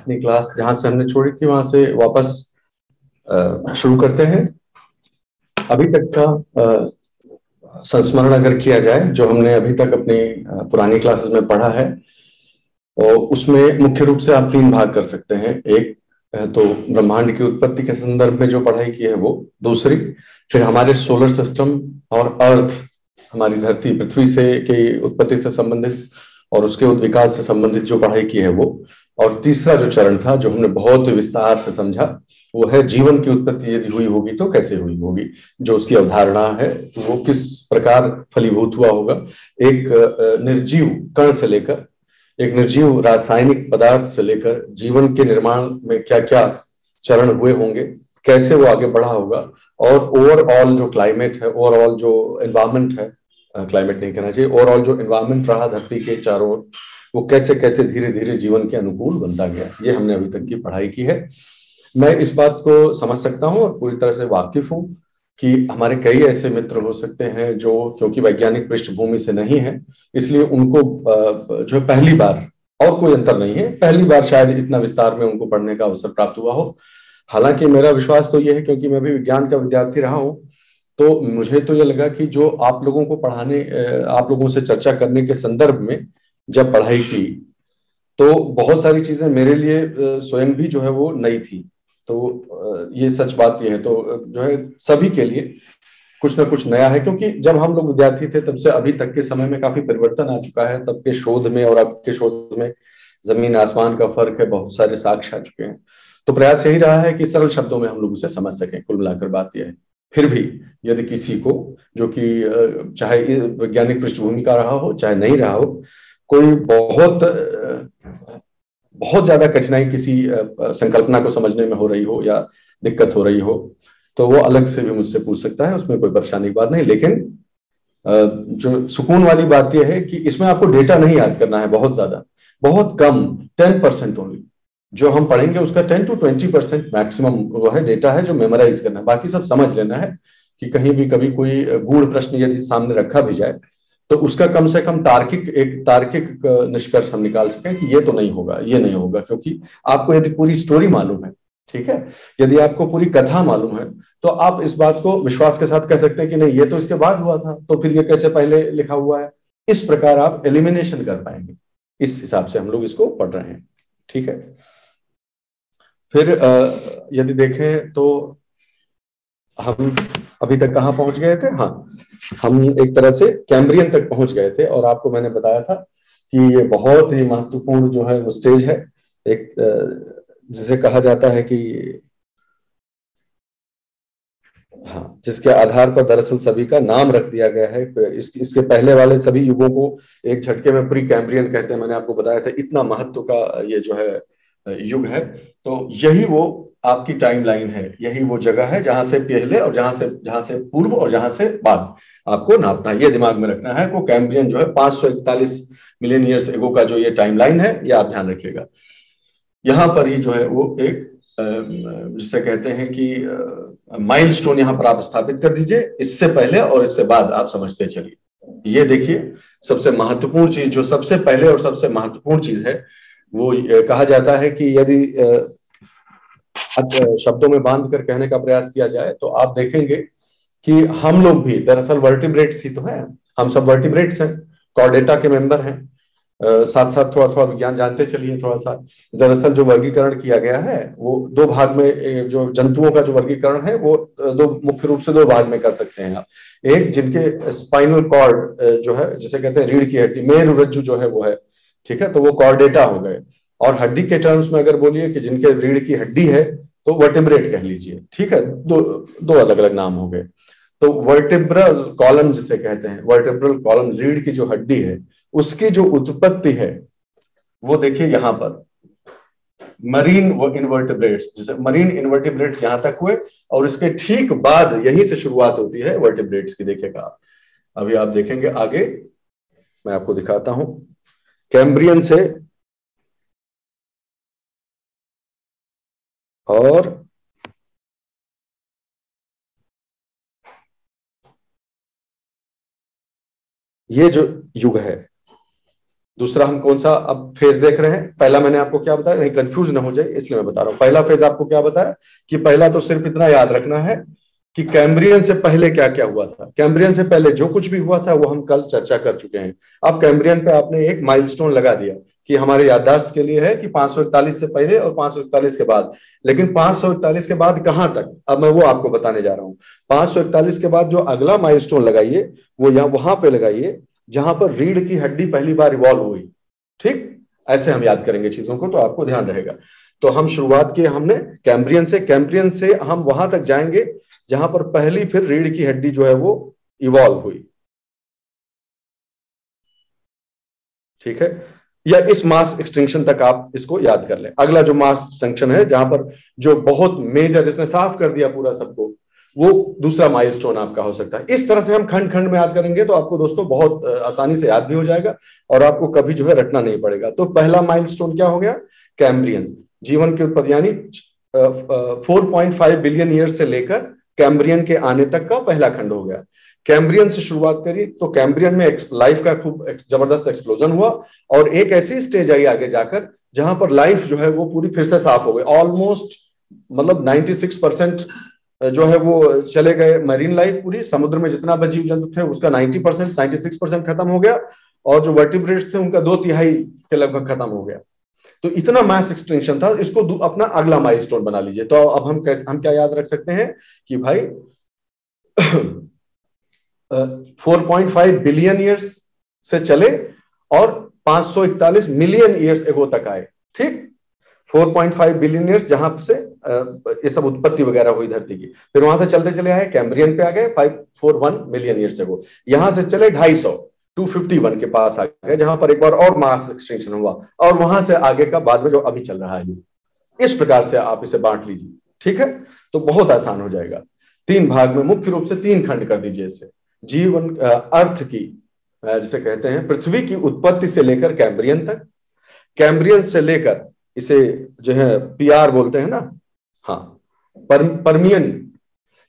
अपनी क्लास जहां से हमने छोड़ी थी वहां से वापस शुरू करते हैं। अभी तक का संस्मरण अगर किया जाए जो हमने अभी तक अपनी पुरानी क्लासेस में पढ़ा है, और उसमें मुख्य रूप से आप तीन भाग कर सकते हैं। एक तो ब्रह्मांड की उत्पत्ति के संदर्भ में जो पढ़ाई की है वो, दूसरी फिर हमारे सोलर सिस्टम और अर्थ, हमारी धरती पृथ्वी से की उत्पत्ति से संबंधित और उसके विकास से संबंधित जो पढ़ाई की है वो, और तीसरा जो चरण था जो हमने बहुत विस्तार से समझा वो है जीवन की उत्पत्ति यदि हुई होगी तो कैसे हुई होगी, जो उसकी अवधारणा है वो किस प्रकार फलीभूत हुआ होगा। एक निर्जीव कण से लेकर, एक निर्जीव रासायनिक पदार्थ से लेकर जीवन के निर्माण में क्या क्या चरण हुए होंगे, कैसे वो आगे बढ़ा होगा, और ओवरऑल जो क्लाइमेट है, ओवरऑल जो एनवायरमेंट है, क्लाइमेट नहीं कहना चाहिए, ओवरऑल जो एनवायरमेंट रहा धरती के चारों ओर, वो कैसे कैसे धीरे धीरे जीवन के अनुकूल बनता गया, ये हमने अभी तक की पढ़ाई की है। मैं इस बात को समझ सकता हूँ और पूरी तरह से वाकिफ हूँ कि हमारे कई ऐसे मित्र हो सकते हैं जो क्योंकि वैज्ञानिक पृष्ठभूमि से नहीं है, इसलिए उनको जो है पहली बार, और कोई अंतर नहीं है, पहली बार शायद इतना विस्तार में उनको पढ़ने का अवसर प्राप्त हुआ हो। हालांकि मेरा विश्वास तो यह है, क्योंकि मैं भी विज्ञान का विद्यार्थी रहा हूं, तो मुझे तो ये लगा कि जो आप लोगों को पढ़ाने, आप लोगों से चर्चा करने के संदर्भ में जब पढ़ाई की, तो बहुत सारी चीजें मेरे लिए स्वयं भी जो है वो नई थी। तो ये सच बात ये है, तो जो है सभी के लिए कुछ ना कुछ नया है, क्योंकि जब हम लोग विद्यार्थी थे तब से अभी तक के समय में काफी परिवर्तन आ चुका है। तब के शोध में और अब के शोध में जमीन आसमान का फर्क है, बहुत सारे साक्ष्य आ चुके हैं। तो प्रयास यही रहा है कि सरल शब्दों में हम लोग उसे समझ सकें। कुल मिलाकर बात यह है। फिर भी यदि किसी को, जो कि चाहे वैज्ञानिक पृष्ठभूमि का रहा हो चाहे नहीं रहा हो, कोई बहुत ज्यादा कठिनाई किसी संकल्पना को समझने में हो रही हो या दिक्कत हो रही हो, तो वो अलग से भी मुझसे पूछ सकता है, उसमें कोई परेशानी की बात नहीं। लेकिन जो सुकून वाली बात यह है कि इसमें आपको डेटा नहीं याद करना है बहुत ज्यादा, बहुत कम, 10% ओनली। जो हम पढ़ेंगे उसका 10 to 20% मैक्सिमम वो है, डेटा है जो मेमोराइज करना है, बाकी सब समझ लेना है। कि कहीं भी कभी कोई गूढ़ प्रश्न यदि सामने रखा भी जाए, तो उसका कम से कम तार्किक निष्कर्ष हम निकाल सकें कि ये तो नहीं होगा, ये नहीं होगा, क्योंकि आपको यदि पूरी स्टोरी मालूम है, ठीक है, यदि आपको पूरी कथा मालूम है, तो आप इस बात को विश्वास के साथ कह सकते हैं कि नहीं, ये तो इसके बाद हुआ था, तो फिर ये कैसे पहले लिखा हुआ है। इस प्रकार आप एलिमिनेशन कर पाएंगे। इस हिसाब से हम लोग इसको पढ़ रहे हैं, ठीक है। फिर यदि देखें तो हम अभी तक कहाँ पहुंच गए थे, हाँ, हम एक तरह से कैम्ब्रियन तक पहुंच गए थे, और आपको मैंने बताया था कि ये बहुत ही महत्वपूर्ण जो है वो स्टेज है। एक जिसे कहा जाता है कि, हाँ, जिसके आधार पर दरअसल सभी का नाम रख दिया गया है। इसके पहले वाले सभी युगों को एक झटके में प्री कैम्ब्रियन कहते हैं। मैंने आपको बताया था इतना महत्व का ये जो है युग है। तो यही वो आपकी टाइमलाइन है, यही वो जगह है जहां से पहले और जहां से पूर्व और जहां से बाद आपको नापना है, ये दिमाग में रखना है। वो कैम्ब्रियन जो है 541 मिलियन ईयर्स एगो का जो ये टाइमलाइन है, ये आप ध्यान रखिएगा। यहाँ पर ही जो है वो एक जिसे कहते हैं कि माइलस्टोन यहाँ पर आप स्थापित कर दीजिए, इससे पहले और इससे बाद आप समझते चलिए। ये देखिए, सबसे महत्वपूर्ण चीज, जो सबसे पहले और सबसे महत्वपूर्ण चीज है, वो कहा जाता है कि यदि शब्दों में बांध कर कहने का प्रयास किया जाए तो आप देखेंगे कि हम लोग भी दरअसल वर्टिब्रेट्स ही तो हैं। हम सब वर्टिब्रेट्स हैं, कॉर्डेटा के मेंबर हैं। साथ साथ थोड़ा थोड़ा विज्ञान जानते चलिए थोड़ा सा। दरअसल जो वर्गीकरण किया गया है वो दो भाग में, जो जंतुओं का जो वर्गीकरण है वो दो, मुख्य रूप से दो भाग में कर सकते हैं आप। एक, जिनके स्पाइनल कॉर्ड जो है, जिसे कहते हैं रीढ़ की हड्डी, मेरुरज्जु जो है वो है, ठीक है, तो वो कॉर्डेटा हो गए। और हड्डी के टर्म्स में अगर बोलिए कि जिनके रीढ़ की हड्डी है, तो वर्टिब्रेट कह लीजिए, ठीक है। दो दो अलग अलग नाम हो गए। तो वर्टिब्रल कॉलम जिसे कहते हैं, वर्टिब्रल कॉलम, रीढ़ की जो हड्डी है, उसकी जो उत्पत्ति है वो देखिए यहां पर मरीन इनवर्टिब्रेट्स, जैसे मरीन इनवर्टिब्रेट्स यहां तक हुए, और इसके ठीक बाद यहीं से शुरुआत होती है वर्टिब्रेट्स की, देखिएगा। अभी आप देखेंगे आगे, मैं आपको दिखाता हूं कैम्ब्रियन से, और ये जो युग है, दूसरा हम कौन सा अब फेज देख रहे हैं? पहला मैंने आपको क्या बताया, नहीं कंफ्यूज ना हो जाए इसलिए मैं बता रहा हूं। पहला फेज आपको क्या बताया कि पहला तो सिर्फ इतना याद रखना है कि कैम्ब्रियन से पहले क्या क्या हुआ था। कैम्ब्रियन से पहले जो कुछ भी हुआ था वो हम कल चर्चा कर चुके हैं। अब कैम्ब्रियन पे आपने एक माइलस्टोन लगा दिया कि हमारे याददाश्त के लिए है कि 541 से पहले और 541 के बाद। लेकिन 541 के बाद कहां तक, अब मैं वो आपको बताने जा रहा हूं। 541 के बाद जो अगला माइलस्टोन लगाइए वो यहाँ वहां पे लगाइए जहां पर रीढ़ की हड्डी पहली बार इवॉल्व हुई। ठीक, ऐसे हम याद करेंगे चीजों को, तो आपको ध्यान रहेगा। तो हम शुरुआत की हमने कैम्ब्रियन से, कैम्ब्रियन से हम वहां तक जाएंगे जहां पर पहली फिर रीढ़ की हड्डी जो है वो इवॉल्व हुई। ठीक है, या इस मास एक्सटिंक्शन तक आप इसको याद कर लें। अगला जो मास एक्सटिंक्शन है जहां पर जो बहुत मेजर, जिसने साफ कर दिया पूरा सबको, वो दूसरा माइलस्टोन आपका हो सकता है। इस तरह से हम खंड खंड में याद करेंगे तो आपको दोस्तों बहुत आसानी से याद भी हो जाएगा और आपको कभी जो है रटना नहीं पड़ेगा। तो पहला माइलस्टोन क्या हो गया? कैम्ब्रियन, जीवन की उत्पत्ति, यानी 4.5 बिलियन ईयर से लेकर कैम्ब्रियन के आने तक का पहला खंड हो गया। कैम्ब्रियन से शुरुआत करी तो कैम्ब्रियन में लाइफ का खूब जबरदस्त एक्सप्लोजन हुआ और एक ऐसी स्टेज आई आगे जाकर जहां पर लाइफ जो है वो पूरी फिर से साफ हो गई। ऑलमोस्ट मतलब 96% जो है वो चले गए। मरीन लाइफ पूरी समुद्र में जितना भी जीव जंतु थे उसका 90%, 96% खत्म हो गया और जो वर्टिब्रेट्स थे उनका 2/3 के लगभग खत्म हो गया। तो इतना मास एक्सटेंशन था, इसको अपना अगला माइलस्टोन बना लीजिए। तो अब हम क्या याद रख सकते हैं कि भाई 4.5 बिलियन ईयर्स से चले और 541 मिलियन ईयर्स एगो तक आए। ठीक, 4.5 बिलियन ईयर्स जहां से ये सब उत्पत्ति वगैरह हुई धरती की, फिर वहां से चलते चले आए कैम्ब्रियन पे आ गए 541 मिलियन ईयर्स एगो। यहां से चले 251 के पास आ गए जहां पर एक बार और मास एक्सटेंशन हुआ और वहां से आगे का बाद में जो अभी चल रहा है। इस प्रकार से आप इसे बांट लीजिए। ठीक है, तो बहुत आसान हो जाएगा। 3 भाग में मुख्य रूप से 3 खंड कर दीजिए इसे। जीवन अर्थ की, जिसे कहते हैं पृथ्वी की उत्पत्ति से लेकर कैम्ब्रियन तक, कैम्ब्रियन से लेकर इसे जो है पीआर बोलते हैं ना, हाँ, परमियन,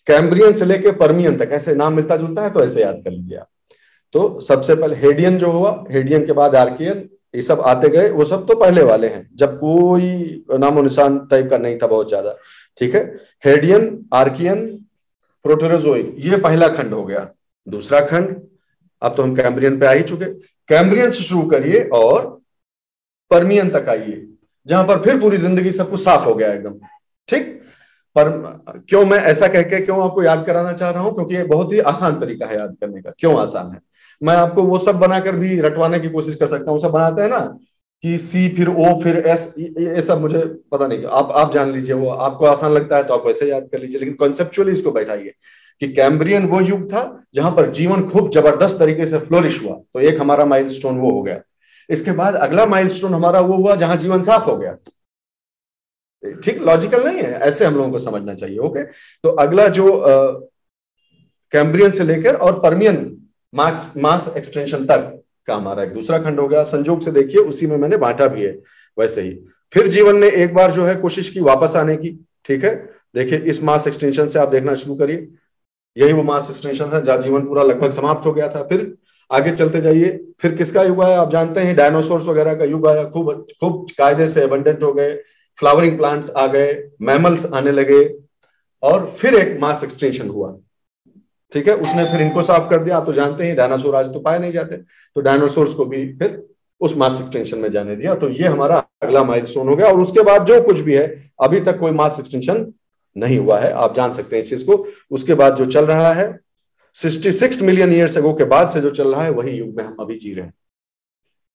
कैम्ब्रियन से लेकर परमियन तक, ऐसे नाम मिलता जुलता है तो ऐसे याद कर लीजिए आप। तो सबसे पहले हेडियन जो हुआ, हेडियन के बाद आर्कियन, ये सब आते गए। वो सब तो पहले वाले हैं जब कोई नामो निशान टाइप का नहीं था बहुत ज्यादा। ठीक है, हेडियन, आर्कियन, प्रोटेरोजोइक, ये पहला खंड हो गया। दूसरा खंड, अब तो हम कैम्ब्रियन पे आ ही चुके, कैम्ब्रियन से शुरू करिए और परमियन तक आइए जहां पर फिर पूरी जिंदगी सब कुछ साफ हो गया एकदम। ठीक, पर क्यों मैं ऐसा कह के क्यों आपको याद कराना चाह रहा हूं, क्योंकि ये बहुत ही आसान तरीका है याद करने का। क्यों आसान है? मैं आपको वो सब बनाकर भी रटवाने की कोशिश कर सकता हूँ। सब बनाते हैं ना कि सी फिर ओ फिर एस, ये सब मुझे पता नहीं, आप जान लीजिए, वो आपको आसान लगता है तो आप वैसे याद कर लीजिए, लेकिन कॉन्सेप्चुअली इसको बैठाइए कि कैम्ब्रियन वो युग था जहां पर जीवन खूब जबरदस्त तरीके से फ्लोरिश हुआ। तो एक हमारा माइलस्टोन वो हो गया। इसके बाद अगला माइलस्टोन हमारा वो हुआ जहां जीवन साफ हो गया। ठीक, लॉजिकल नहीं है, ऐसे हम लोगों को समझना चाहिए। ओके, तो अगला जो कैम्ब्रियन से लेकर और परमियन मास एक्सटेंशन तक का हमारा एक दूसरा खंड हो गया। संयोग से देखिए उसी में मैंने बांटा भी है। वैसे ही फिर जीवन ने एक बार जो है कोशिश की वापस आने की। ठीक है, देखिए इस मास एक्सटेंशन से आप देखना शुरू करिए, यही वो मास एक्सटेंशन है जहां जीवन पूरा लगभग समाप्त हो गया था। फिर आगे चलते जाइए, फिर किसका युग आया आप जानते हैं, डायनासोर्स वगैरह का युग आया। खूब खूब कायदे से अबंडेंट हो गए, फ्लावरिंग प्लांट्स आ गए, मैमल्स आने लगे और फिर एक मास एक्सटेंशन हुआ। ठीक है, उसने फिर इनको साफ कर दिया। आप तो जानते हैं डायनासोर आज तो पाए नहीं जाते, तो डायनासोर्स को भी फिर उस मास एक्सटेंशन में जाने दिया। तो ये हमारा अगला माइलस्टोन हो गया और उसके बाद जो कुछ भी है, अभी तक कोई मास एक्सटेंशन नहीं हुआ है, आप जान सकते हैं इस चीज को। उसके बाद जो चल रहा है 66 मिलियन ईयर्स अगो के बाद से जो चल रहा है वही युग में हम अभी जी रहे हैं।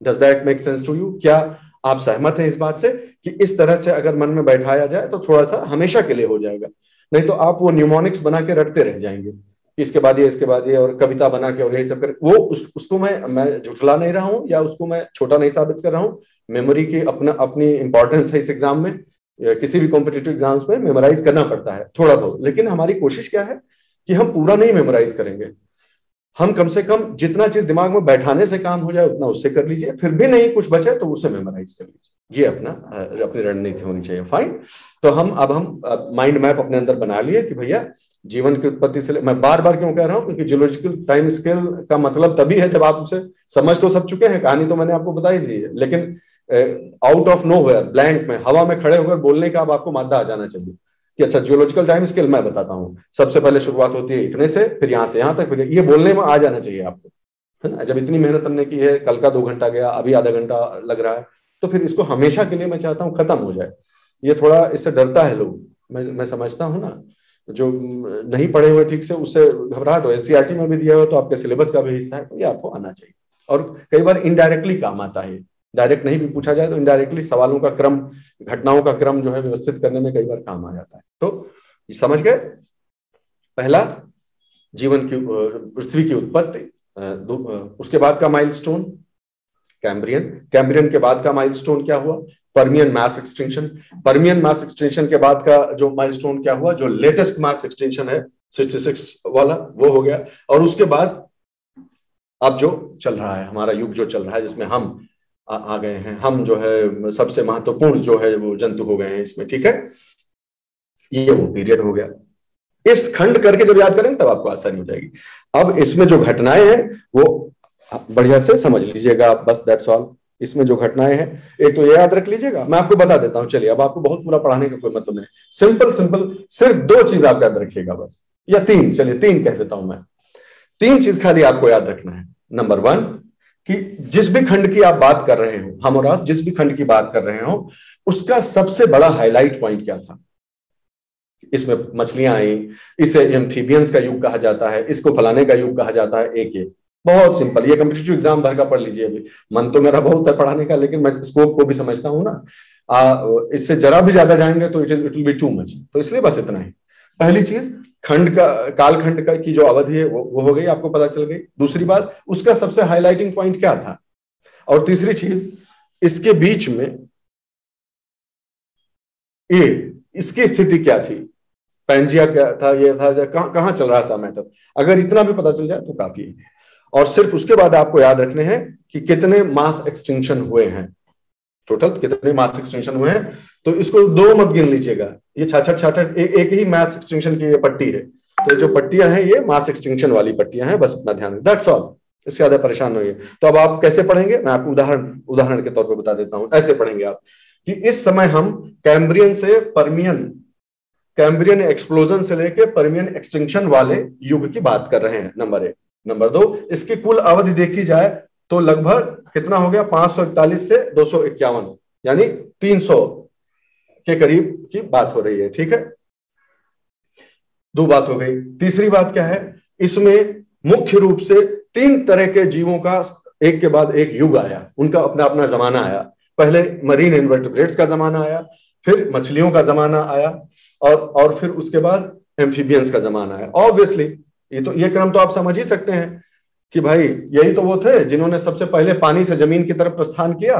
Does that make sense to you? क्या आप सहमत हैं इस बात से कि इस तरह से अगर मन में बैठाया जाए तो थोड़ा सा हमेशा के लिए हो जाएगा? नहीं तो आप वो न्यूमोनिक्स बना के रटते रह जाएंगे, इसके बाद ये, इसके बाद ये, और कविता बना के और यही सब कर। वो उसको मैं झुठला नहीं रहा हूं या उसको मैं छोटा नहीं साबित कर रहा हूं। मेमोरी की अपनी इंपॉर्टेंस है इस एग्जाम में, किसी भी कॉम्पिटिटिव एग्जाम्स में मेमोराइज करना पड़ता है थोड़ा बहुत। लेकिन हमारी कोशिश क्या है कि हम पूरा नहीं मेमोराइज करेंगे, हम कम से कम जितना चीज दिमाग में बैठाने से काम हो जाए उतना उससे कर लीजिए। फिर भी नहीं कुछ बचे तो उसे मेमोराइज कर लीजिए। ये अपनी रणनीति होनी चाहिए। फाइन। तो हम माइंड मैप अपने अंदर बना लिए कि भैया जीवन की उत्पत्ति से मैं बार बार क्यों कह रहा हूं, क्योंकि जियोलॉजिकल टाइम स्केल का मतलब तभी है जब आप उसे समझ तो सब चुके हैं, कहानी तो मैंने आपको बताई थी, लेकिन आउट ऑफ नोवेयर ब्लैंक में हवा में खड़े होकर बोलने का अब आपको मादा आ जाना चाहिए कि अच्छा जियोलॉजिकल टाइम स्केल मैं बताता हूँ, सबसे पहले शुरुआत होती है इतने से, फिर यहां से यहां तक, फिर ये बोलने में आ जाना चाहिए आपको, है ना। जब इतनी मेहनत हमने की है, कल का 2 घंटा गया, अभी आधा घंटा लग रहा है, तो फिर इसको हमेशा के लिए मैं चाहता हूँ खत्म हो जाए। ये थोड़ा इससे डरता है लोग, मैं समझता हूँ ना, जो नहीं पढ़े हुए ठीक से उससे घबराहट हो। एनसीईआरटी में भी दिया हो तो आपके सिलेबस का भी हिस्सा है, तो ये आपको आना चाहिए। और कई बार इनडायरेक्टली काम आता है, डायरेक्ट नहीं भी पूछा जाए तो इनडायरेक्टली सवालों का क्रम, घटनाओं का क्रम जो है व्यवस्थित करने में कई बार काम आ जाता है। तो समझ गए, पहला जीवन की, पृथ्वी की उत्पत्ति, उसके बाद का माइलस्टोन कैम्ब्रियन, कैम्ब्रियन के बाद का माइलस्टोन क्या हुआ, Permian mass extinction, Permian mass extinction के बाद का जो माइलस्टोन क्या हुआ, जो लेटेस्ट मास एक्सटिंक्शन है 66 वाला, वो हो गया। और उसके बाद अब जो चल रहा है हमारा युग जो चल रहा है, जिसमें हम आ गए हैं, हम जो है सबसे महत्वपूर्ण जो है वो जंतु हो गए हैं इसमें, ठीक है। ये वो पीरियड हो गया। इस खंड करके जब याद करेंगे तब आपको आसानी हो जाएगी। अब इसमें जो घटनाएं हैं वो बढ़िया से समझ लीजिएगा, बस दैट्स ऑल। इसमें जो घटनाएं हैं, एक तो ये याद रख लीजिएगा, मैं आपको बता देता हूं, चलिए अब आपको बहुत पूरा पढ़ाने का कोई मतलब नहीं, सिंपल सिंपल सिर्फ 2 चीज आप याद रखिएगा बस, या 3, चलिए 3 कह देता हूं मैं। 3 चीज खाली आपको याद रखना है। नंबर 1 कि जिस भी खंड की आप बात कर रहे हो, हम और आप जिस भी खंड की बात कर रहे हो, उसका सबसे बड़ा हाईलाइट पॉइंट क्या था। इसमें मछलियां आई, इसे एम्फीबियंस का युग कहा जाता है, इसको फलाने का युग कहा जाता है। एक ये बहुत सिंपल, ये कॉम्पिटिटिव एग्जाम भर का पढ़ लीजिए। अभी मन तो मेरा बहुत है पढ़ाने का, लेकिन मैं स्कोप को भी समझता हूं ना, इससे जरा भी ज्यादा जाएंगे तो it will be too much, तो इसलिए बस इतना ही। पहली चीज, खंड का, कालखंड का की जो अवधि है वो हो गई, आपको पता चल गई। दूसरी बात, उसका सबसे हाईलाइटिंग पॉइंट क्या था। और तीसरी चीज, इसके बीच में ये इसकी स्थिति क्या थी, पैंजिया क्या था, ये था, कहां चल रहा था मैटर। अगर इतना भी पता चल जाए तो काफी है। और सिर्फ उसके बाद आपको याद रखने हैं कि कितने मास एक्सटिंक्शन हुए हैं, टोटल कितने मास एक्सटिंक्शन हुए हैं। तो इसको 2 मत गिन लीजिएगा, ये छाछठ छाछठ एक ही मास एक्सटिंक्शन की ये पट्टी है। तो जो पट्टियां हैं ये मास एक्सटिंक्शन वाली पट्टियां हैं, बस इतना ध्यान, दैट्स ऑल। इससे ज्यादा परेशान नहीं है। तो अब आप कैसे पढ़ेंगे, मैं आपको उदाहरण के तौर पर बता देता हूं। ऐसे पढ़ेंगे आप कि इस समय हम कैम्ब्रियन से पर्मियन, कैम्ब्रियन एक्सप्लोजन से लेकर पर्मियन एक्सटिंक्शन वाले युग की बात कर रहे हैं, नंबर 1। नंबर 2, इसकी कुल अवधि देखी जाए तो लगभग कितना हो गया, 541 से 251, यानी 300 के करीब की बात हो रही है, ठीक है। 2 बात हो गई। तीसरी बात क्या है, इसमें मुख्य रूप से 3 तरह के जीवों का एक के बाद एक युग आया, उनका अपना अपना जमाना आया। पहले मरीन इन्वर्टिब्रेट्स का जमाना आया, फिर मछलियों का जमाना आया, और फिर उसके बाद एम्फीबियंस का जमाना आया। ऑब्वियसली ये क्रम तो आप समझ ही सकते हैं कि भाई यही तो वो थे जिन्होंने सबसे पहले पानी से जमीन की तरफ प्रस्थान किया,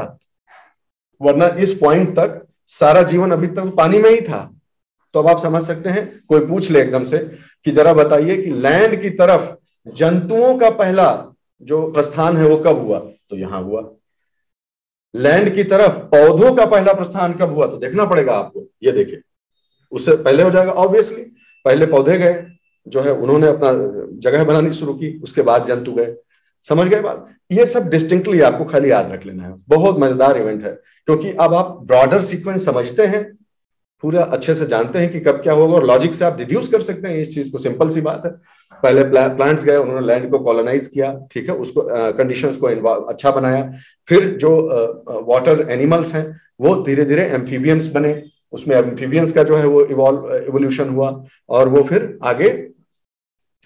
वरना इस पॉइंट तक सारा जीवन अभी तक पानी में ही था। तो अब आप समझ सकते हैं, कोई पूछ ले एकदम से कि जरा बताइए कि लैंड की तरफ जंतुओं का पहला जो प्रस्थान है वो कब हुआ, तो यहां हुआ। लैंड की तरफ पौधों का पहला प्रस्थान कब हुआ, तो देखना पड़ेगा आपको, ये देखिए उससे पहले हो जाएगा। ऑब्वियसली पहले पौधे गए, जो है उन्होंने अपना जगह बनानी शुरू की, उसके बाद जंतु गए। समझ गए बात। ये सब डिस्टिंक्टली आपको खाली याद रख लेना है। बहुत मजेदार इवेंट है, क्योंकि अब आप ब्रॉडर सीक्वेंस समझते हैं, पूरा अच्छे से जानते हैं कि कब क्या होगा, और लॉजिक से आप डिड्यूस कर सकते हैं इस चीज को। सिंपल सी बात है, पहले प्लांट्स गए, उन्होंने लैंड को कॉलोनाइज किया, ठीक है, उसको कंडीशंस को अच्छा बनाया। फिर जो वाटर एनिमल्स हैं वो धीरे धीरे एम्फीबियंस बने, उसमें एम्फीबियंस का जो है वो इवोल्यूशन हुआ, और वो फिर आगे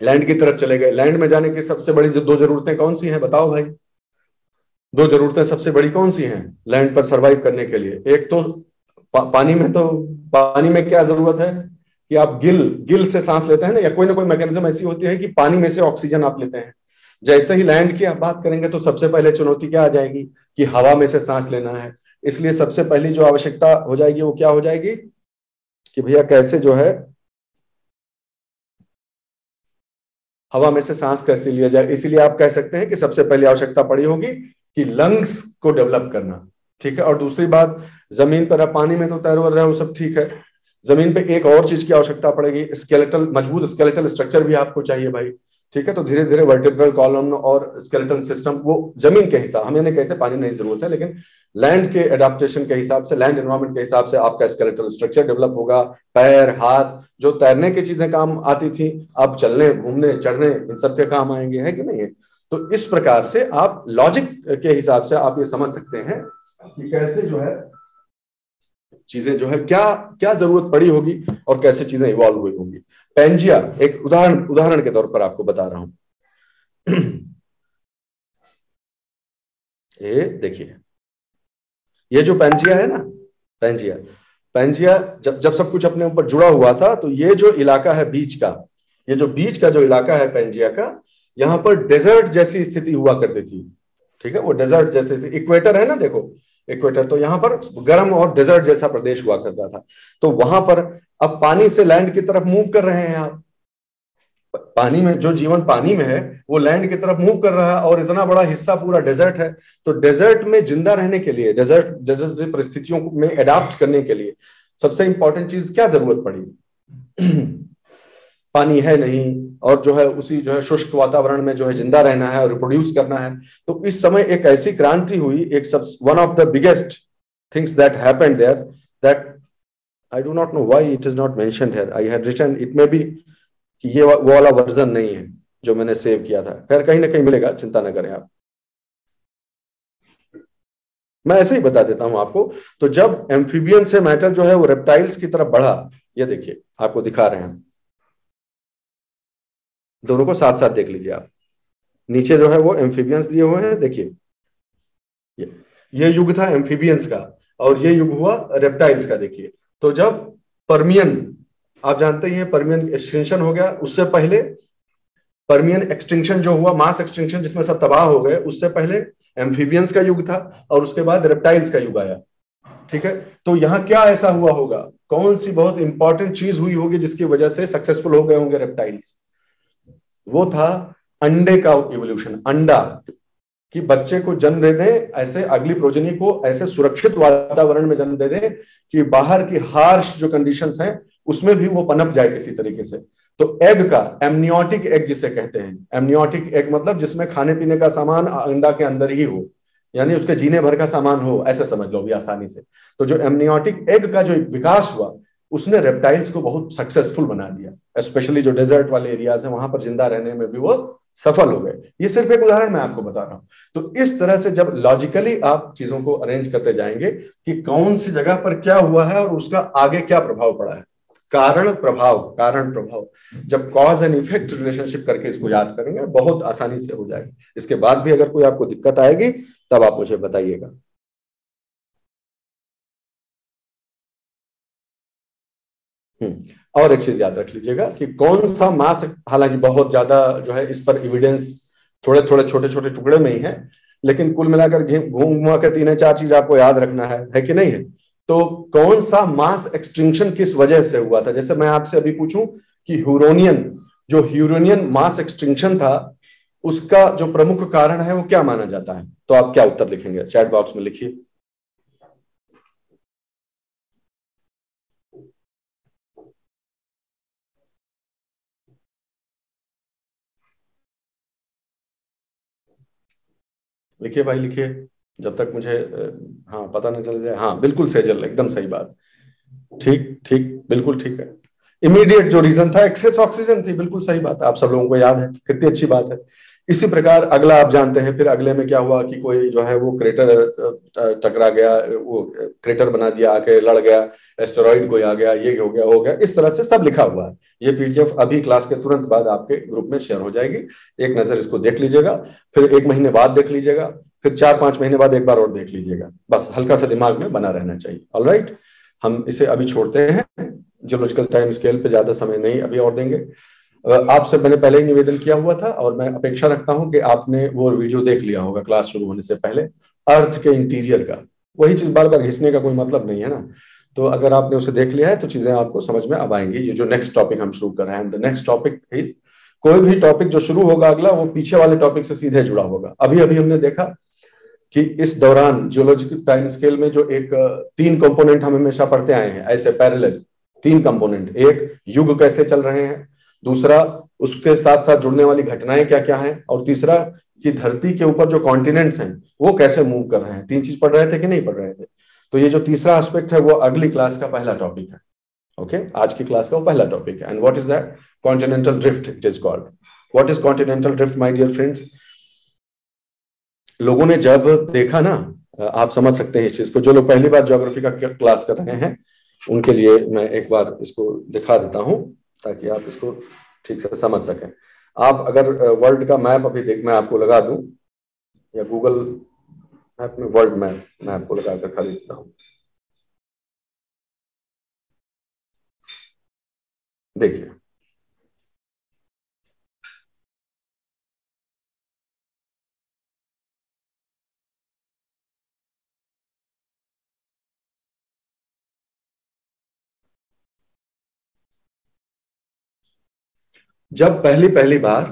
लैंड की तरफ चले गए। लैंड में जाने की सबसे बड़ी जो 2 जरूरतें कौन सी हैं, बताओ भाई। 2 जरूरतें सबसे बड़ी कौन सी हैं लैंड पर सरवाइव करने के लिए। एक तो पानी में, तो पानी में क्या जरूरत है कि आप गिल से सांस लेते हैं ना, या कोई ना कोई मैकेनिज्म ऐसी होती है कि पानी में से ऑक्सीजन आप लेते हैं। जैसे ही लैंड की आप बात करेंगे तो सबसे पहले चुनौती क्या आ जाएगी कि हवा में से सांस लेना है। इसलिए सबसे पहली जो आवश्यकता हो जाएगी वो क्या हो जाएगी कि भैया कैसे जो है हवा में से सांस कैसे लिया जाए। इसीलिए आप कह सकते हैं कि सबसे पहली आवश्यकता पड़ी होगी कि लंग्स को डेवलप करना। ठीक है। और दूसरी बात, जमीन पर, पानी में तो तैर रहे हो, सब ठीक है, जमीन पे एक और चीज की आवश्यकता पड़ेगी, स्केलेटल, मजबूत स्केलेटल स्ट्रक्चर भी आपको चाहिए भाई। ठीक है। तो धीरे धीरे वर्टिब्रल कॉलम और स्केलेटल सिस्टम, वो जमीन के हिसाब, हम ये नहीं कहते पानी नहीं जरूरत है, लेकिन लैंड के एडाप्टेशन के हिसाब से, लैंड एनवायरमेंट के हिसाब से आपका स्केलेटल स्ट्रक्चर डेवलप होगा। पैर, हाथ, जो तैरने की चीजें काम आती थी, अब चलने, घूमने, चढ़ने, इन सब के काम आएंगे, है कि नहीं है। तो इस प्रकार से आप लॉजिक के हिसाब से आप ये समझ सकते हैं कि कैसे जो है चीजें जो है, क्या क्या जरूरत पड़ी होगी और कैसे चीजें इवॉल्व हुई होंगी। पेंजिया, एक उदाहरण के तौर पर आपको बता रहा हूं। ये देखिए, ये जो पेंजिया है ना, पेंजिया, पेंजिया जब जब सब कुछ अपने ऊपर जुड़ा हुआ था, तो ये जो इलाका है बीच का, ये जो बीच का जो इलाका है पेंजिया का, यहाँ पर डेजर्ट जैसी स्थिति हुआ करती थी। ठीक है, वो डेजर्ट जैसे, इक्वेटर है ना, देखो इक्वेटर, तो यहाँ पर गर्म और डेजर्ट जैसा प्रदेश हुआ करता था। तो वहां पर अब पानी से लैंड की तरफ मूव कर रहे हैं आप, पानी में जो जीवन पानी में है वो लैंड की तरफ मूव कर रहा है, और इतना बड़ा हिस्सा पूरा डेजर्ट है। तो डेजर्ट में जिंदा रहने के लिए, डेजर्ट जैसे परिस्थितियों में एडाप्ट करने के लिए सबसे इंपॉर्टेंट चीज क्या जरूरत पड़ी? पानी है नहीं, और जो है उसी जो है शुष्क वातावरण में जो है जिंदा रहना है और रिप्रोड्यूस करना है। तो इस समय एक ऐसी क्रांति हुई, एक सब, one of the biggest things that happened there, that I do not know why it is not mentioned here, I had written, it may be कि ये वो वाला वर्जन नहीं है जो मैंने सेव किया था, खैर कहीं ना कहीं मिलेगा, चिंता न करें आप, मैं ऐसे ही बता देता हूं आपको। तो जब एम्फीबियन से मैटर जो है वो रेप्टाइल्स की तरफ बढ़ा, ये देखिए आपको दिखा रहे हैं, दोनों को साथ साथ देख लीजिए आप, नीचे जो है वो एम्फीबियंस दिए हुए हैं, देखिए ये युग था एम्फीबियंस का, और ये युग हुआ रेप्टाइल्स का। देखिए, तो जब पर्मियन, आप जानते ही हैं पर्मियन एक्सटिंक्शन हो गया, उससे पहले पर्मियन एक्सटिंक्शन जो हुआ, मास एक्सटिंक्शन जिसमें सब तबाह हो गए, उससे पहले एम्फीबियंस का युग था, और उसके बाद रेप्टाइल्स का युग आया। ठीक है, तो यहाँ क्या ऐसा हुआ होगा, कौन सी बहुत इंपॉर्टेंट चीज हुई होगी जिसकी वजह से सक्सेसफुल हो गए होंगे रेप्टाइल्स? वो था अंडे का इवोल्यूशन, अंडा कि बच्चे को जन्म दे दें, ऐसे अगली प्रोजनी को ऐसे सुरक्षित वातावरण में जन्म दे दें कि बाहर की हार्श जो कंडीशंस हैं उसमें भी वो पनप जाए किसी तरीके से। तो एग का, एमनियोटिक एग जिसे कहते हैं, एमनियोटिक एग मतलब जिसमें खाने पीने का सामान अंडा के अंदर ही हो, यानी उसके जीने भर का सामान हो, ऐसे समझ लो भी आसानी से। तो जो एमनियोटिक एग का जो विकास हुआ, उसने रेप्टाइल्स को बहुत सक्सेसफुल बना दिया, स्पेशली जो डेजर्ट वाले एरियाज हैं वहां पर जिंदा रहने में भी वो सफल हो गए। ये सिर्फ एक उदाहरण मैं आपको बता रहा हूं। तो इस तरह से जब लॉजिकली आप चीजों को अरेंज करते जाएंगे कि कौन सी जगह पर क्या हुआ है और उसका आगे क्या प्रभाव पड़ा है, कारण प्रभाव, कारण प्रभाव, जब कॉज एंड इफेक्ट रिलेशनशिप करके इसको याद करेंगे बहुत आसानी से हो जाएगी। इसके बाद भी अगर कोई आपको दिक्कत आएगी तब आप मुझे बताइएगा। और एक चीज याद रख लीजिएगा कि कौन सा मास, हालांकि बहुत ज्यादा जो है इस पर एविडेंस थोड़े थोड़े छोटे छोटे टुकड़े में ही है, लेकिन कुल मिलाकर घूम घुमा कर 3 4 चीज आपको याद रखना है कि नहीं है। तो कौन सा मास एक्सटिंक्शन किस वजह से हुआ था? जैसे मैं आपसे अभी पूछूं कि ह्यूरोनियन, जो ह्यूरोनियन मास एक्सटिंक्शन था, उसका जो प्रमुख कारण है वो क्या माना जाता है? तो आप क्या उत्तर लिखेंगे? चैट बॉक्स में लिखिए। लिखिए भाई लिखिए, जब तक मुझे हाँ पता नहीं चल जाए। हाँ बिल्कुल सेजल, एकदम सही बात, ठीक ठीक, बिल्कुल ठीक है। इमीडिएट जो रीजन था एक्सेस ऑक्सीजन थी, बिल्कुल सही बात है, आप सब लोगों को याद है, कितनी अच्छी बात है। इसी प्रकार अगला आप जानते हैं, फिर अगले में क्या हुआ कि कोई जो है वो क्रेटर टकरा गया, वो क्रेटर बना दिया, आके लड़ गया, एस्टेरॉइड कोई आ गया, ये हो गया, हो गया, इस तरह से सब लिखा हुआ है। ये पीडीएफ अभी क्लास के तुरंत बाद आपके ग्रुप में शेयर हो जाएगी, एक नजर इसको देख लीजिएगा, फिर 1 महीने बाद देख लीजिएगा, फिर 4 5 महीने बाद एक बार और देख लीजिएगा, बस हल्का सा दिमाग में बना रहना चाहिए। ऑलराइट, हम इसे अभी छोड़ते हैं, जियोलॉजिकल टाइम स्केल पे ज्यादा समय नहीं अभी और देंगे। आपसे मैंने पहले ही निवेदन किया हुआ था और मैं अपेक्षा रखता हूं कि आपने वो वीडियो देख लिया होगा क्लास शुरू होने से पहले, अर्थ के इंटीरियर का। वही चीज बार बार घिसने का कोई मतलब नहीं है ना। तो अगर आपने उसे देख लिया है तो चीजें आपको समझ में अब आएंगी। ये जो नेक्स्ट टॉपिक हम शुरू कर रहे हैं, द नेक्स्ट टॉपिक इज, कोई भी टॉपिक जो शुरू होगा अगला, वो पीछे वाले टॉपिक से सीधे जुड़ा होगा। अभी अभी हमने देखा कि इस दौरान जियोलॉजिकल टाइम स्केल में जो एक तीन कंपोनेंट हम हमेशा पढ़ते आए हैं ऐसे पैरेलल, तीन कंपोनेंट, एक युग कैसे चल रहे हैं, दूसरा उसके साथ साथ जुड़ने वाली घटनाएं क्या क्या हैं, और तीसरा कि धरती के ऊपर जो कॉन्टिनेंट्स हैं वो कैसे मूव कर रहे हैं। तीन चीज पढ़ रहे थे कि नहीं पढ़ रहे थे? तो ये जो तीसरा एस्पेक्ट है वो अगली क्लास का पहला टॉपिक है। ओके, आज की क्लास का वो पहला टॉपिक है। And what is that? Continental drift it is called. What is continental drift my dear friends? लोगों ने जब देखा ना, आप समझ सकते हैं इस चीज को, जो लोग पहली बार ज्योग्राफी का क्लास कर रहे हैं उनके लिए मैं एक बार इसको दिखा देता हूं ताकि आप इसको ठीक से समझ सकें। आप अगर वर्ल्ड का मैप अभी देख, मैं आपको लगा दूं, या गूगल मैप में वर्ल्ड मैप मैं आपको लगा कर खा देता हूं। देखिए, जब पहली पहली बार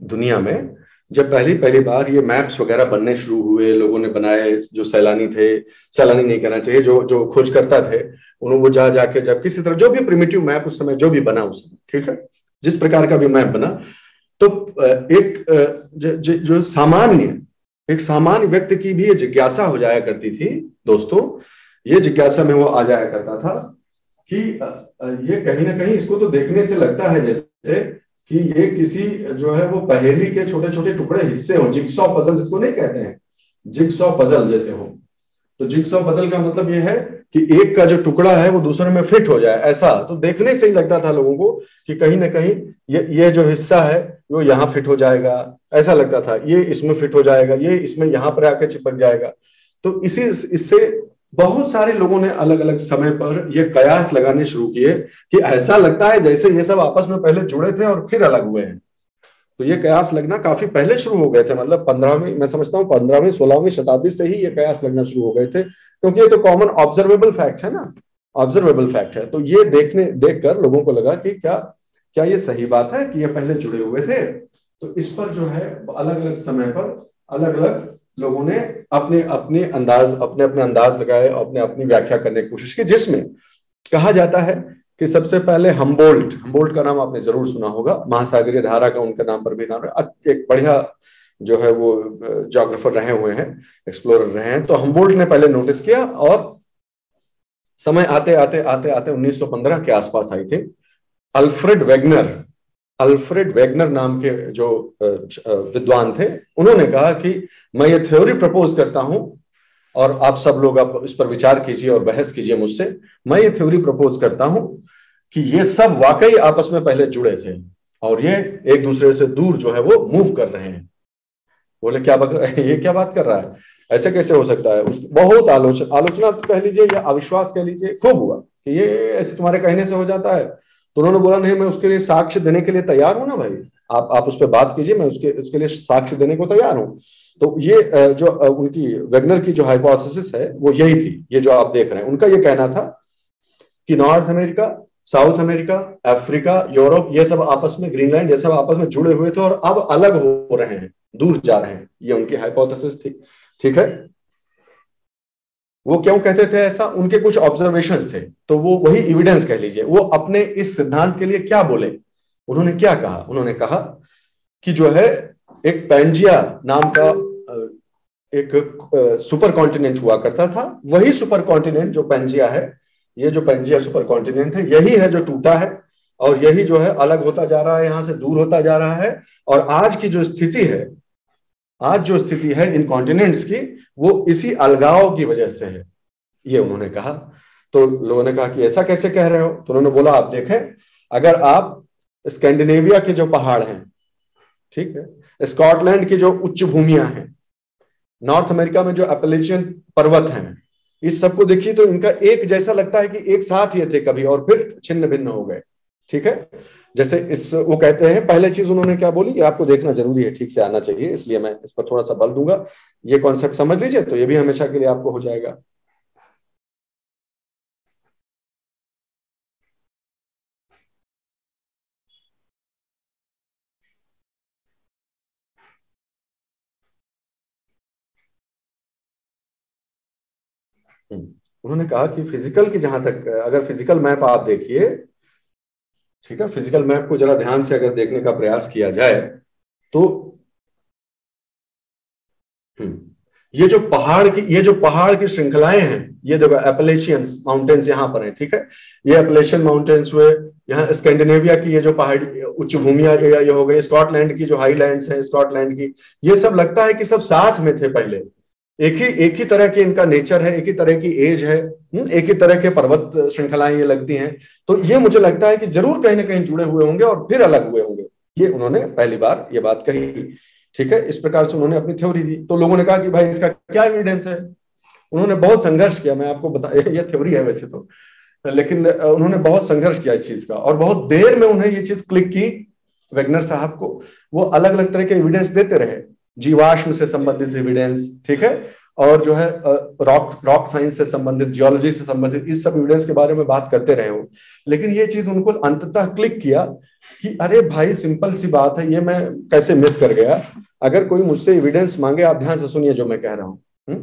दुनिया में, जब पहली पहली बार ये मैप्स वगैरह बनने शुरू हुए, लोगों ने बनाए, जो सैलानी थे, सैलानी नहीं कहना चाहिए, जो जो खोजकर्ता थे, उन्होंने वो जा जाके जब किसी तरह जो भी प्रिमिटिव मैप उस समय जो भी बना उस समय, ठीक है, जिस प्रकार का भी मैप बना, तो एक जो सामान्य, एक सामान्य व्यक्ति की भी ये जिज्ञासा हो जाया करती थी दोस्तों, ये जिज्ञासा में वो आ जाया करता था कि ये कहीं ना कहीं इसको तो देखने से लगता है जैसे कि ये किसी जो है वो पहेली के छोटे छोटे टुकड़े हिस्से हो, जिगसॉ पजल जिसको नहीं कहते हैं, जिगसॉ पजल जैसे हो। तो जिगसॉ पजल का मतलब ये है कि एक का जो टुकड़ा है वो दूसरे में फिट हो जाए, ऐसा तो देखने से ही लगता था लोगों को कि कहीं ना कहीं ये जो हिस्सा है वो यहाँ फिट हो जाएगा, ऐसा लगता था, ये इसमें फिट हो जाएगा, ये इसमें यहाँ पर आके चिपक जाएगा। तो इसी इससे बहुत सारे लोगों ने अलग अलग समय पर ये कयास लगाने शुरू किए कि ऐसा लगता है जैसे ये सब आपस में पहले जुड़े थे और फिर अलग हुए हैं। तो ये कयास लगना काफी पहले शुरू हो गए थे, मतलब 15वीं, मैं समझता हूँ 15वीं 16वीं शताब्दी से ही ये कयास लगना शुरू हो गए थे, क्योंकि ये तो कॉमन ऑब्जर्वेबल फैक्ट है ना, ऑब्जर्वेबल फैक्ट है। तो ये देखने देखकर लोगों को लगा कि क्या क्या ये सही बात है कि ये पहले जुड़े हुए थे। तो इस पर जो है अलग अलग समय पर अलग अलग लोगों ने अपने अपने अंदाज, अपने अपने अंदाज लगाए, अपने अपनी व्याख्या करने की कोशिश की, जिसमें कहा जाता है कि सबसे पहले हम्बोल्ट, हम्बोल्ट का नाम आपने जरूर सुना होगा, महासागरीय धारा का उनके नाम पर भी नाम है, एक बढ़िया जो है वो ज्योग्राफर रहे हुए हैं, एक्सप्लोरर रहे हैं। तो हम्बोल्ट ने पहले नोटिस किया, और समय आते आते आते आते 1915 के आसपास आई थी अल्फ्रेड वेगनर, अल्फ्रेड वेगनर नाम के जो विद्वान थे, उन्होंने कहा कि मैं ये थ्योरी प्रपोज करता हूं, और आप सब लोग अब इस पर विचार कीजिए और बहस कीजिए मुझसे। मैं ये थ्योरी प्रपोज करता हूं कि ये सब वाकई आपस में पहले जुड़े थे और ये एक दूसरे से दूर जो है वो मूव कर रहे हैं। बोले क्या ये क्या बात कर रहा है, ऐसे कैसे हो सकता है? उस बहुत आलोचना, आलोचना तो कह लीजिए या अविश्वास कह लीजिए खूब हुआ कि ये ऐसे तुम्हारे कहने से हो जाता है। तो उन्होंने बोला नहीं, मैं उसके लिए साक्ष्य देने के लिए तैयार हूं ना भाई, आप उस पर बात कीजिए, मैं उसके उसके लिए साक्ष्य देने को तैयार हूं। तो ये जो उनकी वेगनर की जो हाइपोथेसिस है वो यही थी, ये जो आप देख रहे हैं, उनका ये कहना था कि north America, south America, Africa, Europe, ये सब आपस में, ग्रीनलैंड, ये सब आपस में जुड़े हुए थे और अब अलग हो रहे हैं, दूर जा रहे हैं। ये उनकी हाइपोथेसिस थी, ठीक है। वो क्यों कहते थे ऐसा? उनके कुछ ऑब्जर्वेशंस थे, तो वो वही एविडेंस कह लीजिए। वो अपने इस सिद्धांत के लिए क्या बोले, उन्होंने क्या कहा? उन्होंने कहा कि जो है एक पैंजिया नाम का एक सुपर कॉन्टिनेंट हुआ करता था, वही सुपर कॉन्टिनेंट जो पैंजिया है, ये जो पैंजिया सुपर कॉन्टिनेंट है, यही है जो टूटा है, और यही जो है अलग होता जा रहा है, यहां से दूर होता जा रहा है। और आज की जो स्थिति है, आज जो स्थिति है इन कॉन्टिनेंट्स की, वो इसी अलगाव की वजह से है, ये उन्होंने कहा। तो लोगों ने कहा कि ऐसा कैसे कह रहे हो? तो उन्होंने बोला आप देखें, अगर आप स्कैंडिनेविया के जो पहाड़ हैं, ठीक है, स्कॉटलैंड की जो उच्च भूमियां हैं, नॉर्थ अमेरिका में जो अपलेचियन पर्वत हैं, इस सबको देखिए तो इनका एक जैसा लगता है कि एक साथ ये थे कभी और फिर छिन्न भिन्न हो गए, ठीक है। जैसे इस वो कहते हैं, पहले चीज उन्होंने क्या बोली, ये आपको देखना जरूरी है, ठीक से आना चाहिए, इसलिए मैं इस पर थोड़ा सा बल दूंगा। ये कॉन्सेप्ट समझ लीजिए तो ये भी हमेशा के लिए आपको हो जाएगा। उन्होंने कहा कि फिजिकल की जहां तक, अगर फिजिकल मैप आप देखिए, ठीक है, फिजिकल मैप को जरा ध्यान से अगर देखने का प्रयास किया जाए तो ये जो पहाड़ की श्रृंखलाएं हैं, ये देखो एपलेशियंस माउंटेन्स यहाँ पर हैं, ठीक है, ये एपलेशियन माउंटेन्स हुए, यहाँ स्कैंडिनेविया की ये जो पहाड़ी उच्च भूमियां ये हो गई, स्कॉटलैंड की जो हाईलैंड्स हैं स्कॉटलैंड की, ये सब लगता है कि सब साथ में थे पहले, एक ही तरह के इनका नेचर है, एक ही तरह की एज है, एक ही तरह के पर्वत श्रृंखलाएं ये लगती हैं। तो ये मुझे लगता है कि जरूर कहीं ना कहीं जुड़े हुए होंगे और फिर अलग हुए होंगे। ये उन्होंने पहली बार ये बात कही, ठीक है, इस प्रकार से उन्होंने अपनी थ्योरी दी। तो लोगों ने कहा कि भाई इसका क्या एविडेंस है। उन्होंने बहुत संघर्ष किया, मैं आपको बता, ये थ्योरी है वैसे तो, लेकिन उन्होंने बहुत संघर्ष किया इस चीज का, और बहुत देर में उन्हें ये चीज क्लिक की वेगनर साहब को। वो अलग अलग तरह के एविडेंस देते रहे, जीवाश्म से संबंधित एविडेंस, ठीक है, और जो है रॉक साइंस से संबंधित, जियोलॉजी से संबंधित, इस सब एविडेंस के बारे में बात करते रहे वो। लेकिन ये चीज उनको अंततः क्लिक किया कि अरे भाई सिंपल सी बात है, ये मैं कैसे मिस कर गया। अगर कोई मुझसे एविडेंस मांगे, आप ध्यान से सुनिए जो मैं कह रहा हूं,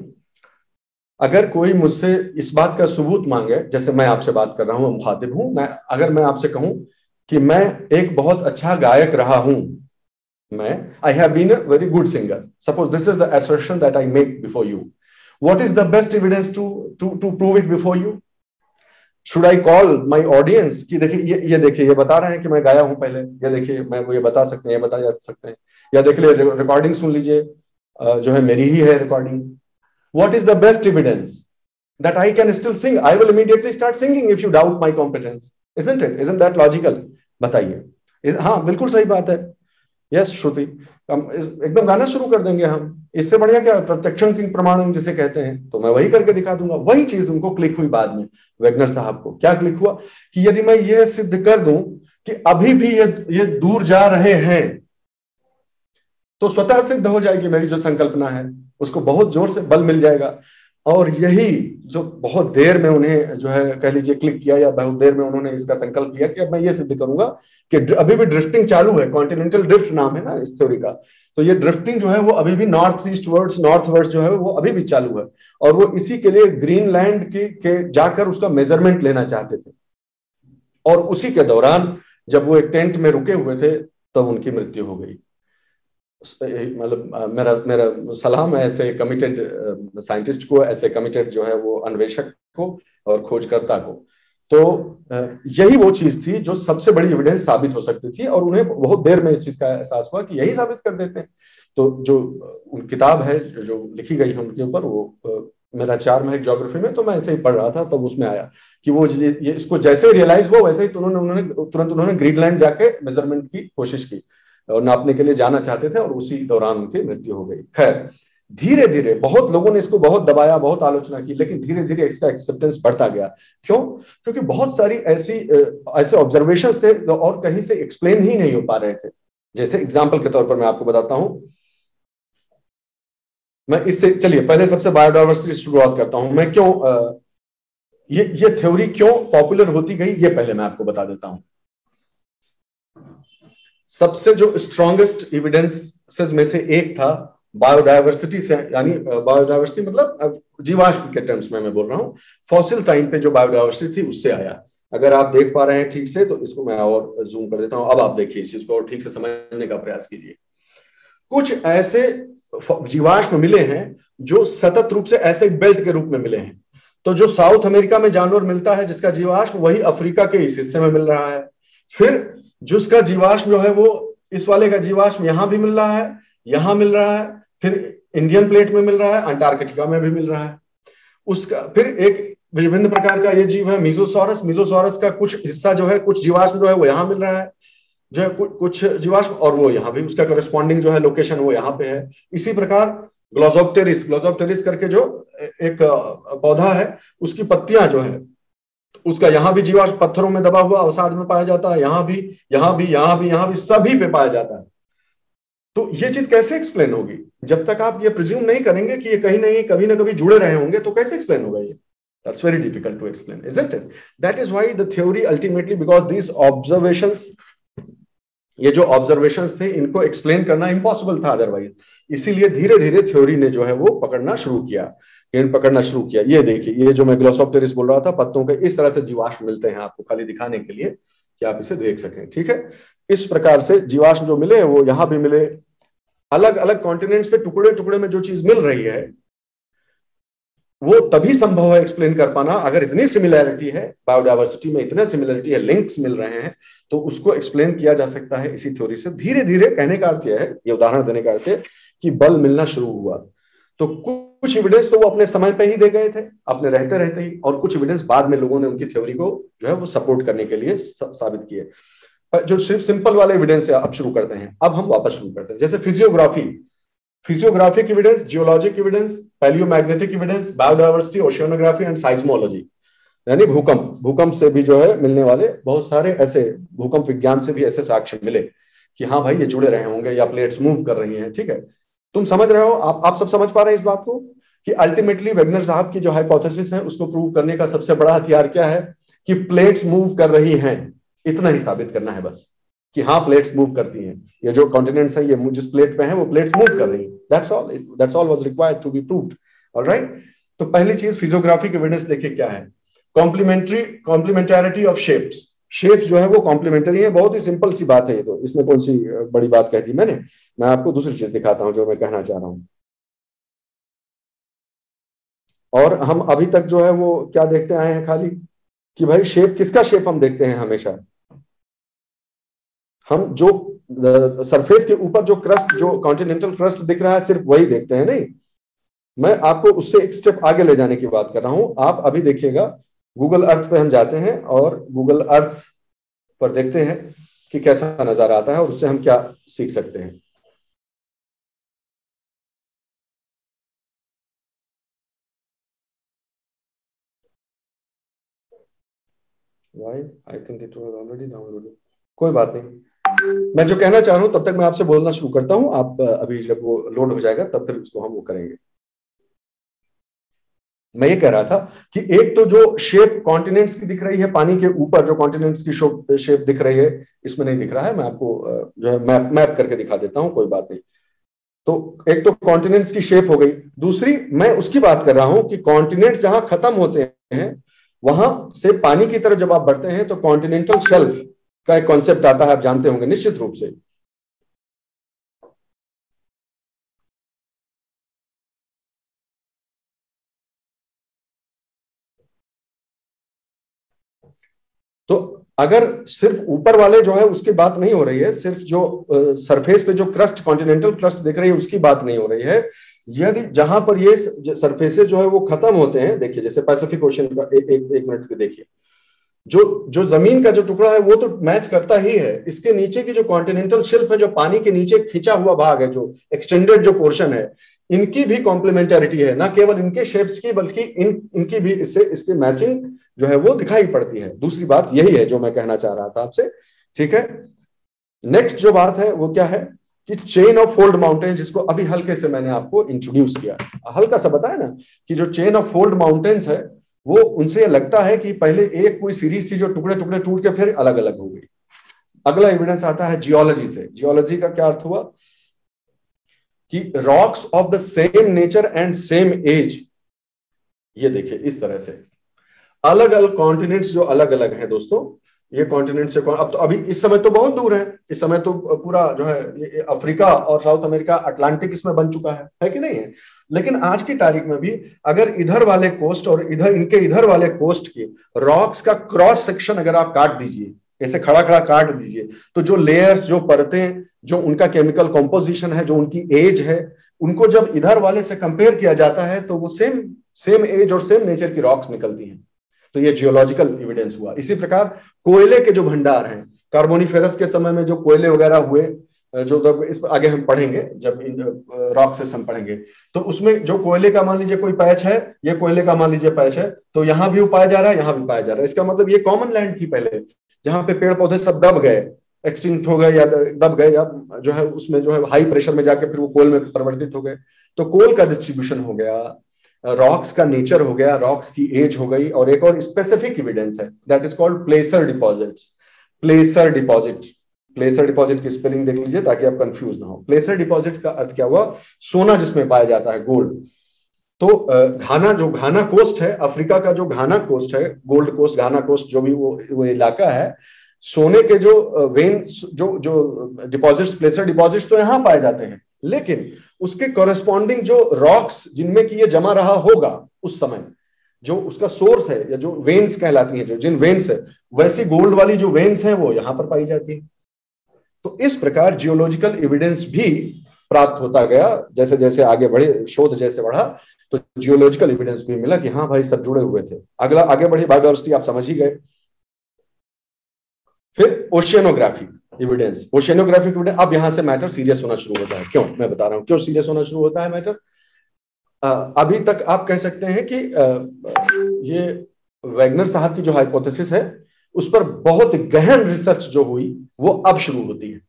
अगर कोई मुझसे इस बात का सबूत मांगे, जैसे मैं आपसे बात कर रहा हूं, मुखातिब हूं मैं, अगर मैं आपसे कहूं कि मैं एक बहुत अच्छा गायक रहा हूं, I have been a very good singer. Suppose this is the assertion that I make before you. What is the best evidence to prove it before you? Should I call my audience कि देखिए ये देखिए ये बता रहे हैं कि मैं गाया हूं पहले, ये देखिए मैं वो ये बता सकते हैं, ये बता सकते हैं, या देख ले रिकॉर्डिंग सुन लीजिए, जो है मेरी ही है recording. What is the best evidence that I can still sing? I will immediately start singing if you doubt my competence. Isn't it? Isn't that logical? बताइए। हाँ बिल्कुल सही बात है। यस श्रुति, हम एकदम गाना शुरू कर देंगे हम, इससे बढ़िया क्या, प्रत्यक्षण की प्रमाण जिसे कहते हैं, तो मैं वही करके दिखा दूंगा। वही चीज उनको क्लिक हुई बाद में, वेगनर साहब को क्या क्लिक हुआ कि यदि मैं ये सिद्ध कर दूं कि अभी भी ये दूर जा रहे हैं, तो स्वतः सिद्ध हो जाएगी मेरी जो संकल्पना है, उसको बहुत जोर से बल मिल जाएगा। और यही जो बहुत देर में उन्हें जो है कह लीजिए क्लिक किया, या बहुत देर में उन्होंने इसका संकल्प किया कि अब मैं ये सिद्ध करूंगा कि अभी भी ड्रिफ्टिंग चालू है, कॉन्टिनेंटल ड्रिफ्ट नाम है ना इस थ्योरी का। तो ये ड्रिफ्टिंग जो है वो अभी भी north east words, north words जो है वो अभी भी चालू है, और वो इसी के लिए ग्रीनलैंड के जाकर उसका मेजरमेंट लेना चाहते थे। और उसी के दौरान जब वो एक टेंट में रुके हुए थे तब उनकी मृत्यु हो गई। मतलब मेरा सलाम है ऐसे कमिटेड साइंटिस्ट को, ऐसे कमिटेड जो है वो अन्वेषक को और खोजकर्ता को। तो यही वो चीज थी जो सबसे बड़ी एविडेंस साबित हो सकती थी, और उन्हें बहुत देर में इस चीज का एहसास हुआ कि यही साबित कर देते हैं। तो जो किताब है जो लिखी गई है उनके ऊपर, वो मेरा 4 में ज्योग्राफी में, तो मैं ऐसे ही पढ़ रहा था तब उसमें आया कि वो ये इसको जैसे रियलाइज हुआ वैसे ही तुरंत उन्होंने ग्रीनलैंड जाके मेजरमेंट की कोशिश की और नापने के लिए जाना चाहते थे, और उसी दौरान उनकी मृत्यु हो गई। खैर धीरे धीरे बहुत लोगों ने इसको बहुत दबाया, बहुत आलोचना की, लेकिन धीरे धीरे इसका एक्सेप्टेंस बढ़ता गया। क्यों? क्योंकि बहुत सारी ऐसे ऑब्जर्वेशंस थे और कहीं से एक्सप्लेन ही नहीं हो पा रहे थे। जैसे एग्जांपल के तौर पर मैं आपको बताता हूं, मैं इससे चलिए पहले सबसे बायोडायवर्सिटी से शुरुआत करता हूं। मैं क्यों ये थ्योरी क्यों पॉपुलर होती गई, ये पहले मैं आपको बता देता हूं। सबसे जो स्ट्रॉन्गेस्ट एविडेंसेस में से एक था बायोडायवर्सिटी से, यानी बायोडायवर्सिटी मतलब जीवाश्म के टर्म्स में मैं बोल रहा हूं, फॉसिल टाइम पे जो बायोडायवर्सिटी थी उससे आया। अगर आप देख पा रहे हैं ठीक से तो इसको मैं और जूम कर देता हूं। अब आप देखिए इस चीज को और ठीक से समझने का प्रयास कीजिए। कुछ ऐसे जीवाश्म मिले हैं जो सतत रूप से ऐसे बेल्ट के रूप में मिले हैं। तो जो साउथ अमेरिका में जानवर मिलता है जिसका जीवाश्म, वही अफ्रीका के इस हिस्से में मिल रहा है। फिर जिसका जीवाश्म जो है वो इस वाले का जीवाश्म यहां भी मिल रहा है, यहां मिल रहा है, फिर इंडियन प्लेट में मिल रहा है, अंटार्कटिका में भी मिल रहा है। उसका फिर एक विभिन्न प्रकार का ये जीव है मीजोसॉरस। मीजोसॉरस का कुछ हिस्सा जो है, कुछ जीवाश्म जो है वो यहां मिल रहा है, जो है कुछ जीवाश्म, और वो यहाँ भी उसका कॉरेस्पॉन्डिंग जो है लोकेशन वो यहाँ पे है। इसी प्रकार ग्लोसोप्टेरिस करके जो एक पौधा है, उसकी पत्तियां जो है, उसका यहाँ भी जीवाश्म पत्थरों में दबा हुआ अवसाद में पाया जाता है, यहाँ भी सभी पे पाया जाता है। तो ये चीज कैसे एक्सप्लेन होगी? जब तक आप ये प्रिज्यूम नहीं करेंगे कि ये कभी ना कभी जुड़े रहे होंगे, तो कैसे एक्सप्लेन होगा ये? That's very difficult to explain, isn't it? That is why the theory ultimately, because these observations, ये जो ऑब्जर्वेशंस थे इनको एक्सप्लेन करना इम्पॉसिबल था अदरवाइज, इसीलिए धीरे धीरे थ्योरी ने जो है वो पकड़ना शुरू किया। गेंद पकड़ना शुरू किया। ये देखिए, ये जो मैं ग्लोसोप्टेरिस बोल रहा था, पत्तों के इस तरह से जीवाश्म मिलते हैं आपको, खाली दिखाने के लिए कि आप इसे देख सकें। ठीक है, इस प्रकार से जीवाश्म जो मिले वो यहां भी मिले। अलग अलग कॉन्टिनेंट्स पे टुकड़े टुकड़े में जो चीज मिल रही है वो तभी संभव है एक्सप्लेन कर पाना अगर इतनी सिमिलैरिटी है, बायोडायवर्सिटी में इतने सिमिलैरिटी है, लिंक्स मिल रहे हैं, तो उसको एक्सप्लेन किया जा सकता है इसी थ्योरी से। धीरे धीरे, कहने का अर्थ यह है, ये उदाहरण देने का अर्थ है कि बल मिलना शुरू हुआ। तो कुछ एविडेंस तो वो अपने समय पे ही दे गए थे, अपने रहते रहते ही, और कुछ एविडेंस बाद में लोगों ने उनकी थ्योरी को जो है वो सपोर्ट करने के लिए साबित किए। पर जो सिर्फ सिंपल वाले एविडेंस है, अब शुरू करते हैं। अब हम वापस शुरू करते हैं, जैसे physiographic evidence, geologic evidence, palaeomagnetic evidence, biodiversity, oceanography and seismology, यानी भूकंप से भी जो है मिलने वाले बहुत सारे ऐसे, भूकंप विज्ञान से भी ऐसे साक्ष्य मिले कि हाँ भाई ये जुड़े रहे होंगे या प्लेट्स मूव कर रही हैं। ठीक है, तुम समझ रहे हो, आप सब समझ पा रहे हैं इस बात को कि अल्टीमेटली वेगनर साहब की जो हाइपोथेसिस है उसको प्रूव करने का सबसे बड़ा हथियार क्या है कि प्लेट्स मूव कर रही हैं। इतना ही साबित करना है बस कि हाँ प्लेट्स मूव करती हैं, ये जो कॉन्टिनेंट्स है, ये जिस प्लेट पे हैं वो प्लेट्स मूव कर रही हैं। That's all was required to be proved. Alright, तो पहली चीज फिजियोग्राफिक एविडेंस देखिए क्या है। कॉम्प्लीमेंटैरिटी ऑफ शेप्स जो है वो कॉम्प्लीमेंटरी है। बहुत ही सिंपल सी बात है ये, तो इसमें कौन सी बड़ी बात कह दी मैंने। मैं आपको दूसरी चीज दिखाता हूं जो मैं कहना चाह रहा हूं। और हम अभी तक जो है वो क्या देखते आए हैं खाली कि भाई शेप, किसका शेप हम देखते हैं हमेशा, हम जो सरफेस के ऊपर जो क्रस्ट, जो कॉन्टिनेंटल क्रस्ट दिख रहा है सिर्फ वही देखते हैं। नहीं, मैं आपको उससे एक स्टेप आगे ले जाने की बात कर रहा हूं। आप अभी देखिएगा, गूगल अर्थ पे हम जाते हैं और गूगल अर्थ पर देखते हैं कि कैसा नजारा आता है और उससे हम क्या सीख सकते हैं। Why? I think it was already downloaded. कोई बात नहीं, मैं जो कहना चाह रहा हूं तब तक मैं आपसे बोलना शुरू करता हूं। आप अभी जब वो लोड हो जाएगा तब फिर उसको हम वो करेंगे। मैं ये कह रहा था कि एक तो जो शेप कॉन्टिनेंट्स की दिख रही है, पानी के ऊपर जो कॉन्टिनेंट्स की शेप दिख रही है, इसमें नहीं दिख रहा है, मैं आपको जो है मैप करके दिखा देता हूं, कोई बात नहीं। तो एक तो कॉन्टिनेंट्स की शेप हो गई। दूसरी मैं उसकी बात कर रहा हूं कि कॉन्टिनेंट्स जहां खत्म होते हैं वहां से पानी की तरफ जब आप बढ़ते हैं तो कॉन्टिनेंटल शेल्फ का एक कॉन्सेप्ट आता है, आप जानते होंगे निश्चित रूप से। तो अगर सिर्फ ऊपर वाले जो है उसकी बात नहीं हो रही है, सिर्फ जो सरफेस पे जो क्रस्ट, कॉन्टिनेंटल क्रस्ट दिख रही है उसकी बात नहीं हो रही है, यदि जहां पर ये सरफेसेस जो है वो खत्म होते हैं, देखिए जैसे पैसिफिक ओशन का, एक मिनट के देखिए, जो जो जमीन का जो टुकड़ा है वो तो मैच करता ही है, इसके नीचे की जो कॉन्टिनेंटल शेल्फ है, जो पानी के नीचे खिंचा हुआ भाग है, जो एक्सटेंडेड जो पोर्शन है, इनकी भी कॉम्प्लीमेंटरिटी है, ना केवल इनके शेप्स की बल्कि इनकी भी इससे इसकी मैचिंग जो है वो दिखाई पड़ती है। दूसरी बात यही है जो मैं कहना चाह रहा था आपसे। ठीक है, नेक्स्ट जो बात है वो क्या है कि चेन ऑफ फोल्ड माउंटेन, जिसको अभी हल्के से मैंने आपको इंट्रोड्यूस किया, हल्का सा बताया ना कि जो चेन ऑफ फोल्ड माउंटेन्स है वो, उनसे लगता है कि पहले एक कोई सीरीज थी जो टुकड़े टुकड़े टूट के फिर अलग अलग हो गई। अगला एविडेंस आता है जियोलॉजी से। जियोलॉजी का क्या अर्थ हुआ कि rocks of the same nature and same age, ये देखिए इस तरह से अलग अलग कॉन्टिनेंट्स जो अलग अलग हैं दोस्तों, ये कॉन्टिनेंट से अब तो अभी इस समय तो बहुत दूर है, इस समय तो पूरा जो है ये अफ्रीका और साउथ अमेरिका, अटलांटिक इसमें बन चुका है कि नहीं है। लेकिन आज की तारीख में भी अगर इधर वाले कोस्ट और इधर वाले कोस्ट के रॉक्स का क्रॉस सेक्शन अगर आप काट दीजिए, ऐसे खड़ा खड़ा काट दीजिए, तो जो लेयर्स, जो परतें, जो उनका केमिकल कॉम्पोजिशन है, जो उनकी एज है, उनको जब इधर वाले से कंपेयर किया जाता है तो वो सेम एज और सेम नेचर की रॉक्स निकलती हैं। तो ये जियोलॉजिकल एविडेंस हुआ। इसी प्रकार कोयले के जो भंडार हैं, कार्बोनिफेरस के समय में जो कोयले वगैरह हुए, जो तब इस आगे हम पढ़ेंगे जब रॉक सिस्टम पढ़ेंगे, तो उसमें जो कोयले का मान लीजिए कोई पैच है, ये कोयले का मान लीजिए पैच है, तो यहां भी पाया जा रहा है, यहां भी पाया जा रहा है। इसका मतलब ये कॉमन लैंड थी पहले, जहां पे पेड़ पौधे सब दब गए, एक्सटिंक्ट हो गए या दब गए, या जो है उसमें जो है हाई प्रेशर में जाके फिर वो कोल में परिवर्तित हो गए। तो कोल का डिस्ट्रीब्यूशन हो गया, रॉक्स का नेचर हो गया, रॉक्स की एज हो गई, और एक और स्पेसिफिक एविडेंस है that is called प्लेसर deposits. प्लेसर deposit की स्पेलिंग देख लीजिए ताकि आप कंफ्यूज ना हो। प्लेसर डिपॉजिट का अर्थ क्या हुआ, सोना जिसमें पाया जाता है, गोल्ड। तो घाना कोस्ट है, अफ्रीका का जो घाना कोस्ट है, गोल्ड कोस्ट, घाना कोस्ट, जो भी वो इलाका है, सोने के जो वेन, जो डिपॉजिट्स, प्लेसर डिपॉजिट्स तो यहाँ पाए जाते हैं, लेकिन उसके कॉरेस्पॉन्डिंग जो रॉक्स जिनमें कि ये जमा रहा होगा उस समय, जो उसका सोर्स है या जो वेन्स कहलाती हैं, जो जिन वेन्स है, वैसी गोल्ड वाली जो वेन्स हैं वो यहां पर पाई जाती है। तो इस प्रकार जियोलॉजिकल एविडेंस भी प्राप्त होता गया, जैसे जैसे आगे बढ़े, शोध जैसे बढ़ा, तो जियोलॉजिकल एविडेंस भी मिला कि हाँ भाई सब जुड़े हुए थे। अगला आगे बढ़ी बायोडायवर्सिटी, आप समझ ही गए। फिर ओशियनोग्राफी एविडेंस, ओशियनोग्राफिक एविडेंस। अब यहां से मैटर सीरियस होना शुरू होता है। क्यों, मैं बता रहा हूं क्यों सीरियस होना शुरू होता है मैटर। अभी तक आप कह सकते हैं कि ये वैगनर साहब की जो हाइपोथेसिस है उस पर बहुत गहन रिसर्च जो हुई वो अब शुरू होती है।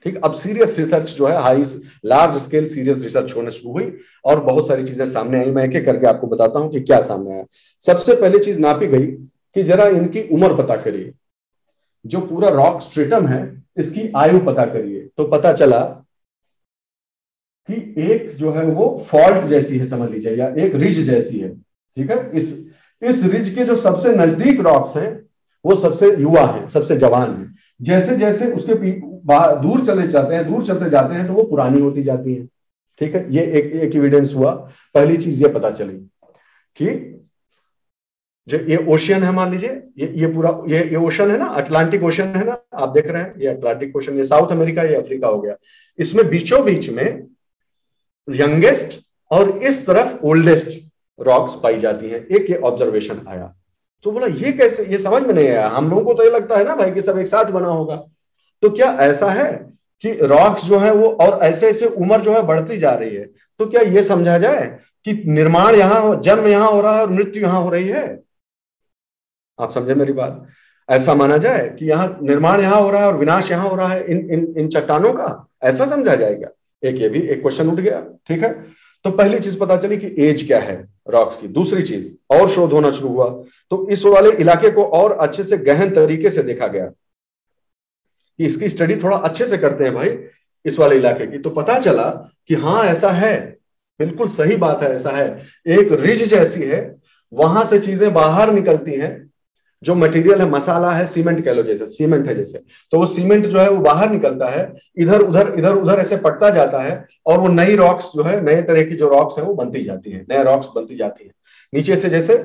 ठीक, अब सीरियस रिसर्च जो है, high large scale serious research होने शुरू हुई और बहुत सारी चीजें सामने आई। मैं एक एक करके आपको बताता हूं कि क्या सामने आया। सबसे पहली चीज नापी गई कि जरा इनकी उम्र पता करिए, जो पूरा रॉक स्ट्रेटम है इसकी आयु पता करिए। तो पता चला कि एक जो है वो फॉल्ट जैसी है समझ लीजिए, या एक रिज जैसी है। ठीक है, इस रिज के जो सबसे नजदीक रॉक्स हैं वो सबसे युवा हैं, सबसे जवान हैं। जैसे जैसे उसके दूर चले जाते हैं, दूर चलते जाते हैं, तो वो पुरानी होती जाती है। ठीक है, ये एक एविडेंस हुआ। पहली चीज ये पता चली कि जो ये ओशियन है, मान लीजिए ये पूरा ये ओशन है ना, अटलांटिक ओशन है ना, आप देख रहे हैं ये अटलांटिक ओशन, ये साउथ अमेरिका, ये अफ्रीका हो गया। इसमें बीचों बीच में यंगेस्ट और इस तरफ ओल्डेस्ट रॉक्स पाई जाती हैं। एक ये ऑब्जर्वेशन आया। तो बोला ये कैसे, ये समझ में नहीं आया। हम लोगों को तो ये लगता है ना भाई कि सब एक साथ बना होगा। तो क्या ऐसा है कि रॉक्स जो है वो, और ऐसे ऐसे उम्र जो है बढ़ती जा रही है, तो क्या ये समझा जाए कि निर्माण यहां, जन्म यहां हो रहा है और मृत्यु यहां हो रही है? आप समझे मेरी बात? ऐसा माना जाए कि यहाँ निर्माण यहां हो रहा है और विनाश यहां हो रहा है इन चट्टानों का, ऐसा समझा जाएगा? एक ये भी एक क्वेश्चन उठ गया। ठीक है, तो पहली चीज पता चली कि एज क्या है रॉक्स की। दूसरी चीज, और शोध होना शुरू हुआ, तो इस वाले इलाके को और अच्छे से गहन तरीके से देखा गया कि इसकी स्टडी थोड़ा अच्छे से करते हैं भाई इस वाले इलाके की। तो पता चला कि हाँ ऐसा है, बिल्कुल सही बात है, ऐसा है। एक रिज जैसी है, वहां से चीजें बाहर निकलती हैं। जो मटेरियल है, मसाला है, सीमेंट कह लो, जैसे सीमेंट है जैसे, तो वो सीमेंट जो है वो बाहर निकलता है, इधर उधर ऐसे पड़ता जाता है, और वो नई रॉक्स जो है, नए तरह की जो रॉक्स है वो बनती जाती है, नए रॉक्स बनती जाती है। नीचे से जैसे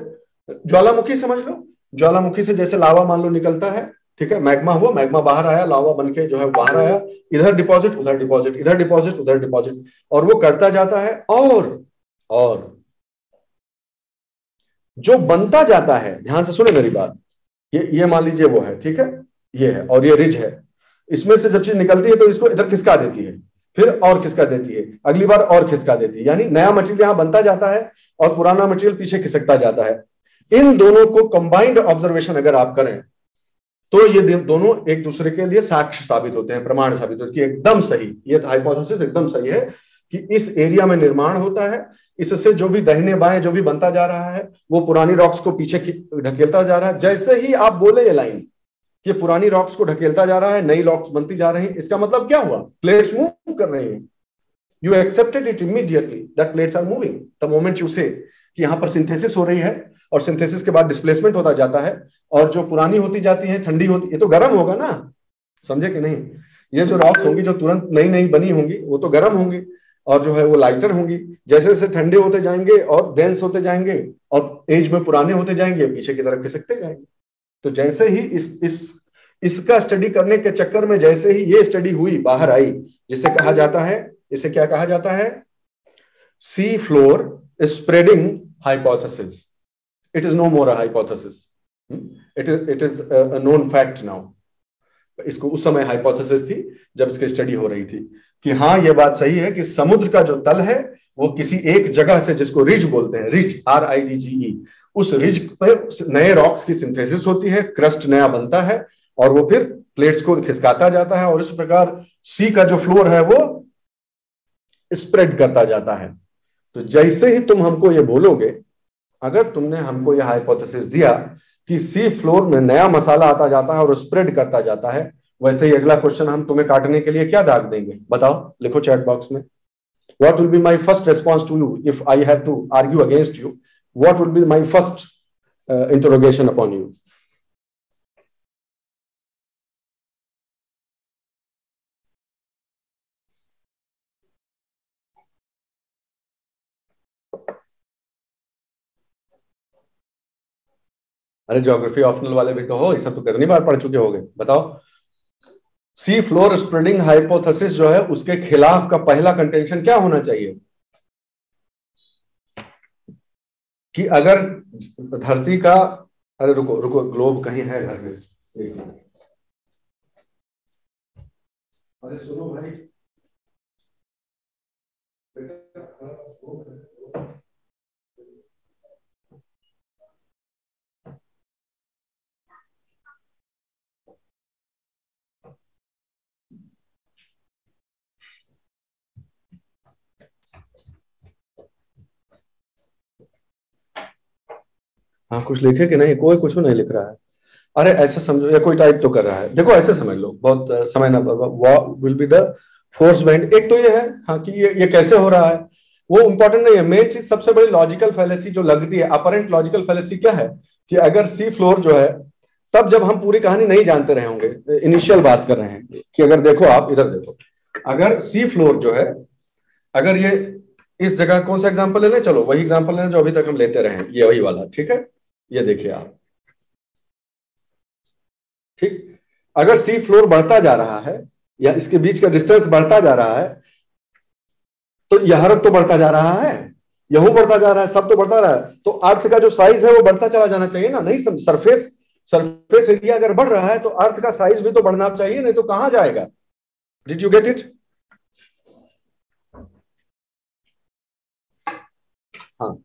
ज्वालामुखी समझ लो, ज्वालामुखी से जैसे लावा मान लो निकलता है। ठीक है, मैग्मा हुआ, मैग्मा बाहर आया, लावा बन के जो है बाहर आया, इधर डिपॉजिट उधर डिपॉजिट, इधर डिपॉजिट उधर डिपॉजिट, और वो करता जाता है। और जो बनता जाता है, ध्यान से सुने मेरी बात, ये मान लीजिए वो है, ठीक है, ये है और ये रिज है। इसमें से जब चीज निकलती है तो इसको इधर खिसका देती है, फिर और खिसका देती है, अगली बार और खिसका देती है, यानी नया मटेरियल यहां बनता जाता है और पुराना मटेरियल पीछे खिसकता जाता है। इन दोनों को कंबाइंड ऑब्जर्वेशन अगर आप करें तो ये दोनों एक दूसरे के लिए साक्ष्य साबित होते हैं, प्रमाण साबित होते हैं कि एकदम सही, ये हाइपोथेसिस एकदम सही है कि इस एरिया में निर्माण होता है। इससे जो भी दाहिने बाएं जो भी बनता जा रहा है वो पुरानी रॉक्स को पीछे ढकेलता जा रहा है। जैसे ही आप बोले ये लाइन, ये पुरानी रॉक्स को ढकेलता जा रहा है, नई रॉक्स बनती जा रही हैं, इसका मतलब क्या हुआ? प्लेट्स मूव कर रही हैं। You accepted it immediately that plates are moving the moment you say कि यहां पर सिंथेसिस हो रही है, और सिंथेसिस के बाद डिस्प्लेसमेंट होता जाता है, और जो पुरानी होती जाती है ठंडी होती, ये तो गर्म होगा ना, समझे कि नहीं? ये जो रॉक्स होंगी जो तुरंत नई नई बनी होंगी वो तो गर्म होंगी, और जो है वो लाइटर होंगी। जैसे जैसे ठंडे होते जाएंगे और डेंस होते जाएंगे और एज में पुराने होते जाएंगे, पीछे की तरफ खिसकते जाएंगे। तो जैसे ही इसका स्टडी करने के चक्कर में जैसे ही ये स्टडी हुई, बाहर आई, जिसे कहा जाता है, इसे क्या कहा जाता है? Sea floor spreading hypothesis. It is no more a hypothesis, it is a known fact now. इसको उस समय हाइपोथेसिस थी जब इसकी स्टडी हो रही थी कि हाँ ये बात सही है कि समुद्र का जो तल है वो किसी एक जगह से, जिसको रिज बोलते हैं, रिज RIDGE, उस रिज पे नए रॉक्स की सिंथेसिस होती है, क्रस्ट नया बनता है, और वो फिर प्लेट्स को खिसकाता जाता है, और इस प्रकार सी का जो फ्लोर है वो स्प्रेड करता जाता है। तो जैसे ही तुम हमको ये बोलोगे, अगर तुमने हमको यह हाइपोथेसिस दिया कि सी फ्लोर में नया मसाला आता जाता है और स्प्रेड करता जाता है, वैसे ही अगला क्वेश्चन हम तुम्हें काटने के लिए क्या दाग देंगे? बताओ, लिखो चैट बॉक्स में। What will be my first response to you if I have to argue against you? What will be my first interrogation upon you? अरे ज्योग्राफी ऑप्शनल वाले भी तो हो, ये सब तो कितनी बार पढ़ चुके होगे, बताओ। सी फ्लोर स्प्रेडिंग हाइपोथेसिस जो है उसके खिलाफ का पहला कंटेंशन क्या होना चाहिए कि अगर धरती का, अरे रुको रुको, ग्लोब कहीं है घर में, अरे सुनो भाई, हाँ कुछ लिखे कि नहीं? कोई कुछ नहीं लिख रहा है। अरे ऐसे समझो, या कोई टाइप तो कर रहा है, देखो ऐसे समझ लो, बहुत समय ना, विल बी द फोर्स बेहिंड। एक तो ये है हाँ कि ये कैसे हो रहा है वो इंपॉर्टेंट नहीं है, मेन चीज सबसे बड़ी लॉजिकल फैलेसी जो लगती है, अपरेंट लॉजिकल फैलेसी क्या है कि अगर सी फ्लोर जो है, तब जब हम पूरी कहानी नहीं जानते रहे होंगे, इनिशियल बात कर रहे हैं कि अगर देखो आप इधर देखो, अगर सी फ्लोर जो है, अगर ये इस जगह, कौन सा एग्जांपल ले लें, चलो वही एग्जांपल लें जो अभी तक हम लेते रहे हैं, ये वही वाला, ठीक है। ये देखिए आप, ठीक, अगर सी फ्लोर बढ़ता जा रहा है या इसके बीच का डिस्टेंस बढ़ता जा रहा है, तो यह तो बढ़ता जा रहा है, यहू बढ़ता जा रहा है, सब तो बढ़ता रहा है, तो अर्थ का जो साइज है वो बढ़ता चला जाना चाहिए ना। नहीं, सरफेस सरफेस एरिया अगर बढ़ रहा है तो अर्थ का साइज भी तो बढ़ना चाहिए, नहीं तो कहां जाएगा। Did you get it? हाँ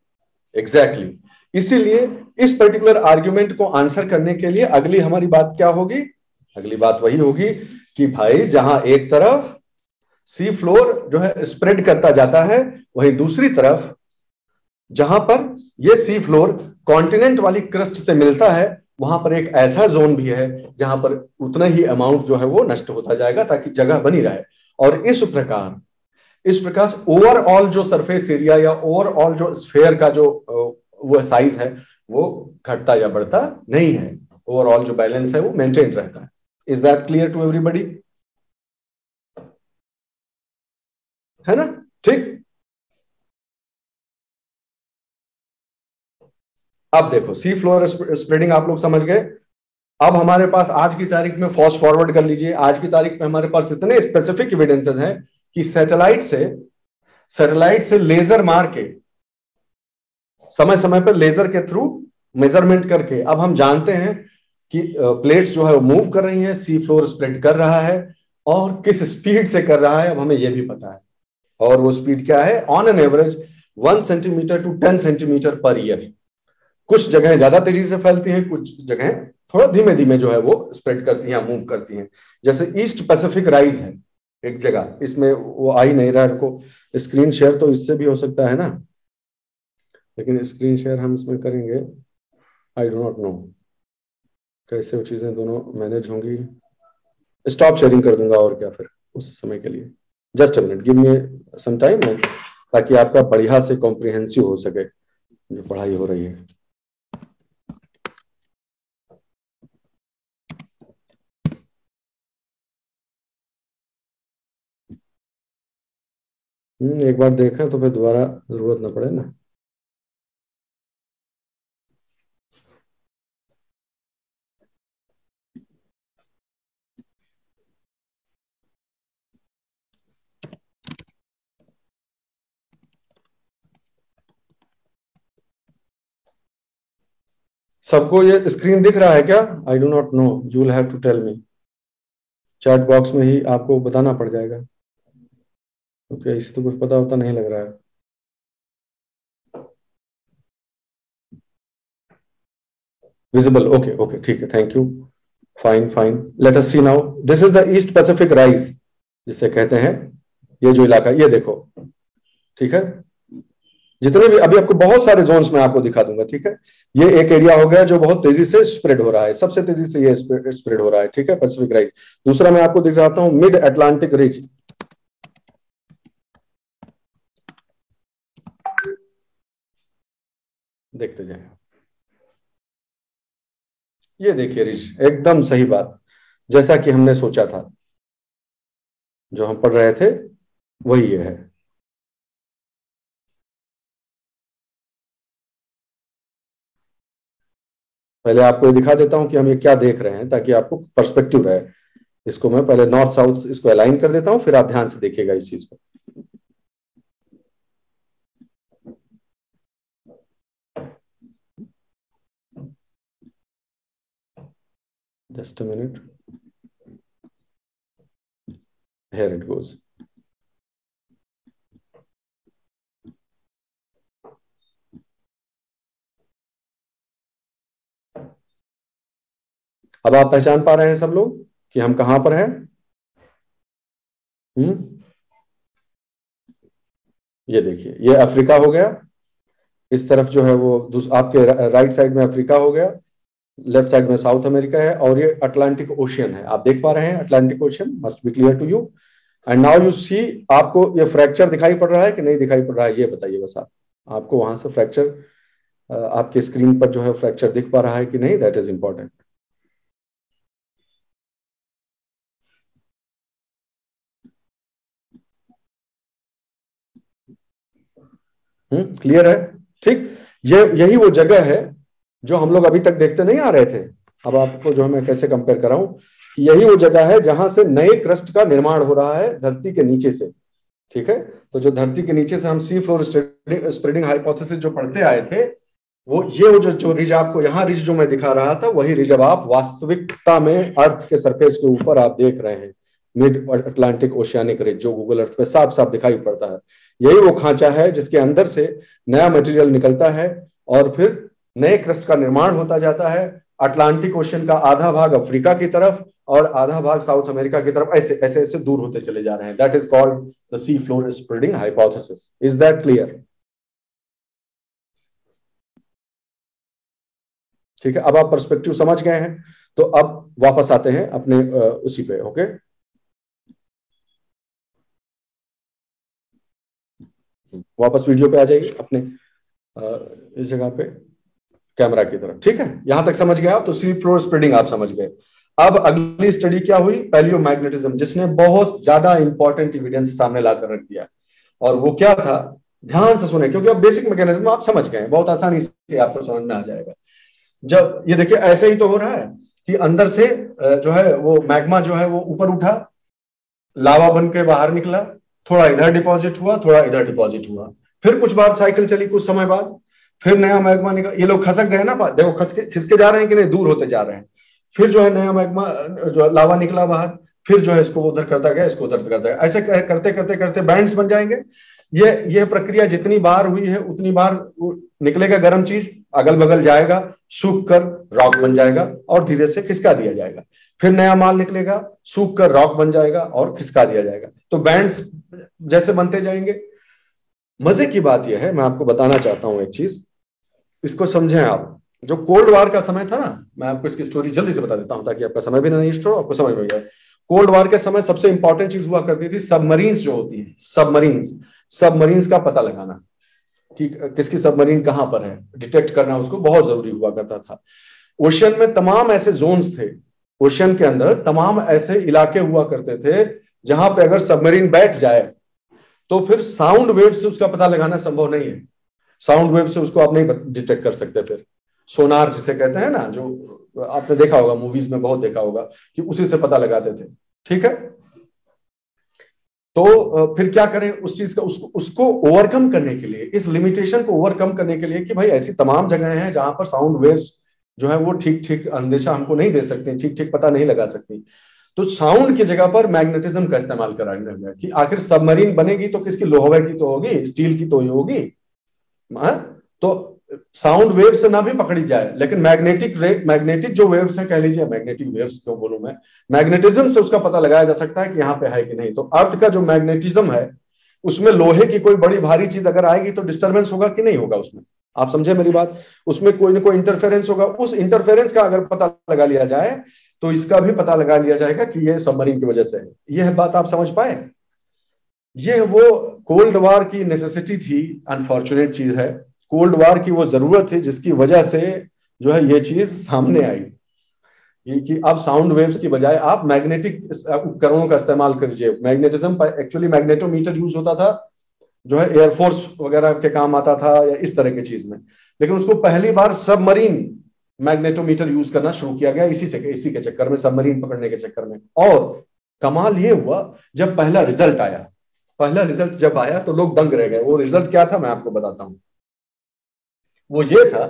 एग्जैक्टली। इसीलिए इस पर्टिकुलर आर्ग्यूमेंट को आंसर करने के लिए अगली हमारी बात क्या होगी? अगली बात वही होगी कि भाई जहां एक तरफ सी फ्लोर जो है स्प्रेड करता जाता है, वहीं दूसरी तरफ जहां पर ये सी फ्लोर कॉन्टिनेंट वाली क्रस्ट से मिलता है, वहां पर एक ऐसा जोन भी है जहां पर उतना ही अमाउंट जो है वो नष्ट होता जाएगा ताकि जगह बनी रहे। और इस प्रकार ओवरऑल जो सरफेस एरिया या ओवरऑल जो स्फेयर का जो वो साइज है वो घटता या बढ़ता नहीं है, ओवरऑल जो बैलेंस है वो मेंटेन रहता है। Is that clear to everybody? है ना? ठीक। अब देखो सी फ्लोर स्प्रेडिंग आप लोग समझ गए। अब हमारे पास आज की तारीख में फास्ट फॉरवर्ड कर लीजिए, आज की तारीख में हमारे पास इतने स्पेसिफिक एविडेंसेस हैं कि सैटेलाइट से लेजर मार के, समय समय पर लेजर के थ्रू मेजरमेंट करके अब हम जानते हैं कि प्लेट्स जो है वो मूव कर रही हैं, सी फ्लोर स्प्रेड कर रहा है, और किस स्पीड से कर रहा है अब हमें यह भी पता है। और वो स्पीड क्या है? On an average 1 centimetre to 10 centimetre per year. कुछ जगह ज्यादा तेजी से फैलती हैं, कुछ जगह थोड़ा धीमे धीमे जो है वो स्प्रेड करती हैं, मूव करती हैं। जैसे ईस्ट पैसिफिक राइज है एक जगह, इसमें वो आ ही नहीं रहा है को स्क्रीन शेयर, तो इससे भी हो सकता है ना, लेकिन स्क्रीन शेयर हम इसमें करेंगे, आई डो नॉट नो कैसे वो चीजें दोनों मैनेज होंगी। स्टॉप शेयरिंग कर दूंगा और क्या फिर उस समय के लिए। Just a minute, give me some time, ताकि आपका बढ़िया से कॉम्प्रिहेंसिव हो सके जो पढ़ाई हो रही है। एक बार देखें तो फिर दोबारा जरूरत ना पड़े ना। सबको ये स्क्रीन दिख रहा है क्या? I do not know, you will have to tell me. Chat box में ही आपको बताना पड़ जाएगा, ओके? इसे तो कुछ पता होता नहीं लग रहा है। विजिबल, ओके ओके, ठीक है, thank you, fine fine. Let us see now, this is the East Pacific Rise जिसे कहते हैं, ये जो इलाका, ये देखो, ठीक है। जितने भी अभी आपको बहुत सारे जोन्स में आपको दिखा दूंगा, ठीक है। ये एक एरिया हो गया जो बहुत तेजी से स्प्रेड हो रहा है, सबसे तेजी से ये स्प्रेड हो रहा है, ठीक है, पैसिफिक राइज। दूसरा मैं आपको दिखाता हूं मिड अटलांटिक रिज, देखते जाएं। ये देखिए ऋषि, एकदम सही बात, जैसा कि हमने सोचा था, जो हम पढ़ रहे थे वही ये है। पहले आपको ये दिखा देता हूं कि हम ये क्या देख रहे हैं, ताकि आपको पर्सपेक्टिव रहे। इसको मैं पहले नॉर्थ साउथ इसको अलाइन कर देता हूं, फिर आप ध्यान से देखिएगा इस चीज को। Just a minute, here it goes. अब आप पहचान पा रहे हैं सब लोग कि हम कहां पर हैं? हम्म, ये देखिए, ये अफ्रीका हो गया। इस तरफ जो है वो आपके राइट साइड में अफ्रीका हो गया, लेफ्ट साइड में साउथ अमेरिका है, और ये अटलांटिक ओशियन है। आप देख पा रहे हैं Atlantic Ocean, must be clear to you. And now you see, आपको ये फ्रैक्चर दिखाई पड़ रहा है कि नहीं दिखाई पड़ रहा है, ये बताइए बस आप। आपको वहां से फ्रैक्चर आपके स्क्रीन पर जो है फ्रैक्चर दिख पा रहा है कि नहीं, दैट इज इंपॉर्टेंट। क्लियर है? ठीक, ये यही वो जगह है जो हम लोग अभी तक देखते नहीं आ रहे थे। अब आपको जो है मैं कैसे कंपेयर कराऊं कि यही वो जगह है जहां से नए क्रस्ट का निर्माण हो रहा है धरती के नीचे से। ठीक है, तो जो धरती के नीचे से हम सी फ्लोर स्प्रेडिंग हाइपोथेसिस जो पढ़ते आए थे, वो जो रिज आपको यहाँ रिज जो मैं दिखा रहा था, वही रिज अब आप वास्तविकता में अर्थ के सरफेस के ऊपर आप देख रहे हैं। मिड अटलांटिक ओशियानिक रिज जो गूगल अर्थ पे साफ साफ दिखाई पड़ता है, यही वो खांचा है जिसके अंदर से नया मटेरियल निकलता है और फिर नए क्रस्ट का निर्माण होता जाता है। अटलांटिक ओशन का आधा भाग अफ्रीका की तरफ और आधा भाग साउथ अमेरिका की तरफ ऐसे ऐसे ऐसे दूर होते चले जा रहे हैं। That is called the C floor spreading hypothesis. Is that clear? ठीक है, अब आप पर्सपेक्टिव समझ गए हैं, तो अब वापस आते हैं अपने उसी पे। ओके, वापस वीडियो पे आ जाइए अपने इस जगह पे, कैमरा की तरफ। ठीक है, यहां तक समझ गए आप, तो सी फ्लोर स्प्रेडिंग आप समझ गए। अब अगली स्टडी क्या हुई? पैलियोमैग्नेटिज्म, जिसने बहुत ज्यादा इंपॉर्टेंट एविडेंस सामने लाकर रख दिया। और वो क्या था, ध्यान से सुने, क्योंकि अब बेसिक मैकेनिज्म आप समझ गए, बहुत आसानी से आपको समझ में आ जाएगा। जब ये देखिए ऐसे ही तो हो रहा है कि अंदर से जो है वो मैग्मा जो है वो ऊपर उठा, लावा बन के बाहर निकला, थोड़ा इधर डिपॉजिट हुआ, थोड़ा इधर डिपॉजिट हुआ, फिर कुछ बार साइकिल चली, कुछ समय बाद फिर नया मैग्मा निकला। ये लोग खसक गए ना, देखो खिसके जा रहे हैं कि नहीं, दूर होते जा रहे हैं। फिर जो है नया मैग्मा जो लावा निकला बाहर, फिर जो है इसको उधर करता गया, इसको उधर करता गया, ऐसे करते करते करते बैंड्स बन जाएंगे। ये प्रक्रिया जितनी बार हुई है उतनी बार निकलेगा गर्म चीज, अगल बगल जाएगा, सूख कर रॉक बन जाएगा और धीरे से खिसका दिया जाएगा। फिर नया माल निकलेगा, सूख कर रॉक बन जाएगा और खिसका दिया जाएगा। तो बैंड्स जैसे बनते जाएंगे। मजे की बात यह है, मैं आपको बताना चाहता हूं एक चीज, इसको समझें आप। जो कोल्ड वार का समय था ना, मैं आपको इसकी स्टोरी जल्दी से बता देता हूं ताकि आपका समय भी नहीं वेस्ट हो, आपको समझ में जाए। कोल्ड वार के समय सबसे इंपॉर्टेंट चीज हुआ करती थी सबमरीन्स जो होती है, सबमरीन्स का पता लगाना कि किसकी सबमरीन कहां पर है, डिटेक्ट करना उसको बहुत जरूरी हुआ करता था। ओशियन में तमाम ऐसे जोन्स थे, ओशियन के अंदर तमाम ऐसे इलाके हुआ करते थे जहां पे अगर सबमरीन बैठ जाए तो फिर साउंड वेव से उसका पता लगाना संभव नहीं है। साउंड वेव से उसको आप नहीं डिटेक्ट कर सकते। फिर सोनार जिसे कहते हैं ना, जो आपने देखा होगा, मूवीज में बहुत देखा होगा कि उसी से पता लगाते थे। ठीक है, तो फिर क्या करें उस चीज का, उसको ओवरकम करने के लिए, इस लिमिटेशन को ओवरकम करने के लिए कि भाई ऐसी तमाम जगह हैं जहां पर साउंड वेव्स जो है वो ठीक ठीक अंदेशा हमको नहीं दे सकती, ठीक ठीक पता नहीं लगा सकती। तो साउंड की जगह पर मैग्नेटिज्म का इस्तेमाल करा गया कि आखिर सबमरीन बनेगी तो किसकी, लोहे की तो होगी, स्टील की तो ही होगी। तो साउंड वेव से ना भी पकड़ी जाए, लेकिन मैग्नेटिक जो वेव्स हैं, कह लीजिए मैग्नेटिक वेव्स क्यों बोलूं मैं, मैग्नेटिज्म से उसका पता लगाया जा सकता है कि यहाँ पे है कि नहीं। तो अर्थ का जो मैग्नेटिज्म है उसमें लोहे की कोई बड़ी भारी चीज अगर आएगी तो डिस्टर्बेंस होगा कि नहीं होगा उसमें, आप समझे मेरी बात? उसमें कोई ना कोई इंटरफेरेंस होगा। उस इंटरफेरेंस का अगर पता लगा लिया जाए तो इसका भी पता लगा लिया जाएगा कि ये सबमरीन की वजह से है। यह बात आप समझ पाए? ये वो कोल्ड वार की नेसेसिटी थी, अनफॉर्चुनेट चीज है कोल्ड वॉर की वो जरूरत थी जिसकी वजह से जो है ये चीज सामने आई, ये कि अब साउंड वेव्स की बजाय आप मैग्नेटिक उपकरणों का इस्तेमाल करिए। मैग्नेटिज्म एक्चुअली मैग्नेटोमीटर यूज होता था जो है एयरफोर्स वगैरह के काम आता था या इस तरह की चीज में, लेकिन उसको पहली बार सबमरीन मैग्नेटोमीटर यूज करना शुरू किया गया इसी के चक्कर में, सबमरीन पकड़ने के चक्कर में। और कमाल ये हुआ जब पहला रिजल्ट आया, पहला रिजल्ट जब आया तो लोग दंग रह गए। वो रिजल्ट क्या था मैं आपको बताता हूं। वो ये था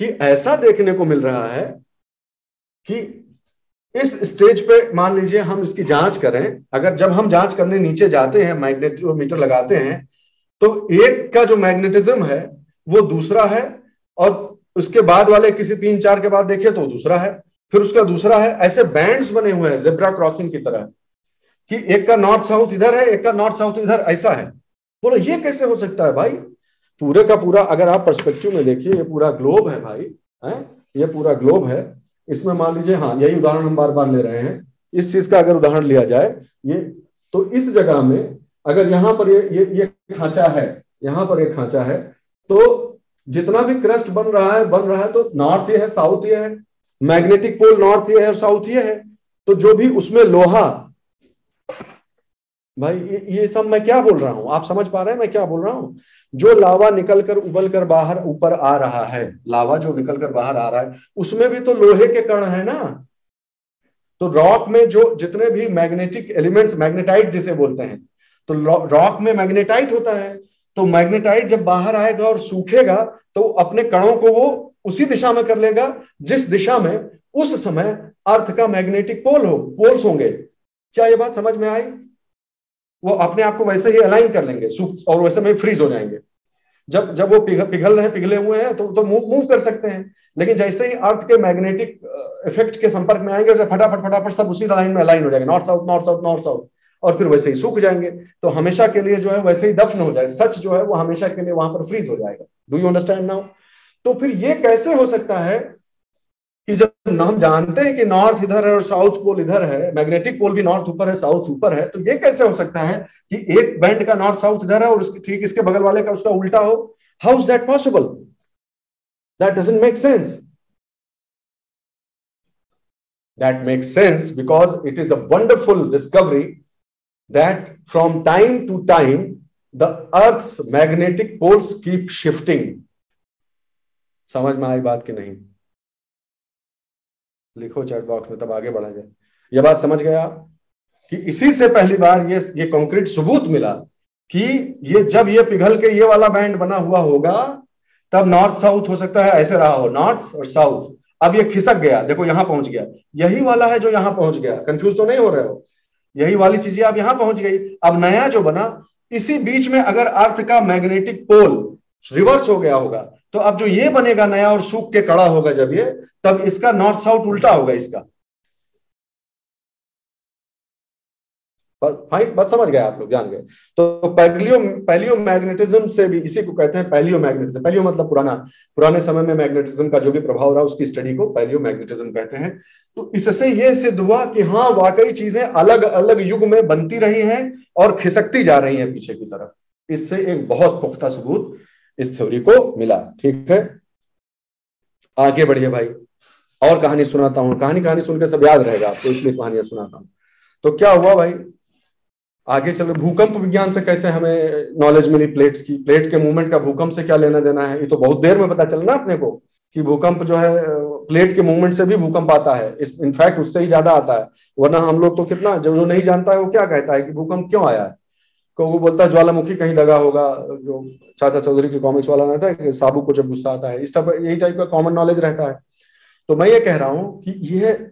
कि ऐसा देखने को मिल रहा है कि इस स्टेज पे मान लीजिए हम इसकी जांच करें, अगर जब हम जांच करने नीचे जाते हैं मैग्नेटोमीटर लगाते हैं तो एक का जो मैग्नेटिज्म है वो दूसरा है, और उसके बाद वाले किसी 3-4 के बाद देखिए तो दूसरा है, फिर उसका दूसरा है। ऐसे बैंड्स बने हुए हैं जेब्रा क्रॉसिंग की तरह कि एक का नॉर्थ साउथ इधर है, एक का नॉर्थ साउथ इधर, ऐसा है। बोलो ये कैसे हो सकता है भाई? पूरे का पूरा अगर आप पर्सपेक्टिव में देखिए, ये पूरा ग्लोब है भाई, है ये पूरा ग्लोब है। इसमें मान लीजिए, हाँ यही उदाहरण हम बार बार ले रहे हैं, इस चीज का अगर उदाहरण लिया जाए ये, तो इस जगह में अगर यहां पर ये खांचा है, यहां पर एक खांचा है, तो जितना भी क्रस्ट बन रहा है तो नॉर्थ ये है, साउथ ये है, मैग्नेटिक पोल नॉर्थ ये है और साउथ ये है। तो जो भी उसमें लोहा, भाई ये सब मैं क्या बोल रहा हूं, आप समझ पा रहे हैं मैं क्या बोल रहा हूं? जो लावा निकलकर उबलकर बाहर ऊपर आ रहा है, लावा जो निकलकर बाहर आ रहा है उसमें भी तो लोहे के कण है ना। तो रॉक में जो जितने भी मैग्नेटिक एलिमेंट्स, मैग्नेटाइट जिसे बोलते हैं, तो रॉक में मैग्नेटाइट होता है। तो मैग्नेटाइट जब बाहर आएगा और सूखेगा तो अपने कणों को वो उसी दिशा में कर लेगा जिस दिशा में उस समय अर्थ का मैग्नेटिक पोल्स होंगे। क्या ये बात समझ में आई? वो अपने आप को वैसे ही अलाइन कर लेंगे और वैसे में फ्रीज हो जाएंगे। जब वो पिघले हुए हैं तो मूव कर सकते हैं, लेकिन जैसे ही अर्थ के मैग्नेटिक इफेक्ट के संपर्क में आएंगे फटाफट सब उसी लाइन में अलाइन हो जाएंगे, north south north south north south, और फिर वैसे ही सूख जाएंगे। तो हमेशा के लिए जो है वैसे ही दफन हो जाएगा, सच जो है वो हमेशा के लिए वहां पर फ्रीज हो जाएगा। Do you understand now? तो फिर ये कैसे हो सकता है कि जब हम जानते हैं कि नॉर्थ इधर है और साउथ पोल इधर है, मैग्नेटिक पोल भी नॉर्थ ऊपर है साउथ ऊपर है, तो ये कैसे हो सकता है कि एक बैंड का नॉर्थ साउथ इधर है और ठीक इसके बगल वाले का उसका उल्टा हो? How is that possible? That doesn't make sense. That makes sense because it is a wonderful discovery that from time to time the Earth's magnetic poles keep shifting. समझ में आई बात कि नहीं? लिखो चैट बॉक्स में तब आगे बढ़ा जाए। यह बात समझ गया कि इसी से पहली बार ये कॉन्क्रीट सबूत मिला कि ये जब ये पिघल के ये वाला बैंड बना हुआ होगा तब नॉर्थ साउथ हो सकता है ऐसे रहा हो, नॉर्थ और साउथ। अब ये खिसक गया, देखो यहां पहुंच गया, यही वाला है जो यहां पहुंच गया। कंफ्यूज तो नहीं हो रहे हो? यही वाली चीजें अब यहां पहुंच गई। अब नया जो बना, इसी बीच में अगर अर्थ का मैग्नेटिक पोल रिवर्स हो गया होगा तो अब जो ये बनेगा नया और सूख के कड़ा होगा जब ये, तब इसका नॉर्थ साउथ उल्टा होगा इसका। फाइन, बस समझ गए आप लोग, जान गए। तो पैलियो मैग्नेटिज्म से भी, इसी को कहते हैं पैलियो मैग्नेटिज्म। पैलियो मतलब पुराने समय में मैग्नेटिज्म का जो भी प्रभाव रहा उसकी स्टडी को पैलियो मैग्नेटिज्म कहते हैं। तो इससे यह सिद्ध हुआ कि हाँ वाकई चीजें अलग अलग युग में बनती रही हैं और खिसकती जा रही हैं पीछे की तरफ। इससे एक बहुत पुख्ता सबूत इस थ्योरी को मिला। ठीक है, आगे बढ़िए भाई, और कहानी सुनाता हूं। कहानी सुनकर सब याद रहेगा आपको, इसलिए कहानियां सुनाता हूं। तो क्या हुआ भाई, आगे चलो। भूकंप विज्ञान से कैसे हमें नॉलेज मिली प्लेट्स की? प्लेट के मूवमेंट का भूकंप से क्या लेना देना है? ये तो बहुत देर में पता चला ना अपने को कि भूकंप जो है प्लेट के मूवमेंट से भी भूकंप आता है। इनफैक्ट उससे ही ज्यादा आता है। वरना हम लोग तो कितना, जो नहीं जानता है वो क्या कहता है कि भूकंप क्यों आया है, को वो बोलता है ज्वालामुखी कहीं लगा होगा। जो चाचा चौधरी की कॉमिक्स वाला रहता है कि साबू को जब गुस्सा आता है, इस टाइप, यही टाइप का कॉमन नॉलेज रहता है। तो मैं ये कह रहा हूं कि यह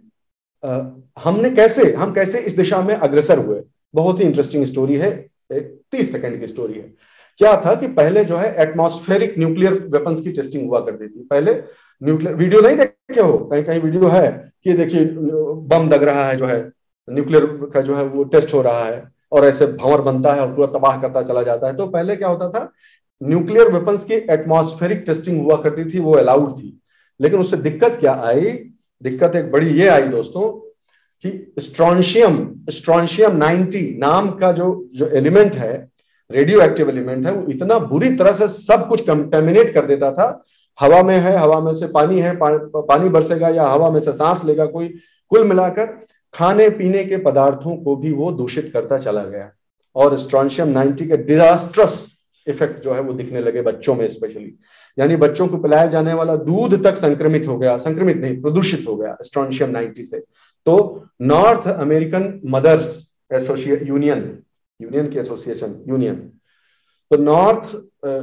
हम कैसे इस दिशा में अग्रसर हुए। बहुत ही इंटरेस्टिंग स्टोरी है, 30 सेकंड की स्टोरी है। क्या था कि पहले जो है एटमॉस्फेरिक न्यूक्लियर वेपन्स की टेस्टिंग हुआ करती थी। पहले न्यूक्लियर, वीडियो नहीं देखे हो? कहीं वीडियो है कि देखिए बम दग रहा है, जो है न्यूक्लियर का जो है वो टेस्ट हो रहा है और ऐसे भंवर बनता है और पूरा तबाह करता चला जाता है। तो पहले क्या होता था, न्यूक्लियर वेपन्स की एटमॉस्फेरिक टेस्टिंग हुआ करती थी, वो अलाउड थी। लेकिन उससे दिक्कत क्या आई? दिक्कत एक बड़ी ये आई दोस्तों कि स्ट्रोंशियम 90 नाम का जो एलिमेंट है रेडियो एक्टिव एलिमेंट है, वो इतना बुरी तरह से सब कुछ कंटेमिनेट कर देता था। हवा में है, हवा में से पानी है, पानी बरसेगा या हवा में से सांस लेगा कोई, कुल मिलाकर खाने पीने के पदार्थों को भी वो दूषित करता चला गया। और स्ट्रोंशियम 90 के डिजास्ट्रस इफेक्ट जो है वो दिखने लगे बच्चों में स्पेशली, यानी बच्चों को पिलाया जाने वाला दूध तक संक्रमित हो गया, संक्रमित नहीं प्रदूषित हो गया स्ट्रोंशियम 90 से। तो नॉर्थ अमेरिकन मदर्स यूनियन की एसोसिएशन यूनियन, तो नॉर्थ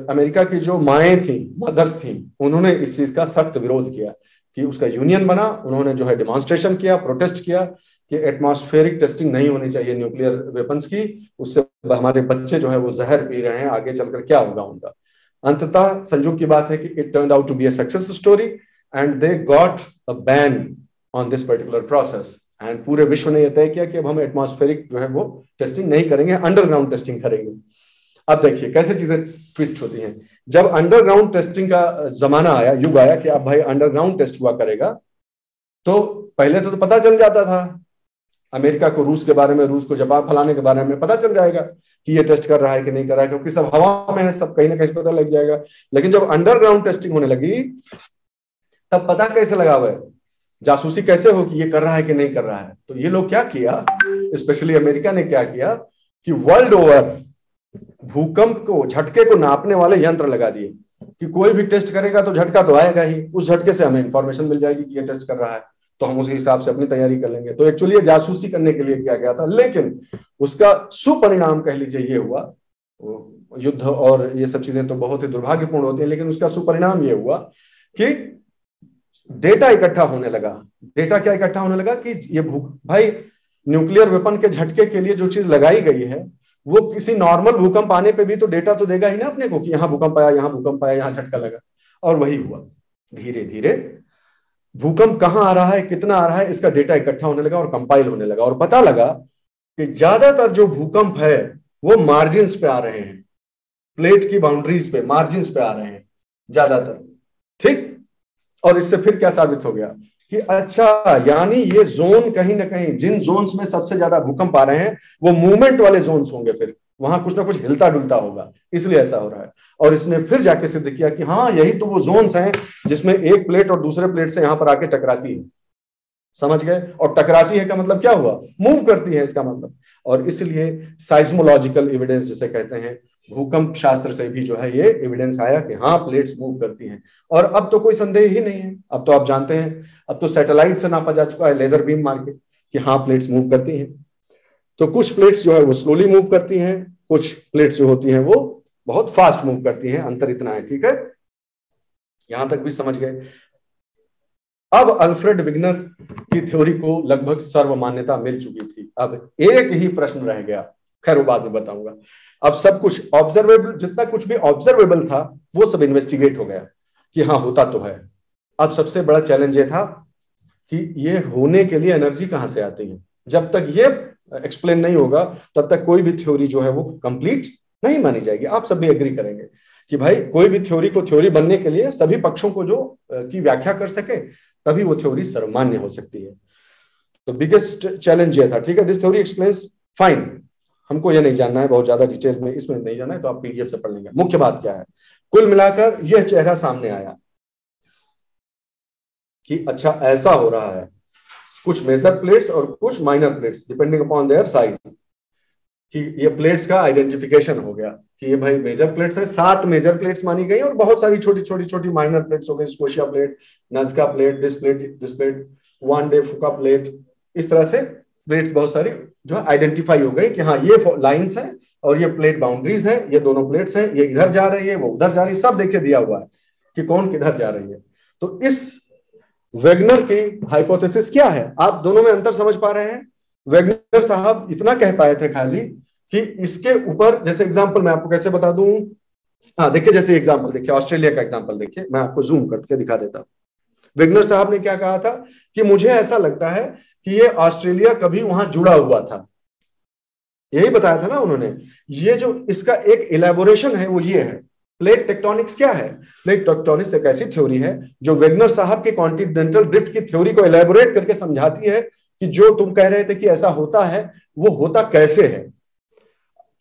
अमेरिका की जो माएँ थी, मदर्स थी, उन्होंने इस चीज का सख्त विरोध किया कि उसका यूनियन बना। उन्होंने जो है डिमॉन्स्ट्रेशन किया, प्रोटेस्ट किया कि एटमॉस्फेरिक टेस्टिंग नहीं होनी चाहिए न्यूक्लियर वेपन्स की, उससे हमारे बच्चे जो है वो जहर पी रहे हैं, आगे चलकर क्या होगा उनका। अंततः संयोग की बात है कि it turned out to be a success story and they got a ban on this particular process. And पूरे विश्व ने यह तय किया कि अब हम एटमॉस्फेरिक जो है वो टेस्टिंग नहीं करेंगे, अंडरग्राउंड टेस्टिंग करेंगे। अब देखिए कैसे चीजें ट्विस्ट होती हैं। जब अंडरग्राउंड टेस्टिंग का जमाना आया, युग आया कि अब भाई अंडरग्राउंड टेस्ट हुआ करेगा, तो पहले तो पता चल जाता था अमेरिका को रूस के बारे में, रूस को जापान फलाने के बारे में पता चल जाएगा कि ये टेस्ट कर रहा है कि नहीं कर रहा है, क्योंकि सब हवा में है, सब कहीं ना कहीं पता लग जाएगा। लेकिन जब अंडरग्राउंड टेस्टिंग होने लगी तब पता कैसे लगा हुआ है, जासूसी कैसे हो कि ये कर रहा है कि नहीं कर रहा है। तो ये लोग क्या किया, स्पेशली अमेरिका ने क्या किया कि वर्ल्ड ओवर भूकंप को, झटके को नापने वाले यंत्र लगा दिए कि कोई भी टेस्ट करेगा तो झटका तो आएगा ही, उस झटके से हमें इंफॉर्मेशन मिल जाएगी कि ये टेस्ट कर रहा है, तो हम उसी हिसाब से अपनी तैयारी कर लेंगे। तो एक्चुअली ये जासूसी करने के लिए किया गया था, लेकिन उसका सुपरिणाम कह लीजिए ये हुआ, युद्ध और ये सब चीजें तो बहुत ही दुर्भाग्यपूर्ण होती हैं, लेकिन उसका सुपरिणाम ये हुआ कि डेटा इकट्ठा होने लगा। डेटा क्या इकट्ठा होने लगा कि ये भाई न्यूक्लियर वेपन के झटके के लिए जो चीज लगाई गई है वो किसी नॉर्मल भूकंप आने पे भी तो डेटा तो देगा ही ना अपने को कि यहाँ भूकंप आया, यहाँ भूकंप आया, यहाँ झटका लगा। और वही हुआ, धीरे धीरे भूकंप कहाँ आ रहा है, कितना आ रहा है, इसका डेटा इकट्ठा होने लगा और कंपाइल होने लगा, और पता लगा कि ज्यादातर जो भूकंप है वो मार्जिन्स पे आ रहे हैं, प्लेट की बाउंड्रीज पे, मार्जिन्स पे आ रहे हैं ज्यादातर। ठीक, और इससे फिर क्या साबित हो गया कि अच्छा, यानी ये जोन कहीं ना कहीं, जिन जोन्स में सबसे ज्यादा भूकंप आ रहे हैं वो मूवमेंट वाले जोन्स होंगे, फिर वहां कुछ ना कुछ हिलता डुलता होगा, इसलिए ऐसा हो रहा है। और इसने फिर जाके सिद्ध किया कि हाँ, यही तो वो जोन्स हैं जिसमें एक प्लेट और दूसरे प्लेट से यहां पर आके टकराती है, समझ गए। और टकराती है का मतलब क्या हुआ, मूव करती है इसका मतलब। और इसलिए साइज्मोलॉजिकल एविडेंस जिसे कहते हैं, भूकंप शास्त्र से भी जो है ये एविडेंस आया कि हाँ, प्लेट्स मूव करती हैं। और अब तो कोई संदेह ही नहीं है, अब तो आप जानते हैं, अब तो सैटेलाइट से नापा जा चुका है लेजर बीम मार के कि हाँ, प्लेट्स मूव करती हैं। तो कुछ प्लेट्स जो है वो स्लोली मूव करती हैं, कुछ प्लेट्स जो होती हैं वो बहुत फास्ट मूव करती हैं, अंतर इतना है। ठीक है, यहां तक भी समझ गए। अब अल्फ्रेड विग्नर की थ्योरी को लगभग सर्वमान्यता मिल चुकी थी, अब एक ही प्रश्न रह गया, खैर वो बाद में बताऊंगा। अब सब कुछ ऑब्जर्वेबल, जितना कुछ भी ऑब्जर्वेबल था वो सब इन्वेस्टिगेट हो गया कि हाँ, होता तो है। अब सबसे बड़ा चैलेंज ये था कि ये होने के लिए एनर्जी कहां से आती है। जब तक ये एक्सप्लेन नहीं होगा तब तक कोई भी थ्योरी जो है वो कंप्लीट नहीं मानी जाएगी। आप सब भी एग्री करेंगे कि भाई कोई भी थ्योरी को थ्योरी बनने के लिए सभी पक्षों को जो की व्याख्या कर सके तभी वो थ्योरी सर्वमान्य हो सकती है। तो बिगेस्ट चैलेंज ये था। ठीक है, दिस थ्योरी एक्सप्लेन्स, फाइन, हमको ये नहीं जानना है बहुत ज्यादा डिटेल में, इसमें नहीं जाना है तो आप पीडीएफ से पढ़ लेंगे। मुख्य बात क्या है, कुल मिलाकर यह चेहरा सामने आया कि अच्छा ऐसा हो रहा है, कुछ मेजर प्लेट्स और कुछ minor plates depending upon their size, कि ये प्लेट्स का आइडेंटिफिकेशन हो गया कि ये भाई मेजर प्लेट्स है, 7 मेजर प्लेट्स मानी गई और बहुत सारी छोटी छोटी छोटी माइनर प्लेट्स हो गई, Scotia plate, Nazca plate, this plate, Juan de Fuca plate, इस तरह से प्लेट्स बहुत सारी जो आइडेंटिफाई हो गई कि हाँ, ये लाइंस है और ये प्लेट बाउंड्रीज है, ये दोनों प्लेट्स हैं, ये इधर जा रही है, वो उधर जा रही है, सब देखिए दिया हुआ है कि कौन किधर जा रही है। तो इस वेगनर की हाइपोथेसिस क्या है, आप दोनों में अंतर समझ पा रहे हैं। वेगनर साहब इतना कह पाए थे खाली कि इसके ऊपर, जैसे एग्जांपल मैं आपको कैसे बता दूं, हाँ देखिए, जैसे एग्जांपल देखिए, ऑस्ट्रेलिया का एग्जांपल देखिए, मैं आपको जूम करके दिखा देता हूं। वेगनर साहब ने क्या कहा था कि मुझे ऐसा लगता है कि ये ऑस्ट्रेलिया कभी वहां जुड़ा हुआ था, यही बताया था ना उन्होंने। ये जो इसका एक इलेबोरेशन है वो ये है। प्लेट टेक्टोनिक्स क्या है, प्लेट टेक्टोनिक्स एक ऐसी थ्योरी है जो वेगनर साहब के कॉन्टिनेंटल ड्रिफ्ट की थ्योरी को एलेबोरेट करके समझाती है कि जो तुम कह रहे थे कि ऐसा होता है वो होता कैसे है।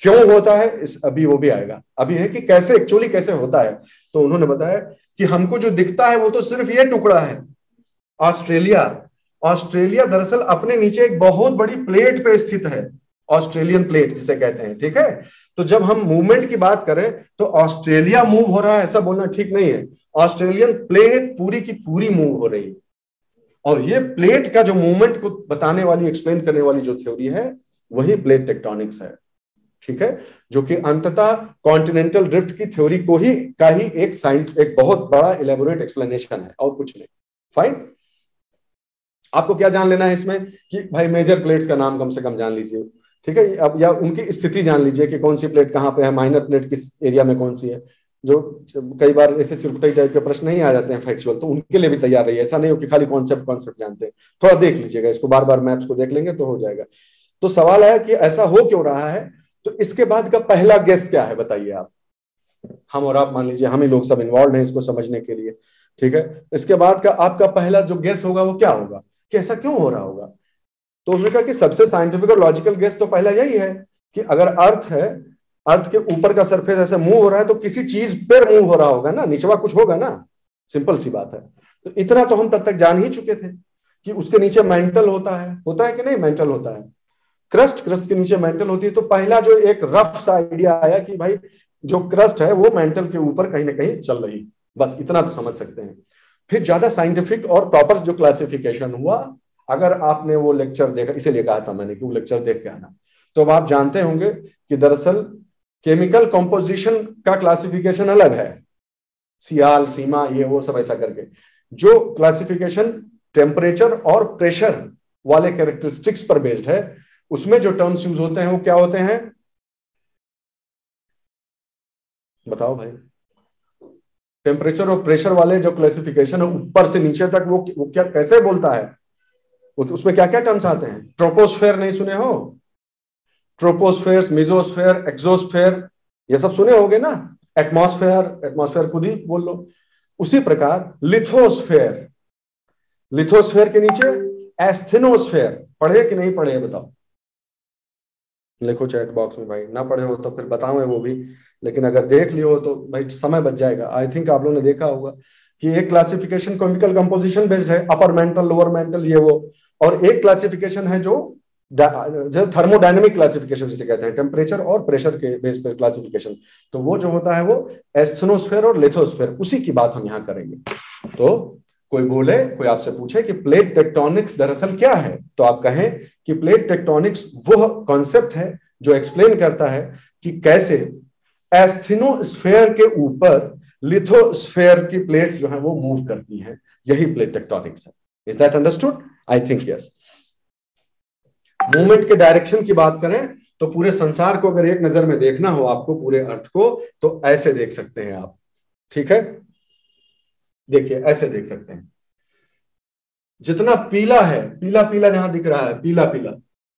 क्यों होता है इस अभी वो भी आएगा। अभी है कि कैसे एक्चुअली कैसे होता है। तो उन्होंने बताया कि हमको जो दिखता है वो तो सिर्फ ये टुकड़ा है। ऑस्ट्रेलिया ऑस्ट्रेलिया दरअसल अपने नीचे एक बहुत बड़ी प्लेट पे स्थित है, ऑस्ट्रेलियन प्लेट जिसे कहते हैं, ठीक है। तो जब हम मूवमेंट की बात करें तो ऑस्ट्रेलिया मूव हो रहा है ऐसा बोलना ठीक नहीं है, ऑस्ट्रेलियन प्लेट पूरी की पूरी मूव हो रही है। और ये प्लेट का जो मूवमेंट को बताने वाली, एक्सप्लेन करने वाली जो थ्योरी है वही प्लेट टेक्टोनिक्स है, ठीक है। जो कि अंततः कॉन्टिनेंटल ड्रिफ्ट की थ्योरी को ही का ही एक बहुत बड़ा इलेबोरेट एक्सप्लेनेशन है और कुछ नहीं। फाइन। आपको क्या जान लेना है इसमें कि भाई मेजर प्लेट्स का नाम कम से कम जान लीजिए, ठीक है। अब या उनकी स्थिति जान लीजिए कि कौन सी प्लेट कहां पे है, माइनर प्लेट किस एरिया में कौन सी है। जो कई बार ऐसे चिरकुटाई टाइप के प्रश्न नहीं आ जाते हैं फैक्चुअल, तो उनके लिए भी तैयार रहिए। ऐसा नहीं हो कि खाली कॉन्सेप्ट जानते हैं, थोड़ा देख लीजिएगा इसको, बार बार मैप्स को देख लेंगे तो हो जाएगा। तो सवाल है कि ऐसा हो क्यों रहा है। तो इसके बाद का पहला गेस क्या है बताइए आप। हम और आप मान लीजिए, हम ही लोग सब इन्वॉल्व हैं इसको समझने के लिए, ठीक है। इसके बाद का आपका पहला जो गेस होगा वो क्या होगा कि ऐसा क्यों हो रहा होगा। तो उसने कहा कि सबसे साइंटिफिक और लॉजिकल गेस तो पहला यही है कि अगर अर्थ है, अर्थ के ऊपर का सरफेस ऐसे मूव हो रहा है तो किसी चीज पर मूव हो रहा होगा ना, निचवा कुछ होगा ना, सिंपल सी बात है। तो इतना तो हम तब तक जान ही चुके थे कि उसके नीचे मेंटल होता है कि नहीं, मेंटल होता है। क्रस्ट के नीचे मेंटल होती है। तो पहला जो एक रफ सा आइडिया आया कि भाई जो क्रस्ट है वो मेंटल के ऊपर कहीं ना कहीं चल रही, बस इतना तो समझ सकते हैं। फिर ज्यादा साइंटिफिक और प्रॉपर जो क्लासिफिकेशन हुआ, अगर आपने वो लेक्चर देखा, इसीलिए कहा था मैंने कि वो लेक्चर देख के आना, तो अब आप जानते होंगे कि दरअसल केमिकल कंपोजिशन का क्लासिफिकेशन अलग है, सियाल, सीमा, ये वो सब ऐसा करके। जो क्लासिफिकेशन टेम्परेचर और प्रेशर वाले कैरेक्टरिस्टिक्स पर बेस्ड है, उसमें जो टर्म्स यूज होते हैं वो क्या होते हैं बताओ भाई। टेम्परेचर और प्रेशर वाले जो क्लासिफिकेशन है ऊपर से नीचे तक, वो क्या कैसे बोलता है, उसमें क्या क्या टर्म्स आते हैं। ट्रोपोस्फेयर नहीं सुने हो, ट्रोपोस्फेयर, मिजोस्फेयर, एक्सोस्फेयर, ये सब सुने होगे ना। एटमॉस्फेयर खुद ही बोल लो। उसी प्रकार लिथोस्फेयर, लिथोस्फेयर के नीचे एस्थेनोस्फेयर, पढ़े कि नहीं पढ़े बताओ, लिखो चैट बॉक्स में भाई। ना पढ़े हो तो फिर बताऊं वो भी, लेकिन अगर देख लियो हो तो भाई समय बच जाएगा। आई थिंक आप लोगों ने देखा होगा कि एक क्लासिफिकेशन केमिकल कंपोजिशन बेस्ड है, अपर मेंटल, लोअर मेंटल, ये वो। और एक क्लासिफिकेशन है जो थर्मोडायनेमिक क्लासिफिकेशन जिसे कहते हैं, टेम्परेचर और प्रेशर के बेस पर क्लासिफिकेशन। तो वो जो होता है वो एस्थेनोस्फेयर और लिथोस्फेयर, उसी की बात हम यहाँ करेंगे। तो कोई बोले, कोई आपसे पूछे कि प्लेट टेक्टोनिक्स दरअसल क्या है, तो आप कहें कि प्लेट टेक्टोनिक्स वो कॉन्सेप्ट है जो एक्सप्लेन करता है कि कैसे एस्थेनोस्फेयर के ऊपर लिथोस्फेयर की प्लेट्स जो है वो मूव करती हैं। यही प्लेट टेक्टोनिक्स है। Is that understood? I think yes. Movement के डायरेक्शन की बात करें तो पूरे संसार को अगर एक नजर में देखना हो आपको, पूरे अर्थ को, तो ऐसे देख सकते हैं आप, ठीक है। देखिए ऐसे देख सकते हैं, जितना पीला है, पीला पीला जहां दिख रहा है, पीला पीला,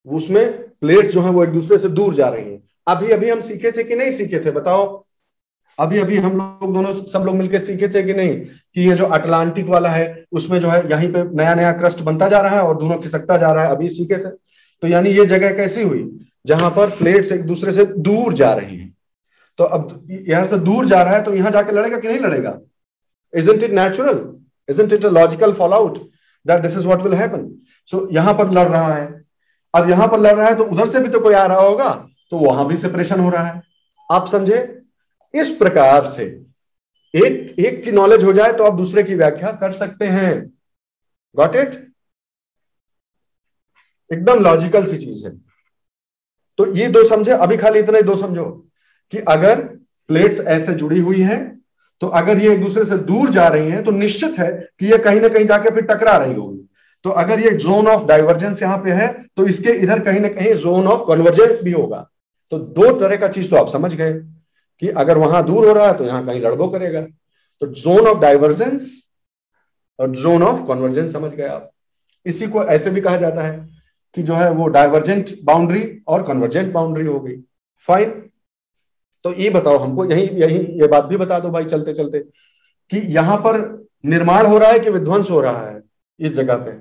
उसमें प्लेट्स जो है वो एक दूसरे से दूर जा रही हैं। अभी अभी हम सीखे थे कि नहीं सीखे थे बताओ। अभी अभी हम लोग दोनों सब लोग मिलकर सीखे थे कि नहीं कि ये जो अटलांटिक वाला है उसमें जो है यहीं पे नया नया क्रस्ट बनता जा रहा है और दोनों खिसकता जा रहा है, अभी सीखे थे। तो यानी ये जगह कैसी हुई जहां पर प्लेट्स एक दूसरे से दूर जा रही हैं। तो अब यहां से दूर जा रहा है तो यहां जाके लड़ेगा कि नहीं लड़ेगा? Isn't it natural? Isn't it a logical fallout that this is what will happen? So यहां पर लड़ रहा है, अब यहां पर लड़ रहा है तो उधर से भी तो कोई आ रहा होगा, तो वहां भी सेपरेशन हो रहा है। आप समझे? इस प्रकार से एक एक की नॉलेज हो जाए तो आप दूसरे की व्याख्या कर सकते हैं। Got it? एकदम लॉजिकल सी चीज है। तो ये दो समझे, अभी खाली इतना ही दो समझो कि अगर प्लेट्स ऐसे जुड़ी हुई हैं तो अगर ये एक दूसरे से दूर जा रही हैं तो निश्चित है कि ये कहीं ना कहीं जाके फिर टकरा रही होगी। तो अगर ये जोन ऑफ डाइवर्जेंस यहां पे है तो इसके इधर कहीं ना कहीं जोन ऑफ कन्वर्जेंस भी होगा। तो दो तरह का चीज तो आप समझ गए कि अगर वहां दूर हो रहा है तो यहां कहीं लड़बो करेगा। तो जोन ऑफ डाइवर्जेंस और जोन ऑफ कन्वर्जेंस समझ गए आप। इसी को ऐसे भी कहा जाता है कि जो है वो डाइवर्जेंट बाउंड्री और कन्वर्जेंट बाउंड्री हो गई। फाइन। तो ये बताओ हमको, यही यही ये बात भी बता दो भाई चलते चलते कि यहां पर निर्माण हो रहा है कि विध्वंस हो रहा है इस जगह पे?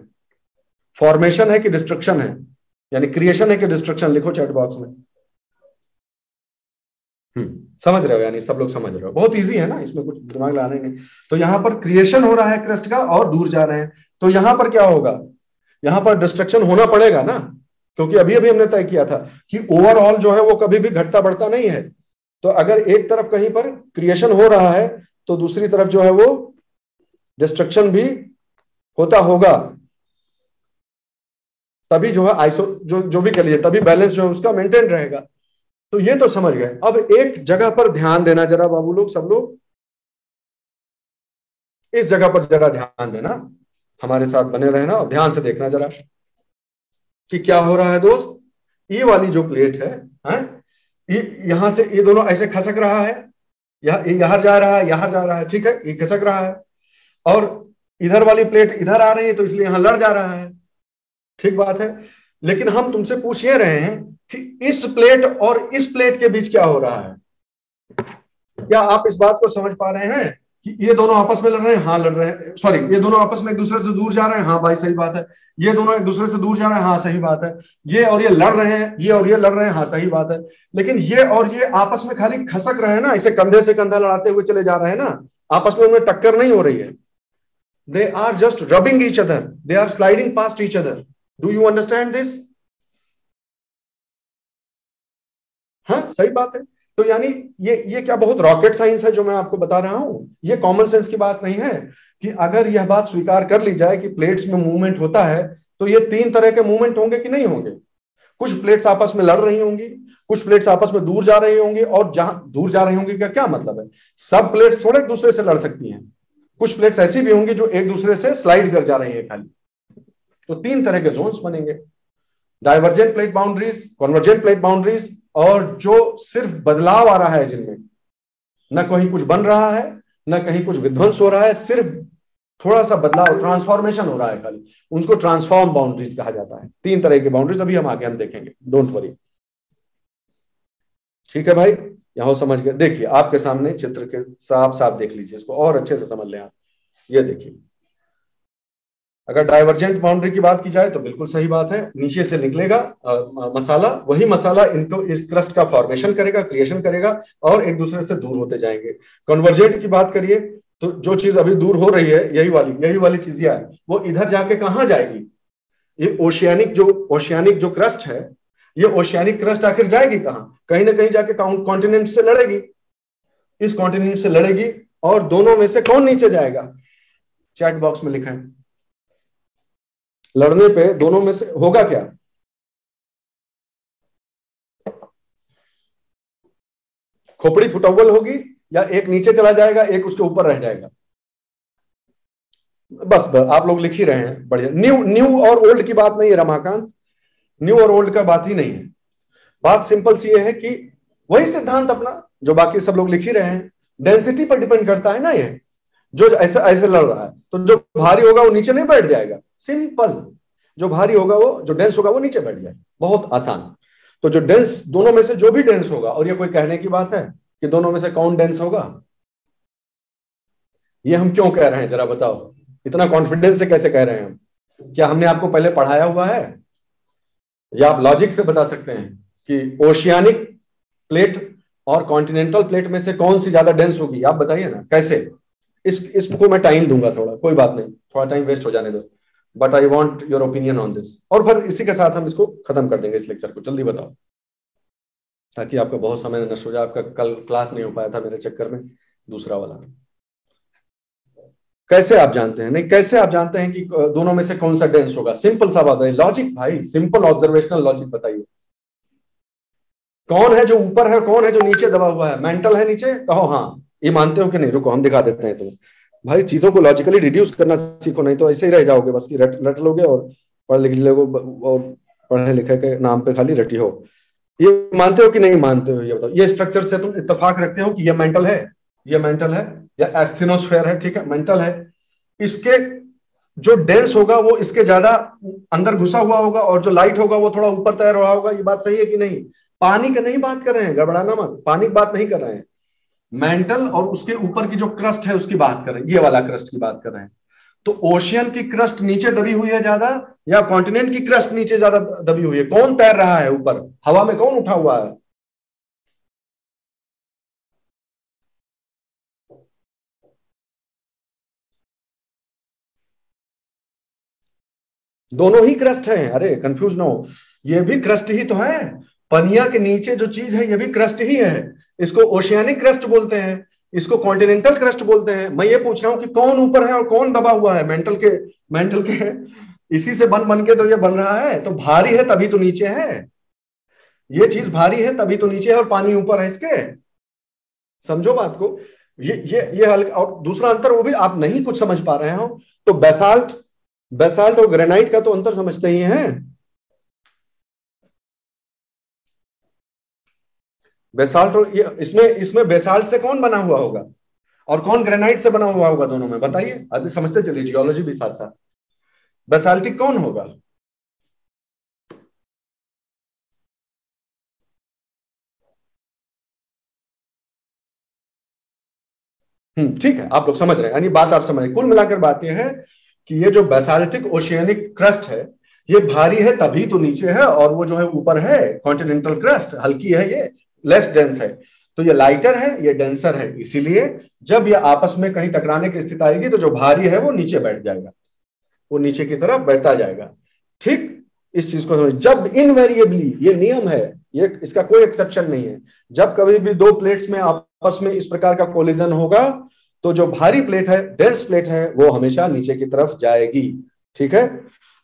फॉर्मेशन है कि डिस्ट्रक्शन है, यानी क्रिएशन है कि डिस्ट्रक्शन? लिखो चैट बॉक्स में। समझ रहे हो, यानी सब लोग समझ रहे हो, बहुत इजी है ना, इसमें कुछ दिमाग लगाना ही नहीं। तो यहाँ पर क्रिएशन हो रहा है क्रस्ट का और दूर जा रहे हैं, तो यहाँ पर क्या होगा, यहाँ पर डिस्ट्रक्शन होना पड़ेगा ना, क्योंकि अभी अभी हमने तय किया था कि ओवरऑल जो है वो कभी भी घटता बढ़ता नहीं है। तो अगर एक तरफ कहीं पर क्रिएशन हो रहा है तो दूसरी तरफ जो है वो डिस्ट्रक्शन भी होता होगा, तभी जो है आइसो जो भी कह लीजिए, तभी बैलेंस जो है उसका मेंटेन रहेगा। तो ये तो समझ गए। अब एक जगह पर ध्यान देना जरा बाबू लोग, सब लोग इस जगह पर जरा ध्यान देना, हमारे साथ बने रहना और ध्यान से देखना जरा कि क्या हो रहा है दोस्त। ये वाली जो प्लेट है यहां से ये दोनों ऐसे खसक रहा है, यहां जा रहा है, यहां जा रहा है, ठीक है, ये खसक रहा है, और इधर वाली प्लेट इधर आ रही है तो इसलिए यहां लड़ जा रहा है, ठीक बात है। लेकिन हम तुमसे पूछ ये रहे हैं कि इस प्लेट और इस प्लेट के बीच क्या हो रहा है। क्या आप इस बात को समझ पा रहे हैं कि ये दोनों आपस में लड़ रहे हैं, हाँ लड़ रहे हैं, सॉरी ये दोनों आपस में एक दूसरे से दूर जा रहे हैं, हाँ भाई सही बात है, ये दोनों एक दूसरे से दूर जा रहे हैं, हाँ सही बात है, ये और ये लड़ रहे हैं, ये और ये लड़ रहे हैं, हाँ सही बात है। लेकिन ये और ये आपस में खाली खसक रहे हैं ना, इसे कंधे से कंधा लड़ाते हुए चले जा रहे हैं ना, आपस में उनमें टक्कर नहीं हो रही है। They are just rubbing each other, they are sliding past each other. Do you understand this? हाँ सही बात है। तो यानी ये क्या बहुत रॉकेट साइंस है जो मैं आपको बता रहा हूं? ये कॉमन सेंस की बात नहीं है कि अगर यह बात स्वीकार कर ली जाए कि प्लेट्स में मूवमेंट होता है तो ये तीन तरह के मूवमेंट होंगे कि नहीं होंगे। कुछ प्लेट्स आपस में लड़ रही होंगी, कुछ प्लेट्स आपस में दूर जा रही होंगी, और जहां दूर जा रही होंगी का क्या मतलब है, सब प्लेट्स थोड़े एक दूसरे से लड़ सकती हैं। कुछ प्लेट्स ऐसी भी होंगी जो एक दूसरे से स्लाइड कर जा रही है खाली। तो तीन तरह के जोन्स बनेंगे, divergent plate boundaries, convergent plate boundaries, और जो सिर्फ बदलाव आ रहा है जिनमें न कहीं कुछ बन रहा है न कहीं कुछ विध्वंस हो रहा है, सिर्फ थोड़ा सा बदलाव, ट्रांसफॉर्मेशन हो रहा है खाली, उनको ट्रांसफॉर्म बाउंड्रीज कहा जाता है। तीन तरह की बाउंड्रीज अभी हम आगे हम देखेंगे, डोंट वरी। ठीक है भाई, यहां समझ गए। देखिए आपके सामने चित्र के साफ साफ देख लीजिए, इसको और अच्छे से समझ लें आप। ये देखिए, अगर डाइवर्जेंट बाउंड्री की बात की जाए तो बिल्कुल सही बात है, नीचे से निकलेगा मसाला, वही मसाला इनको इस क्रस्ट का फॉर्मेशन करेगा, क्रिएशन करेगा, और एक दूसरे से दूर होते जाएंगे। कन्वर्जेंट की बात करिए तो जो चीज अभी दूर हो रही है, यही वाली चीजें है, वो इधर जाके कहाँ जाएगी, ये ओशियानिक जो क्रस्ट है, ये ओशियानिक क्रस्ट आखिर जाएगी कहाँ, कहीं ना कहीं जाके कॉन्टिनेंट से लड़ेगी, इस कॉन्टिनेंट से लड़ेगी, और दोनों में से कौन नीचे जाएगा, चैट बॉक्स में लिखा है। लड़ने पे दोनों में से होगा क्या, खोपड़ी फुटअव्वल होगी, या एक नीचे चला जाएगा एक उसके ऊपर रह जाएगा। बस आप लोग लिख ही रहे हैं, बढ़िया। न्यू और ओल्ड की बात नहीं है रमाकांत, न्यू और ओल्ड का बात ही नहीं है। बात सिंपल सी है कि वही सिद्धांत अपना जो बाकी सब लोग लिख ही रहे हैं, डेंसिटी पर डिपेंड करता है ना। ये जो ऐसे ऐसे लड़ रहा है तो जो भारी होगा वो नीचे नहीं बैठ जाएगा, सिंपल। जो भारी होगा वो, जो डेंस होगा वो नीचे बैठ जाएगा, बहुत आसान। तो जो डेंस, दोनों में से जो भी डेंस होगा, और ये कोई कहने की बात है कि दोनों में से कौन डेंस होगा, ये हम क्यों कह रहे हैं जरा बताओ, इतना कॉन्फिडेंस से कैसे कह रहे हैं हम? क्या हमने आपको पहले पढ़ाया हुआ है, या आप लॉजिक से बता सकते हैं कि ओशियानिक प्लेट और कॉन्टिनेंटल प्लेट में से कौन सी ज्यादा डेंस होगी? आप बताइए ना कैसे। इसको मैं टाइम दूंगा थोड़ा, कोई बात नहीं, थोड़ा टाइम वेस्ट हो जाने दो, but I want your opinion on this. और फिर इसी के साथ हम इसको खत्म कर देंगे, इस लेक्चर को। जल्दी बताओ ताकि आपका बहुत समय नष्ट हो जाए। आपका कल क्लास नहीं हो पाया था मेरे चक्कर में, दूसरा वाला। कैसे आप जानते हैं, नहीं कैसे आप जानते हैं कि दोनों में से कौन सा डेंस होगा? सिंपल सा बात है, लॉजिक भाई, सिंपल ऑब्जर्वेशनल लॉजिक बताइए। कौन है जो ऊपर है, कौन है जो नीचे दबा हुआ है? मेंटल है नीचे, कहो हाँ। ये मानते हो कि नहीं? रुको हम दिखा देते हैं तुम्हें। भाई चीजों को लॉजिकली रिड्यूस करना सीखो, नहीं तो ऐसे ही रह जाओगे बस कि रट लोगे और पढ़ लिख लोगे, और पढ़े लिखे के नाम पे खाली रटी हो। ये मानते हो कि नहीं मानते हो? ये बताओ। ये स्ट्रक्चर से तुम इत्तेफाक रखते हो कि ये मेंटल है, ये मेंटल है, या एस्थेनोस्फेयर है, ठीक है, मेंटल है। इसके जो डेंस होगा वो इसके ज्यादा अंदर घुसा हुआ होगा, और जो लाइट होगा वो थोड़ा ऊपर तैर रहा होगा। ये बात सही है कि नहीं? पानी का नहीं बात कर रहे हैं, गड़बड़ाना मत, पानी की बात नहीं कर रहे हैं। मेंटल और उसके ऊपर की जो क्रस्ट है उसकी बात कर रहे हैं, ये वाला क्रस्ट की बात कर रहे हैं। तो ओशियन की क्रस्ट नीचे दबी हुई है ज्यादा, या कॉन्टिनेंट की क्रस्ट नीचे ज्यादा दबी हुई है? कौन तैर रहा है ऊपर, हवा में कौन उठा हुआ है? दोनों ही क्रस्ट हैं, अरे कंफ्यूज ना हो, ये भी क्रस्ट ही तो है, पनिया के नीचे जो चीज है ये भी क्रस्ट ही है। इसको ओशियानिक क्रस्ट बोलते हैं, इसको कॉन्टिनेंटल क्रस्ट बोलते हैं। मैं ये पूछ रहा हूं कि कौन ऊपर है और कौन दबा हुआ है? मेंटल के इसी से बन बन के तो ये बन रहा है। तो भारी है तभी तो नीचे है, ये चीज भारी है तभी तो नीचे है और पानी ऊपर है इसके। समझो बात को, ये हल्का। और दूसरा अंतर वो भी आप नहीं कुछ समझ पा रहे हो तो बेसाल्ट और ग्रेनाइट का तो अंतर समझते ही हैं। बेसाल्ट और इसमें बेसाल्ट से कौन बना हुआ होगा और कौन ग्रेनाइट से बना हुआ होगा, दोनों में बताइए। अभी समझते चलिए, जियोलॉजी भी साथ साथ। बेसाल्टिक कौन होगा? ठीक है, आप लोग समझ रहे हैं, यानी बात आप समझ रहे हैं। कुल मिलाकर बात यह है कि ये जो बेसाल्टिक ओशियानिक क्रस्ट है ये भारी है तभी तो नीचे है, और वो जो है ऊपर है कॉन्टिनेंटल क्रस्ट हल्की है, ये लेस डेंस है। तो ये लाइटर है, ये डेंसर है, इसीलिए जब ये आपस में कहीं टकराने की स्थिति आएगी तो जो भारी है वो नीचे बैठ जाएगा, वो नीचे की तरफ बैठता जाएगा। ठीक, इस चीज को समझ। जब इनवेरिएबली, ये नियम है, ये इसका कोई एक्सेप्शन नहीं है, जब कभी भी दो प्लेट्स में आपस में इस प्रकार का कोलिजन होगा तो जो भारी प्लेट है, डेंस प्लेट है, वो हमेशा नीचे की तरफ जाएगी। ठीक है,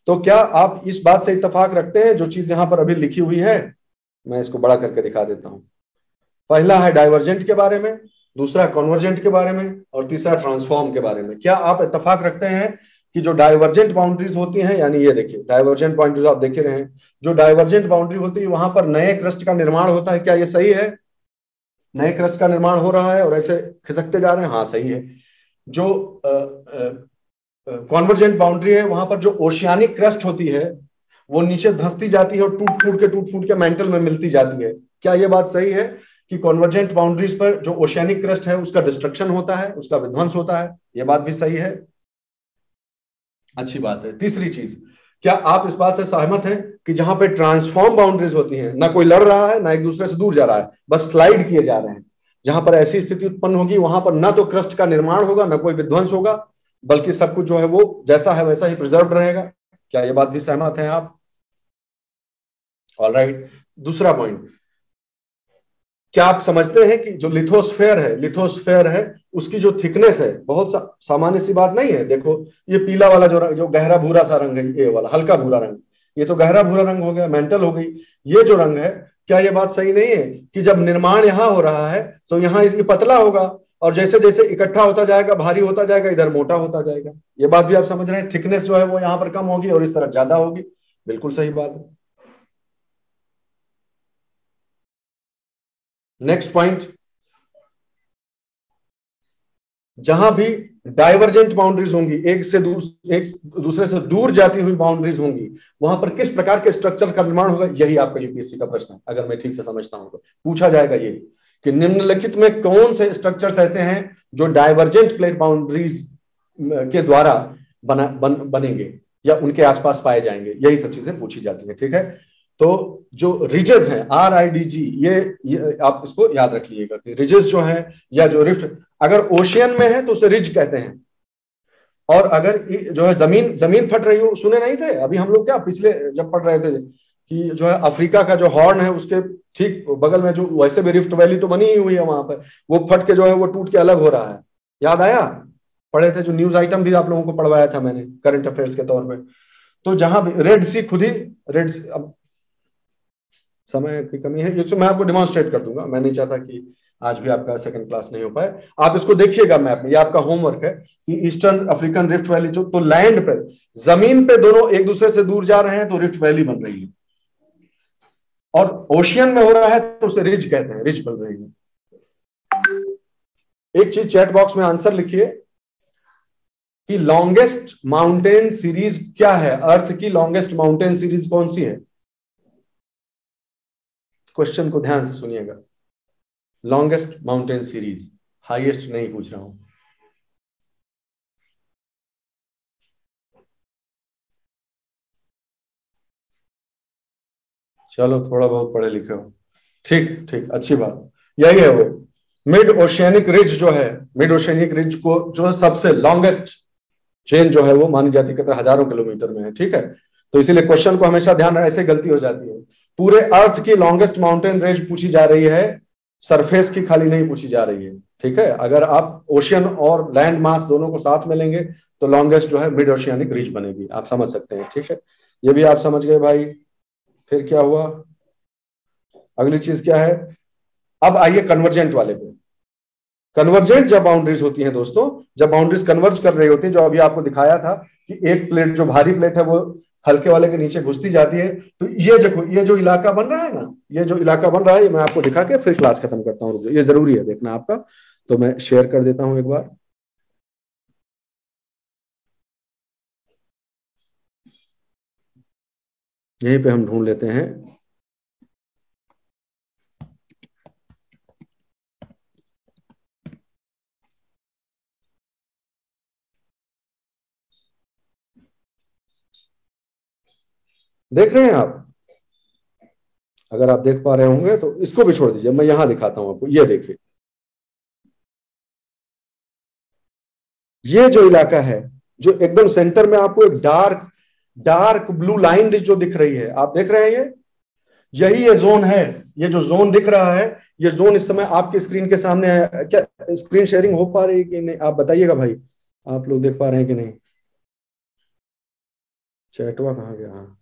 तो क्या आप इस बात से इत्तेफाक रखते हैं? जो चीज यहां पर अभी लिखी हुई है मैं इसको बड़ा करके दिखा देता हूं। पहला है डाइवर्जेंट के बारे में, दूसरा कन्वर्जेंट के बारे में, और तीसरा ट्रांसफॉर्म के बारे में। क्या आप इत्तेफाक रखते हैं कि जो डाइवर्जेंट बाउंड्रीज होती हैं, यानी ये देखिए डाइवर्जेंट बाउंड्रीज आप देख रहे हैं, जो डाइवर्जेंट बाउंड्री होती है वहां पर नए क्रस्ट का निर्माण होता है, क्या ये सही है? नए क्रस्ट का निर्माण हो रहा है और ऐसे खिसकते जा रहे हैं, हाँ सही है। जो कॉन्वर्जेंट बाउंड्री है वहां पर जो ओशियानिक क्रस्ट होती है वो नीचे धंसती जाती है और टूट फूट के मेंटल में मिलती जाती है। क्या ये बात सही है कि कॉन्वर्जेंट बाउंड्रीज पर जो ओशियानिक क्रस्ट है उसका डिस्ट्रक्शन होता है, उसका विध्वंस होता है? ये बात भी सही है, अच्छी बात है। तीसरी चीज, क्या आप इस बात से सहमत हैं कि जहां पे ट्रांसफॉर्म बाउंड्रीज होती हैं, ना कोई लड़ रहा है ना एक दूसरे से दूर जा रहा है, बस स्लाइड किए जा रहे हैं, जहां पर ऐसी स्थिति उत्पन्न होगी वहां पर ना तो क्रस्ट का निर्माण होगा ना कोई विध्वंस होगा, बल्कि सब कुछ जो है वो जैसा है वैसा ही प्रिजर्व रहेगा? क्या ये बात भी सहमत है आप? ऑलराइट। दूसरा पॉइंट, क्या आप समझते हैं कि जो लिथोस्फेयर है उसकी जो थिकनेस है बहुत सामान्य सी बात नहीं है। देखो ये पीला वाला जो गहरा भूरा सा रंग है, ये वाला हल्का भूरा रंग, ये तो गहरा भूरा रंग हो गया, मेंटल हो गई। ये जो रंग है, क्या ये बात सही नहीं है कि जब निर्माण यहां हो रहा है तो यहाँ इसकी पतला होगा और जैसे जैसे इकट्ठा होता जाएगा, भारी होता जाएगा, इधर मोटा होता जाएगा? ये बात भी आप समझ रहे हैं, थिकनेस जो है वो यहाँ पर कम होगी और इस तरफ ज्यादा होगी। बिल्कुल सही बात है। नेक्स्ट पॉइंट, जहां भी डाइवर्जेंट बाउंड्रीज होंगी, एक दूसरे से दूर जाती हुई बाउंड्रीज होंगी, वहां पर किस प्रकार के स्ट्रक्चर का निर्माण होगा? यही आपका यूपीएससी का प्रश्न है, अगर मैं ठीक से समझता हूं तो पूछा जाएगा ये कि निम्नलिखित में कौन से स्ट्रक्चर्स ऐसे हैं जो डाइवर्जेंट प्लेट बाउंड्रीज के द्वारा बनेंगे या उनके आसपास पाए जाएंगे, यही सब चीजें पूछी जाती है। ठीक है, तो जो रिजेस हैं, RIDG, ये आप इसको याद रख लीजिएगा कि रिजेस जो है या जो रिफ्ट, अगर ओशियन में है तो उसे रिज कहते हैं, और अगर जो है जमीन फट रही हो, सुने नहीं थे अभी हम लोग क्या पिछले जब पढ़ रहे थे कि जो है अफ्रीका का जो हॉर्न है उसके ठीक बगल में जो वैसे भी रिफ्ट वैली तो बनी ही हुई है, वहां पर वो फट के जो है वो टूट के अलग हो रहा है। याद आया? पढ़े थे, जो न्यूज आइटम भी आप लोगों को पढ़वाया था मैंने करंट अफेयर्स के तौर पर। तो जहां भी रेड सी, खुद ही रेड सी, अब समय की कमी है, ये मैं आपको डिमॉन्स्ट्रेट कर दूंगा, मैं नहीं चाहता कि आज भी आपका सेकंड क्लास नहीं हो पाए। आप इसको देखिएगा मैप में, ये आपका होमवर्क है कि ईस्टर्न अफ्रीकन रिफ्ट वैली जो, तो लैंड पे, जमीन पे दोनों एक दूसरे से दूर जा रहे हैं तो रिफ्ट वैली बन रही है, और ओशियन में हो रहा है तो उसे रिज कहते हैं, रिज बन रही है। एक चीज चैट बॉक्स में आंसर लिखिए कि लॉन्गेस्ट माउंटेन सीरीज क्या है, अर्थ की लॉन्गेस्ट माउंटेन सीरीज कौन सी है? क्वेश्चन को ध्यान से सुनिएगा, लॉन्गेस्ट माउंटेन सीरीज, हाईएस्ट नहीं पूछ रहा हूं। चलो थोड़ा बहुत पढ़े लिखे हो, ठीक ठीक, अच्छी बात, यही है वो मिड ओशियानिक रिज जो है, मिड ओशियानिक रिज को जो सबसे लॉन्गेस्ट चेन जो है वो मानी जाती है, हजारों किलोमीटर में है। ठीक है, तो इसीलिए क्वेश्चन को हमेशा ध्यान रखना, ऐसे गलती हो जाती है। पूरे अर्थ की लॉन्गेस्ट माउंटेन रेंज पूछी जा रही है, सरफेस की खाली नहीं पूछी जा रही है। ठीक है, अगर आप ओशियन और लैंड मास दोनों को साथ में लेंगे तो लॉन्गेस्ट जो है मिड ओशियानिक रिज बनेगी, आप समझ सकते हैं। ठीक है, ये भी आप समझ गए भाई। फिर क्या हुआ, अगली चीज क्या है, अब आइए कन्वर्जेंट वाले पे। कन्वर्जेंट जब बाउंड्रीज होती हैं दोस्तों, जब बाउंड्रीज कन्वर्ज कर रही होती है, जो अभी आपको दिखाया था कि एक प्लेट जो भारी प्लेट है वो हल्के वाले के नीचे घुसती जाती है, तो ये देखो ये जो इलाका बन रहा है ना, ये जो इलाका बन रहा है, ये मैं आपको दिखा के फिर क्लास खत्म करता हूँ, ये जरूरी है देखना आपका, तो मैं शेयर कर देता हूं एक बार। यहीं पे हम ढूंढ लेते हैं। देख रहे हैं आप, अगर आप देख पा रहे होंगे तो इसको भी छोड़ दीजिए, मैं यहां दिखाता हूं आपको, ये देखिए, ये जो इलाका है, जो एकदम सेंटर में आपको एक डार्क डार्क ब्लू लाइन जो दिख रही है, आप देख रहे हैं ये, यही ये जोन है। ये जो जोन दिख रहा है, ये जोन इस समय आपके स्क्रीन के सामने है। क्या स्क्रीन शेयरिंग हो पा रही है कि नहीं, आप बताइएगा भाई, आप लोग देख पा रहे हैं कि नहीं? चैटवा कहाँ गया? हाँ,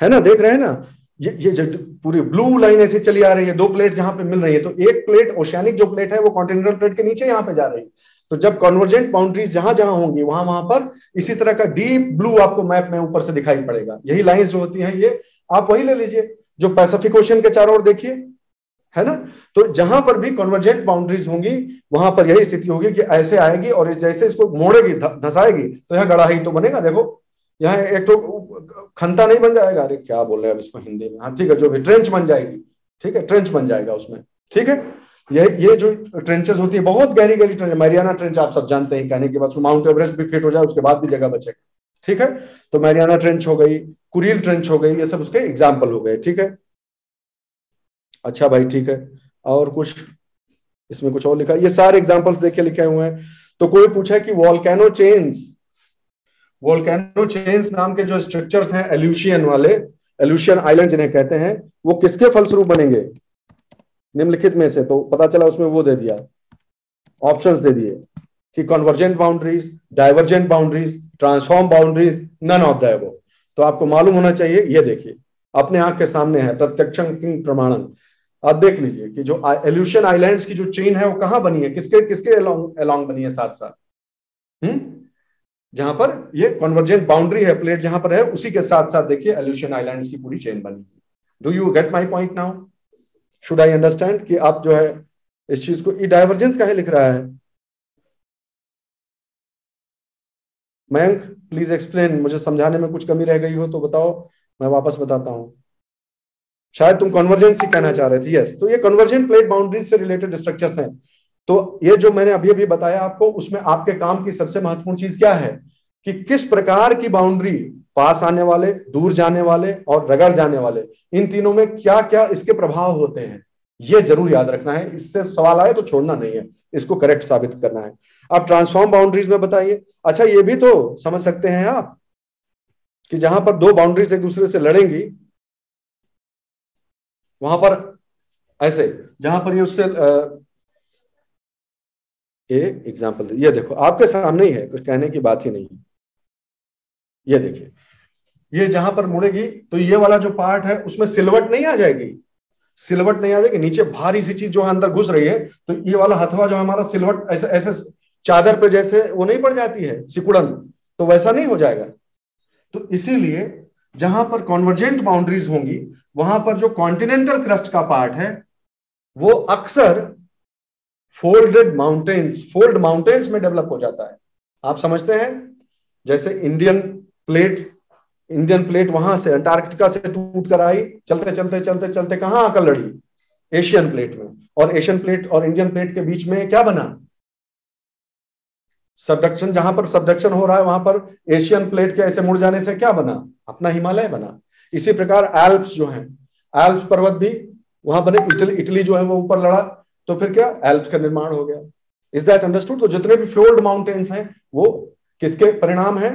है ना, देख रहे हैं ना, ये जो पूरी ब्लू लाइन ऐसे चली आ रही है, दो प्लेट जहां पे मिल रही है, तो एक प्लेट ओशियानिक जो प्लेट है वो कॉन्टिनेंटल प्लेट के नीचे यहां पे जा रही है। तो जब कन्वर्जेंट बाउंड्रीज जहां जहां होंगी वहां वहां पर इसी तरह का डीप ब्लू आपको मैप में ऊपर से दिखाई पड़ेगा। यही लाइंस जो होती हैं, ये आप वही ले लीजिए जो पैसिफिक ओशन के चारों ओर देखिए, है ना। तो जहां पर भी कन्वर्जेंट बाउंड्रीज होंगी वहां पर यही स्थिति होगी कि ऐसे आएगी और जैसे इसको मोड़ेगी धसाएगी तो यहाँ गड़ा ही तो बनेगा। देखो यहाँ एक तो खंता नहीं बन जाएगा, अरे क्या बोल रहे हैं अब इसको हिंदी में, हाँ ठीक है, जो भी ट्रेंच बन जाएगी, ठीक है, ट्रेंच बन जाएगा उसमें। ठीक है, ये जो ट्रेंचेस होती है बहुत गहरी गहरी ट्रेंच, मैरियाना ट्रेंच आप सब जानते हैं, कहने के बाद माउंट एवरेस्ट भी फिट हो जाए उसके बाद भी जगह बचेगा। ठीक है, तो मैरियाना ट्रेंच हो गई, कुरिल ट्रेंच हो गई, ये सब उसके एग्जाम्पल हो गए। ठीक है, अच्छा भाई, ठीक है, और कुछ इसमें कुछ और लिखा, ये सारे एग्जांपल्स देखिए लिखे हुए हैं। तो कोई पूछा कि वोल्केनो चेन्स नाम के जो स्ट्रक्चर्स हैं एल्यूशियन वाले, एल्यूशियन आइलैंड जिन्हें कहते हैं, वो किसके फलस्वरूप बनेंगे निम्नलिखित में से? तो पता चला उसमें वो दे दिया, ऑप्शंस दे दिए कि convergent boundaries, divergent boundaries, transform boundaries, none of the above. तो आपको मालूम होना चाहिए, ये देखिए अपने आंख के सामने है, प्रत्यक्षं किंग प्रमाणम। आप देख लीजिए कि जो एल्यूशियन आइलैंड्स की जो चेन है वो कहां बनी है, किसके किसके अलोंग बनी है, साथ साथ जहां पर ये कन्वर्जेंट बाउंड्री है, प्लेट जहां पर है उसी के साथ साथ देखिए एल्यूशियन आइलैंड्स की पूरी चेन बनी है। Do you get my point now? Should I understand कि आप जो है इस चीज को, ये डाइवर्जेंस काहे लिख रहा है मयंक? प्लीज एक्सप्लेन, मुझे समझाने में कुछ कमी रह गई हो तो बताओ, मैं वापस बताता हूं। शायद तुम कन्वर्जेंस ही कहना चाह रहे थे। यस, तो ये कन्वर्जेंट प्लेट बाउंड्रीज से रिलेटेड स्ट्रक्चर्स हैं। तो ये जो मैंने अभी अभी बताया आपको, उसमें आपके काम की सबसे महत्वपूर्ण चीज क्या है कि किस प्रकार की बाउंड्री, पास आने वाले, दूर जाने वाले और रगड़ जाने वाले, इन तीनों में क्या क्या इसके प्रभाव होते हैं, ये जरूर याद रखना है। इससे सवाल आए तो छोड़ना नहीं है, इसको करेक्ट साबित करना है। अब ट्रांसफॉर्म बाउंड्रीज में बताइए। अच्छा, ये भी तो समझ सकते हैं आप कि जहां पर दो बाउंड्रीज एक दूसरे से लड़ेंगी, वहां पर ऐसे, जहां पर ये उससे एग्जाम्पल, ये देखो आपके सामने ही है, कुछ कहने की बात ही नहीं है। ये देखिए, ये जहां पर मुड़ेगी तो ये वाला जो पार्ट है उसमें सिलवट नहीं आ जाएगी, सिलवट नहीं आ जाएगी, नीचे भारी सी चीज जो है अंदर घुस रही है, तो ये वाला हथवा जो हमारा सिलवट ऐसे ऐसे चादर पे जैसे वो नहीं पड़ जाती है सिकुड़न, तो वैसा नहीं हो जाएगा। तो इसीलिए जहां पर कॉन्वर्जेंट बाउंड्रीज होंगी वहां पर जो कॉन्टिनेंटल क्रस्ट का पार्ट है वो अक्सर फोल्ड माउंटेन्स में डेवलप हो जाता है। आप समझते हैं, जैसे इंडियन प्लेट वहां से अंटार्कटिका से टूट कर आई, चलते चलते चलते चलते कहां आकर लड़ी, एशियन प्लेट में, और एशियन प्लेट और इंडियन प्लेट के बीच में क्या बना, सबडक्शन। जहां पर सबडक्शन हो रहा है वहां पर एशियन प्लेट के ऐसे मुड़ जाने से क्या बना, अपना हिमालय बना। इसी प्रकार एल्प्स जो हैं, एल्प्स पर्वत भी वहां बने, इटली जो है वो ऊपर लड़ा, तो फिर क्या, एल्प्स का निर्माण हो गया। Is that understood? तो जितने भी फ्योल्ड माउंटेन्स हैं वो किसके परिणाम हैं,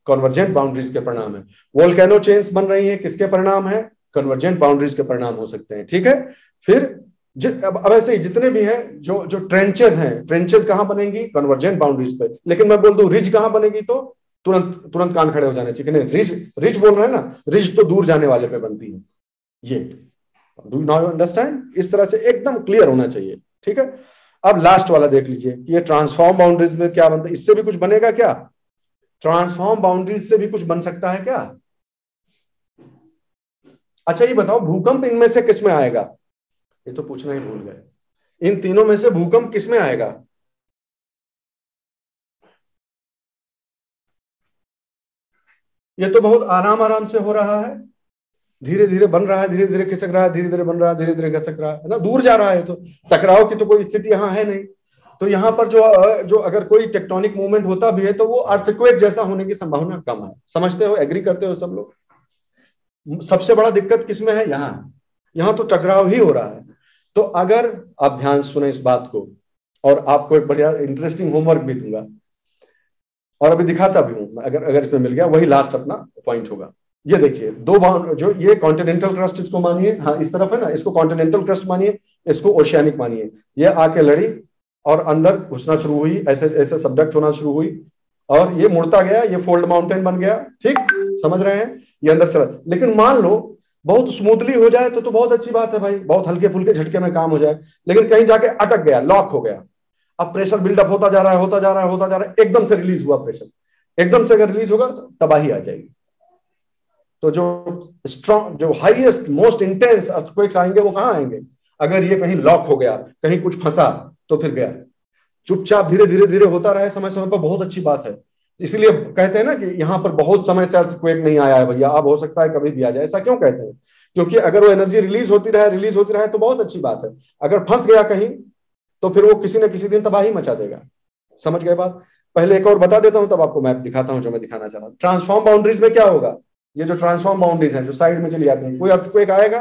कन्वर्जेंट बाउंड्रीज के परिणाम है। वोल्केनो चेन्स बन रही है, किसके परिणाम है? कन्वर्जेंट बाउंड्रीज के परिणाम हो सकते हैं। ठीक है, फिर अब ऐसे ही जितने भी हैं, जो ट्रेंचेस हैं, ट्रेंचेस कहां बनेंगी? कन्वर्जेंट बाउंड्रीज पे। लेकिन मैं बोल दूं रिज कहां बनेगी, तो तुरंत तुरंत कान खड़े हो जाने चाहिए। नहीं, रिज रिज बोल रहे हैं ना, रिज तो दूर जाने वाले पे बनती है। ये डू नाउ अंडरस्टैंड? इस तरह से एकदम क्लियर होना चाहिए। ठीक है, अब लास्ट वाला देख लीजिए कि ये ट्रांसफॉर्म बाउंड्रीज में क्या बनता है। इससे भी कुछ बनेगा क्या? ट्रांसफॉर्म बाउंड्रीज से भी कुछ बन सकता है क्या? अच्छा ये बताओ, भूकंप इनमें से किसमें आएगा? ये तो पूछना ही भूल गए। इन तीनों में से भूकंप किसमें आएगा? ये तो बहुत आराम आराम से हो रहा है, धीरे धीरे बन रहा है, धीरे धीरे खिसक रहा है, धीरे धीरे बन रहा है, धीरे धीरे खिसक रहा है ना, दूर जा रहा है। तो टकराव की तो कोई स्थिति यहां है नहीं। तो यहां पर जो जो अगर कोई टेक्टोनिक मूवमेंट होता भी है तो वो अर्थक्वेक जैसा होने की संभावना कम है। समझते हो, एग्री करते हो सब लोग? सबसे बड़ा दिक्कत किसमें है? यहां तो टकराव ही हो रहा है। तो अगर आप ध्यान सुने इस बात को, और आपको एक बढ़िया इंटरेस्टिंग होमवर्क भी दूंगा, और अभी दिखाता भी हूं, अगर अगर इसमें मिल गया, वही लास्ट अपना पॉइंट होगा। ये देखिए, दो बाउंड, जो ये कॉन्टिनेंटल क्रस्ट इसको मानिए, हाँ इस तरफ है ना, इसको कॉन्टिनेंटल क्रस्ट मानिए, इसको ओशियानिक मानिए। ये आके लड़ी और अंदर घुसना शुरू हुई, ऐसे ऐसे सबडक्ट होना शुरू हुई, और ये मुड़ता गया, ये फोल्ड माउंटेन बन गया। ठीक, समझ रहे हैं? ये अंदर चला। लेकिन मान लो बहुत स्मूथली हो जाए तो बहुत अच्छी बात है भाई, बहुत हल्के फुल्के झटके में काम हो जाए। लेकिन कहीं जाके अटक गया, लॉक हो गया, अब प्रेशर बिल्डअप होता जा रहा है, होता जा रहा है, होता जा रहा है, एकदम से रिलीज हुआ प्रेशर, एकदम से अगर रिलीज होगा तो तबाही आ जाएगी। तो जो स्ट्रॉन्ग, जो हाईएस्ट मोस्ट इंटेंस अर्थक्वेक्स आएंगे वो कहां आएंगे? अगर ये कहीं लॉक हो गया, कहीं कुछ फंसा, तो फिर गया। चुपचाप धीरे धीरे धीरे होता रहे समय समय पर, बहुत अच्छी बात है। इसलिए कहते हैं ना कि यहां पर बहुत समय से अर्थक्वेक नहीं आया है भैया, अब हो सकता है कभी भी आ जाए। ऐसा क्यों कहते हैं? क्योंकि अगर वो एनर्जी रिलीज होती रहे तो बहुत अच्छी बात है। अगर फंस गया कहीं तो फिर वो किसी न किसी दिन तबाही मचा देगा। समझ गए बात? पहले एक और बता देता हूं, तब आपको मैप दिखाता हूं जो मैं दिखाना चाह रहा हूं। ट्रांसफॉर्म बाउंड्रीज में क्या होगा? ये जो ट्रांसफॉर्म बाउंड्रीज हैं, जो साइड में चली जाती हैं, कोई अर्थक्वेक आएगा?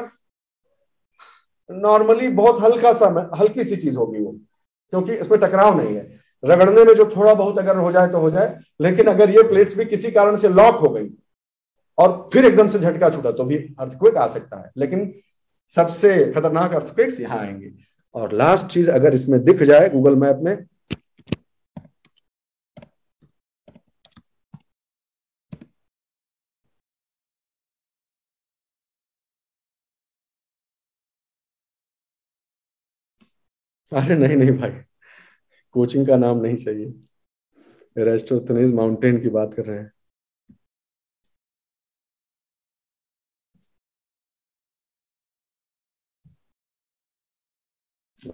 नॉर्मली बहुत हल्का सा, हल्की सी चीज होगी वो, क्योंकि इसमें टकराव नहीं है। रगड़ने में जो थोड़ा बहुत अगर हो जाए तो हो जाए, लेकिन अगर ये प्लेट्स भी किसी कारण से लॉक हो गई और फिर एकदम से झटका छूटा तो भी अर्थक्वेक आ सकता है। लेकिन सबसे खतरनाक अर्थक्वेक्स यहां आएंगे। और लास्ट चीज अगर इसमें दिख जाए गूगल मैप में, अरे नहीं नहीं भाई, कोचिंग का नाम नहीं चाहिए, एरेस्टोथेनीज माउंटेन की बात कर रहे हैं।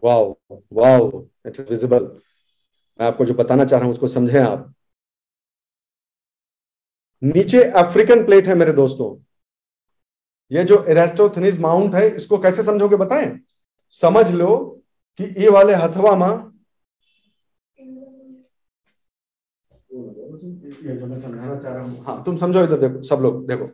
Wow, wow, it is visible. मैं आपको जो बताना चाह रहा हूं उसको समझें आप। नीचे अफ्रीकन प्लेट है मेरे दोस्तों। ये जो एरेस्टोथेनीज माउंट है, इसको कैसे समझोगे बताएं? समझ लो कि ये वाले हथवा मां, ये जो मैं समझाना चाह रहा हूं, हाँ तुम समझो, इधर देखो सब लोग देखो।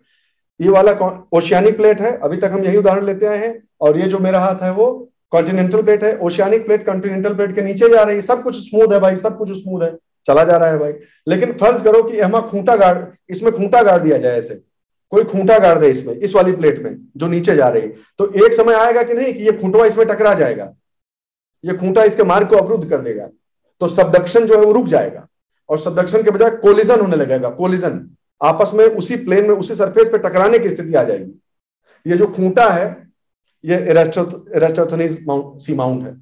ये वाला ओशियानिक प्लेट है, अभी तक हम यही उदाहरण लेते आए हैं। और ये जो मेरा हाथ है वो कॉन्टिनेंटल प्लेट है। ओशियानिक प्लेट कॉन्टिनेंटल प्लेट के नीचे जा रही है, सब कुछ स्मूथ है भाई, सब कुछ स्मूथ है, चला जा रहा है भाई। लेकिन फर्ज करो कि हम खूंटा गाड़, इसमें खूंटा गाड़ दिया जाए, ऐसे कोई खूंटा गाड़ दे इसमें, इस वाली प्लेट में जो नीचे जा रही है, तो एक समय आएगा कि नहीं कि ये खूंटवा इसमें टकरा जाएगा, ये खूंटा इसके मार्ग को अवरुद्ध कर देगा, तो सबडक्शन जो है वो रुक जाएगा, और सबडक्शन के बजाय कोलिजन होने लगेगा। कोलिजन, आपस में उसी प्लेन में, उसी सरफेस पे टकराने की स्थिति आ जाएगी। ये जो खूंटा है, ये एरेस्टोथेनीज सी माउंट है।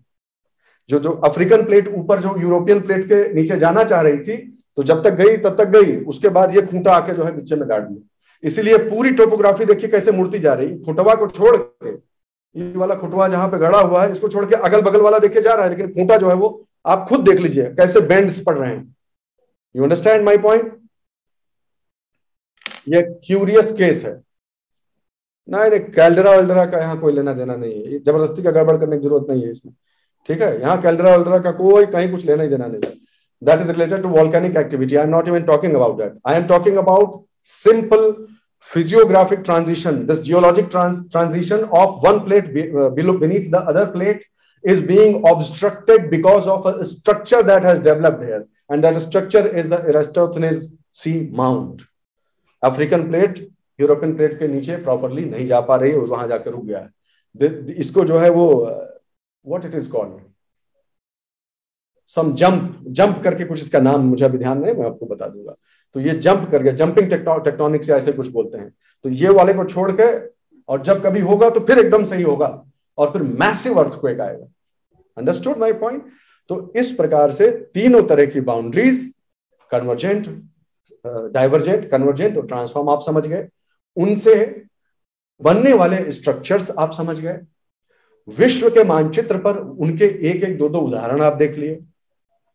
जो जो अफ्रीकन प्लेट ऊपर जो यूरोपियन प्लेट के नीचे जाना चाह रही थी, तो जब तक गई तब तक गई, उसके बाद ये खूंटा आके जो है नीचे में गाड़ दिया। इसीलिए पूरी टोपोग्राफी देखिए कैसे मुड़ती जा रही। खुटवा को छोड़ के, ये वाला खुटवा जहां पे गड़ा हुआ है, इसको छोड़ के अगल बगल वाला देखे जा रहा है, लेकिन खूंटा जो है वो आप खुद देख लीजिए कैसे बेंड्स पड़ रहे हैं। You understand my point? ये क्यूरियस केस है। नहीं नहीं, कैल्डेरा वेल्डेरा का यहाँ कोई लेना देना नहीं है, जबरदस्ती का गड़बड़ करने की जरूरत नहीं है इसमें। ठीक है, यहाँ कैल्डेरा वेल्डेरा का कोई कहीं कुछ लेना ही देना नहीं है। That is related to volcanic activity. I am not even talking about that. I am talking about simple physiographic transition. This geologic transition of one plate beneath the other plate is being obstructed because of a structure that has developed here, and that structure is the Eratosthenes sea mound. African plate European plate के नीचे properly नहीं जा पा रही है, वहां जाकर रुक गया है। इसको जो है वो what it is called, some jump करके कुछ इसका नाम मुझे अभी ध्यान नहीं, मैं आपको बता दूंगा। तो ये जंप कर गया, जंपिंग टेक्टोनिक्स या ऐसे कुछ बोलते हैं। तो ये वाले को छोड़ के, और जब कभी होगा तो फिर एकदम सही होगा और फिर मैसिव अर्थक्वेक आएगा। Understood my point? तो इस प्रकार से तीनों तरह की बाउंड्रीज, कन्वर्जेंट, डाइवर्जेंट, कन्वर्जेंट और ट्रांसफॉर्म आप समझ गए, उनसे बनने वाले स्ट्रक्चर्स आप समझ गए, विश्व के मानचित्र पर उनके एक एक दो दो उदाहरण आप देख लिए।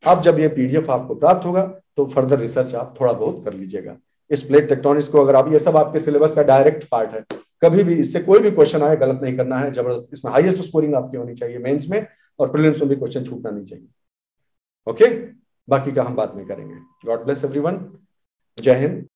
अब जब ये पीडीएफ आपको प्राप्त होगा तो फर्दर रिसर्च आप थोड़ा बहुत कर लीजिएगा इस प्लेट टेक्टोनिक्स को। अगर आप, ये सब आपके सिलेबस का डायरेक्ट पार्ट है, कभी भी इससे कोई भी क्वेश्चन आए गलत नहीं करना है, जबरदस्त इसमें हाईएस्ट स्कोरिंग आपकी होनी चाहिए मेंस में, और प्रीलिम्स में भी क्वेश्चन छूटना नहीं चाहिए। ओके, बाकी का हम बाद में करेंगे। गॉड ब्लेस एवरीवन, जय हिंद।